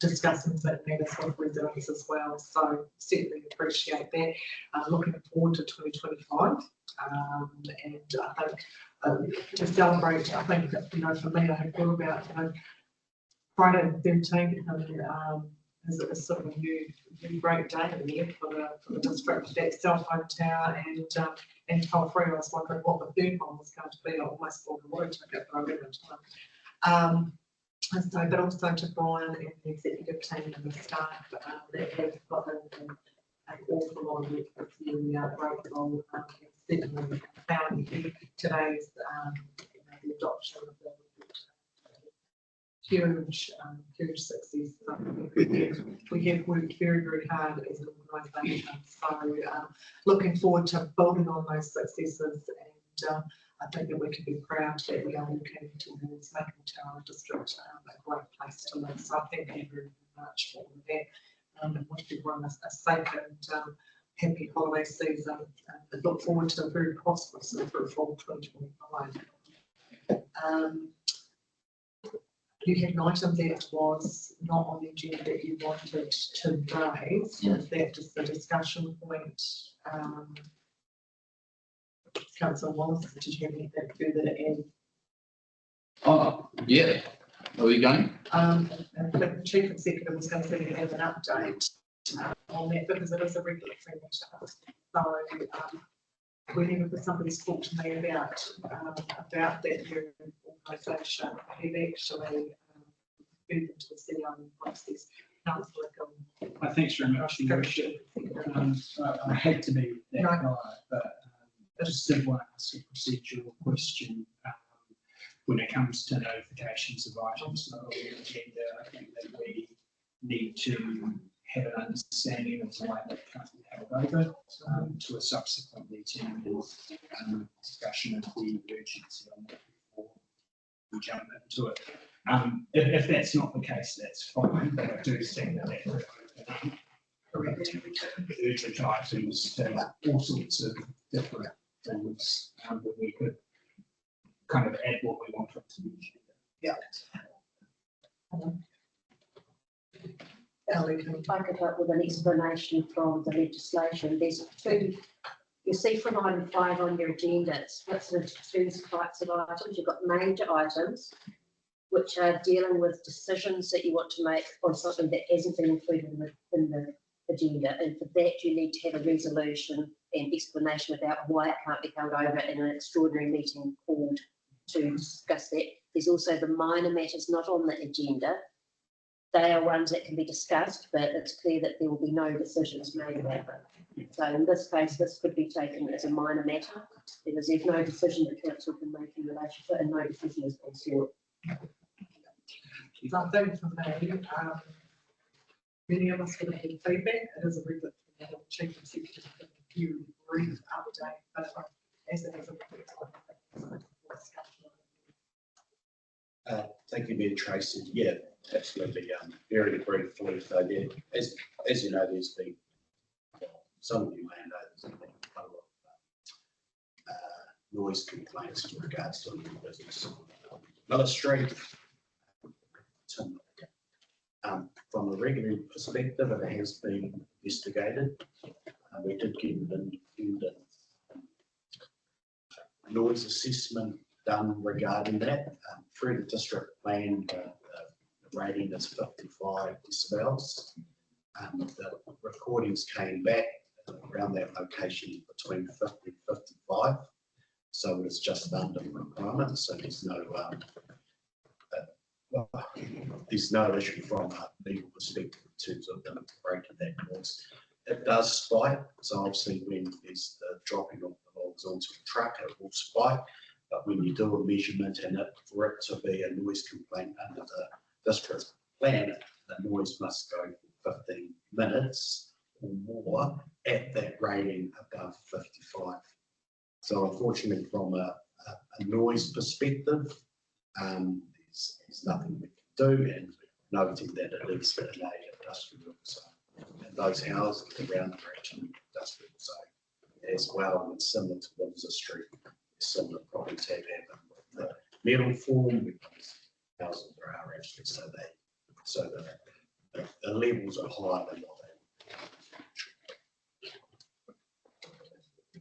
discussing that matters with residents as well. So certainly appreciate that. Looking forward to 2025, and I think to celebrate, I think, you know, for me, I have thought about, you know, Friday the 13th is sort of a new great day there for the district. That cell phone tower and Toll Free. I was wondering what the third one was going to be. I almost bought a word ticket, but I ran out of time. So, but also to Brian and the executive team and the staff that have got an awful lot of work this year. We are grateful. Certainly found today's the adoption of the huge success. We have worked very, very hard as an organisation. So looking forward to building on those successes, and I think that we can be proud that we are working towards making Tararua District a great place to live. So I thank you very much for all of that, and wish everyone a safe and happy holiday season. And look forward to a very prosperous and fruitful 2025. You had an item that was not on the agenda that you wanted to raise. Is that just the discussion point? Councillor Wallace, did you have anything further to add? Oh, yeah. Are we going? The Chief Executive was going to say have an update on that, because it is a regulatory matter. So whenever somebody's talked to me about that new organisation, have actually moved into the CEO process. Councillor Thanks very much, Your Worship. I hate to be that guy, but I just did want to ask a procedural question. When it comes to notifications of items not on the agenda, I think that we need to have an understanding of the way that can't be held over to a subsequent meeting and discussion of the urgency on that before we jump into it. If that's not the case, that's fine, but I do think that that would open up urgent items to all sorts of different things that we could kind of add what we want from to the agenda. If I could help with an explanation from the legislation, there's two, you see from item 5 on your agenda, it's split into two types of items. You've got major items, which are dealing with decisions that you want to make on something that hasn't been included in agenda, and for that you need to have a resolution and explanation about why it can't be held over in an extraordinary meeting called to discuss that. There's also the minor matters not on the agenda. They are ones that can be discussed, but it's clear that there will be no decisions made about them. So in this case, this could be taken as a minor matter because there's no decision the council can make in relation to it, and no decision has been sought. Nothing for me. Many of us would have had feedback. It is a very good thing to have a chief executive give a few brief update, but as it is a Thank you, Mayor Tracy. Yeah, absolutely. Very briefly, so yeah, as you know, there's been some of you may know there's been quite a lot of noise complaints in regards to the business. Another street. From a regulatory perspective, it has been investigated. We did get an independent noise assessment done regarding that. Through the district plan, the rating is 55 decibels. The recordings came back around that location between 50 and 55. So it's just under the requirement. So there's no issue from a legal perspective in terms of them breaking that noise. It does spike, so obviously when there's the dropping of the logs onto a truck, it will spike. But when you do a measurement and for it to be a noise complaint under the district plan, the noise must go for 15 minutes or more at that rating above 55. So unfortunately, from a noise perspective, there's nothing we can do, and noting that it is in a industrial zone. And those houses around the region industrial zone as well, and similar to Windsor Street, similar problems have happened with the metal form, because houses are actually so the levels are higher than what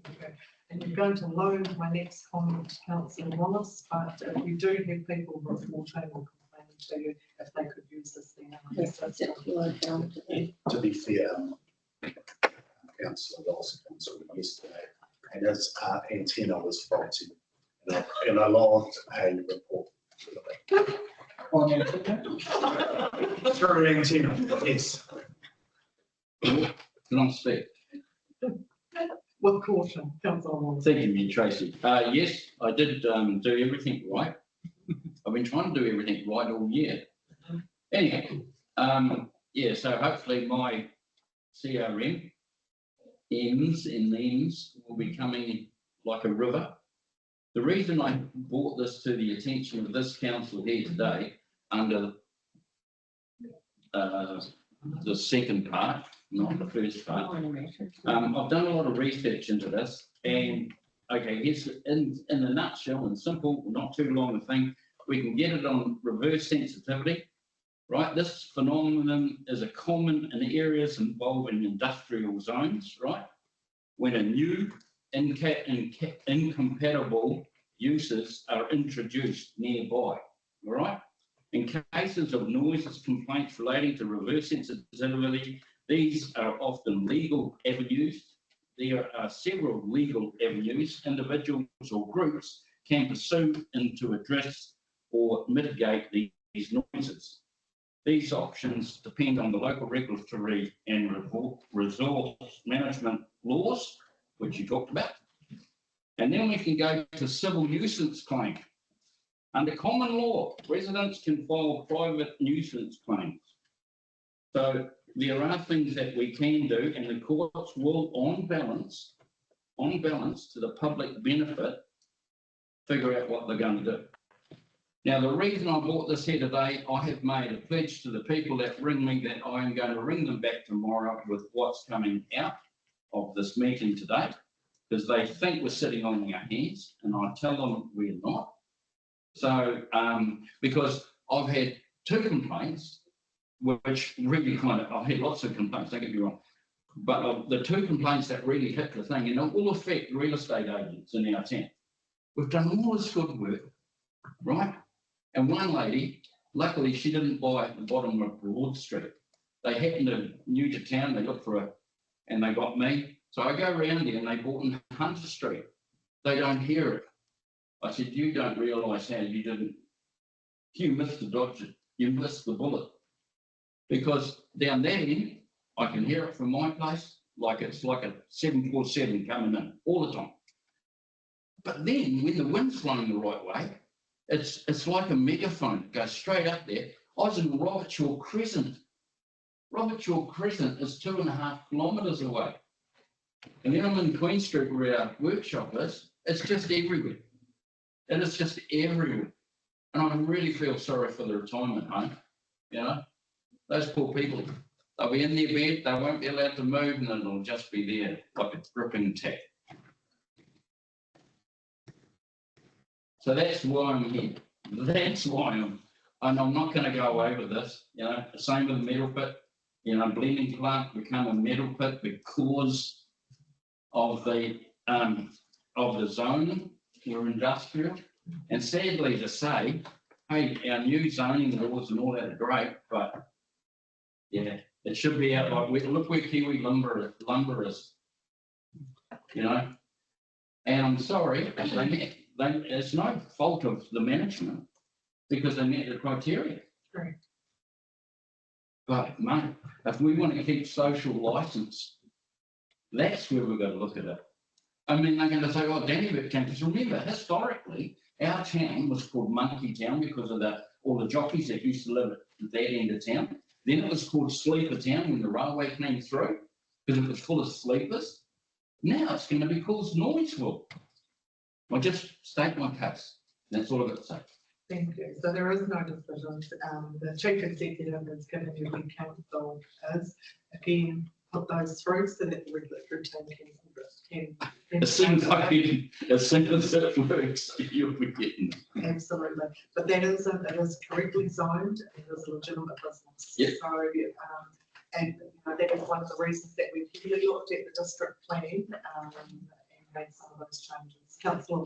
okay. And you're going to loan my next comment to Councillor Wallace, but if you do have people reporting or complaining to you, if they could use this thing. To be fair, Councillor Wallace comes on yesterday, and his antenna was faulty, and I logged a report. On antenna? Through an antenna, yes. Can I speak? With caution, Councillor Wallace. Thank you, Mayor Tracy. Yes, I did do everything right. I've been trying to do everything right all year. Anyway, yeah, so hopefully my CRM ends will be coming like a river. The reason I brought this to the attention of this council here today under the second part, not the first part. I've done a lot of research into this, and okay, here's in a nutshell and simple, not too long a thing, we can get it on reverse sensitivity, right? This phenomenon is a common in areas involving industrial zones, right? When a new incompatible uses are introduced nearby, all right? In cases of noises complaints relating to reverse sensitivity, these are often legal avenues. There are several legal avenues individuals or groups can pursue to address or mitigate these noises. These options depend on the local regulatory and resource management laws, which you talked about. And then we can go to civil nuisance claim. Under common law, residents can file private nuisance claims. So there are things that we can do, and the courts will, on balance to the public benefit, figure out what they're going to do. Now, the reason I brought this here today, I have made a pledge to the people that ring me that I am going to ring them back tomorrow with what's coming out of this meeting today, because they think we're sitting on our hands, and I tell them we're not. So, because I've had 2 complaints, which really I've had lots of complaints, don't get me wrong, but the 2 complaints that really hit the thing, and it will affect real estate agents in our town. We've done all this good work, right? And one lady, luckily she didn't buy at the bottom of Broad Street. They happened to new to town, they looked for and they got me. So I go around there and they bought in Hunter Street. They don't hear it. I said, you don't realise how you missed the dodge, you missed the bullet. Because down that end, I can hear it from my place, like it's like a 747 coming in all the time. But then when the wind's blowing the right way, it's like a megaphone. It goes straight up there. I was in Robert Shaw Crescent. Robert Shaw Crescent is 2.5 kilometres away. And then I'm in Queen Street where our workshop is. It's just everywhere. It is just everywhere. And I really feel sorry for the retirement home. You know, those poor people, they'll be in their bed, they won't be allowed to move, and it'll just be there like a dripping tap. So that's why I'm here. That's why and I'm not going to go over this. You know, same with the metal pit. You know, blending plant become a metal pit because of the zoning. We're industrial, and sadly to say, hey, our new zoning laws and all that are great, but yeah, it should be out like look where Kiwi lumber is. You know, and I'm sorry, it's no fault of the management because they met the criteria. Right. But mate, if we want to keep social license, that's where we've got to look at it. I mean, they're going to say, oh, Dannyburg came. Because remember, historically, our town was called Monkey Town because of all the jockeys that used to live at that end of town. Then it was called Sleeper Town when the railway came through because it was full of sleepers. Now it's going to be called Noiseville. I just state my case. That's all I've got to say. Thank you. So there is no decision. The chief executive has given you the council as, again, put those through so that the regulatory team can. As soon as it works, you'll be getting it. Absolutely. But that is, it is correctly zoned. It is a legitimate business. Yep. So, and you know, that is one of the reasons that we've really looked at the district plan and made some of those changes. Councillor.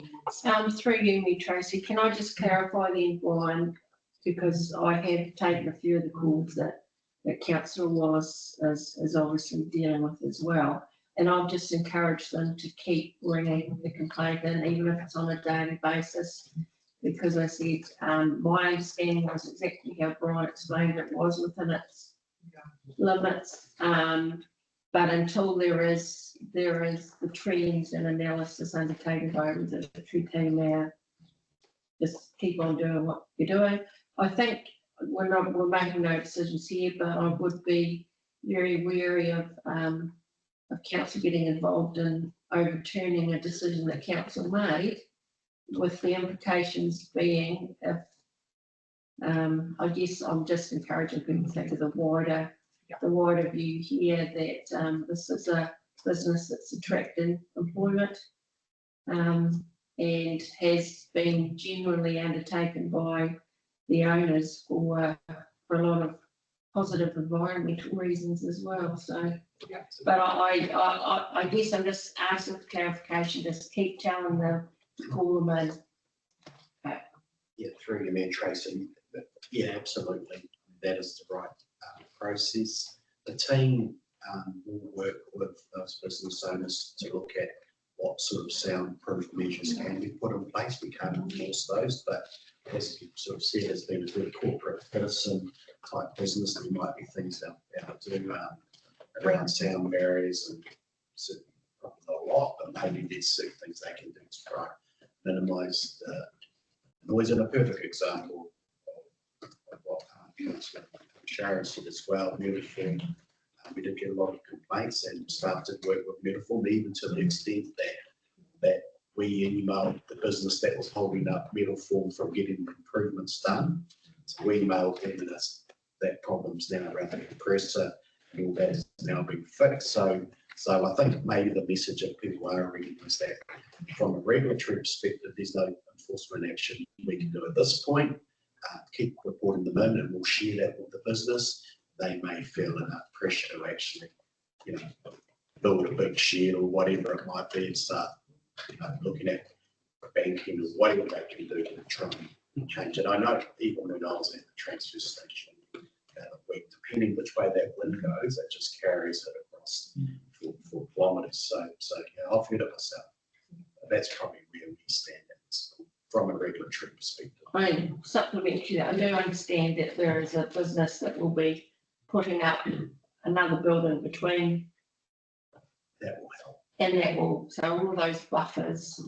Through you, Tracy, can I just clarify then, Brian, because I have taken a few of the calls that Councillor Wallace is obviously dealing with as well. And I've just encouraged them to keep bringing the complaint in, even if it's on a daily basis, because I said, my understanding was exactly how Brian explained it was within its limits. But until there is the trends and analysis undertaken by the regulatory team now, just keep on doing what you're doing. I think we're making no decisions here, but I would be very wary of council getting involved in overturning a decision that council made, with the implications being if, I guess I'm just encouraging people to think of the wider view here that this is a business that's attracting employment and has been genuinely undertaken by the owners for a lot of positive environmental reasons as well. So, but I guess I'm just asking for clarification. Just keep telling them to call them in. Yeah, through you, Mayor Tracy. Yeah, absolutely. That is the right process. The team will work with those business owners to look at what sort of soundproof measures can be put in place. We can't enforce those, but as you sort of said, as being a good corporate citizen type business, there might be things that we do around sound barriers, and certainly probably not a lot, but maybe there's certain things they can do to try and minimise noise. And a perfect example of what Councillor Sharon said as well, Uniform. We did get a lot of complaints and staff did work with Uniform, even to the extent that we emailed the business that was holding up Uniform from getting improvements done. So we emailed them and that problem's now around the compressor and all that is now being fixed. So I think maybe the message that people are reading is that from a regulatory perspective, there's no enforcement action we can do at this point. Keep reporting them in and we'll share that with the business. They may feel enough pressure to actually, build a big shed or whatever it might be and start, looking at banking or whatever they can do to try and change it. I know even when I was at the transfer station the week to depending which way that wind goes, it just carries it across for kilometres. So yeah, I've heard it myself. That's probably where we stand at this, from a regulatory perspective. I supplement to that, I do understand that there is a business that will be putting up another building between, That will help. and that will, so all of those buffers,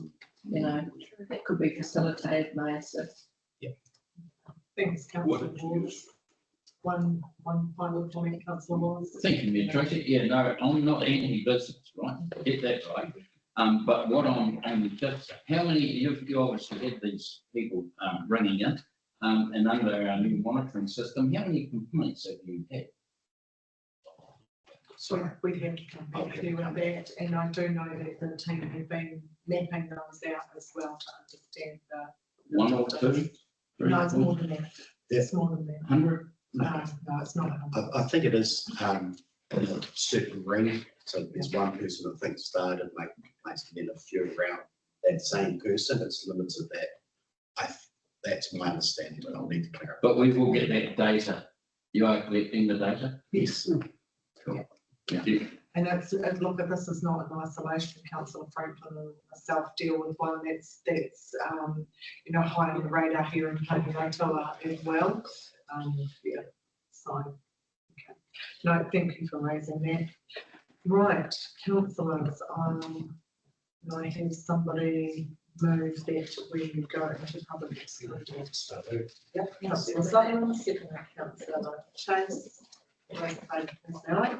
you know, that could be facilitated may assist. Thanks, councillor Ward. One final comment, councillor Ward. Thank you, Mayor Tracy. Yeah, no, I'm not anti-business, right? Get that right. But what I'm just, how many, you obviously had these people ringing in, and under our new monitoring system, how many complaints have you had? So we have to come back to you on that, and I do know that the team have been mapping those out as well to understand the. One or two? Three, No, it's four, more than that. It's more than that. 100? No, it's not. I think it is certain ring. So there's one person that thinks started making complaints, and then a few around that same person. It's limited that. That's my understanding, but I'll need to clarify. But we will get that data. You are collecting the data? Yes. Cool. Thank you. And look, this is not in isolation. Councillor Franklin and myself deal with one that's you know, high on the radar here in Tararua as well. Yeah, so, okay. No, thank you for raising that. Right, councillors, I have somebody move that we go into public discussion. Yep, councillor Sutherland, second councillor Chase. Aye.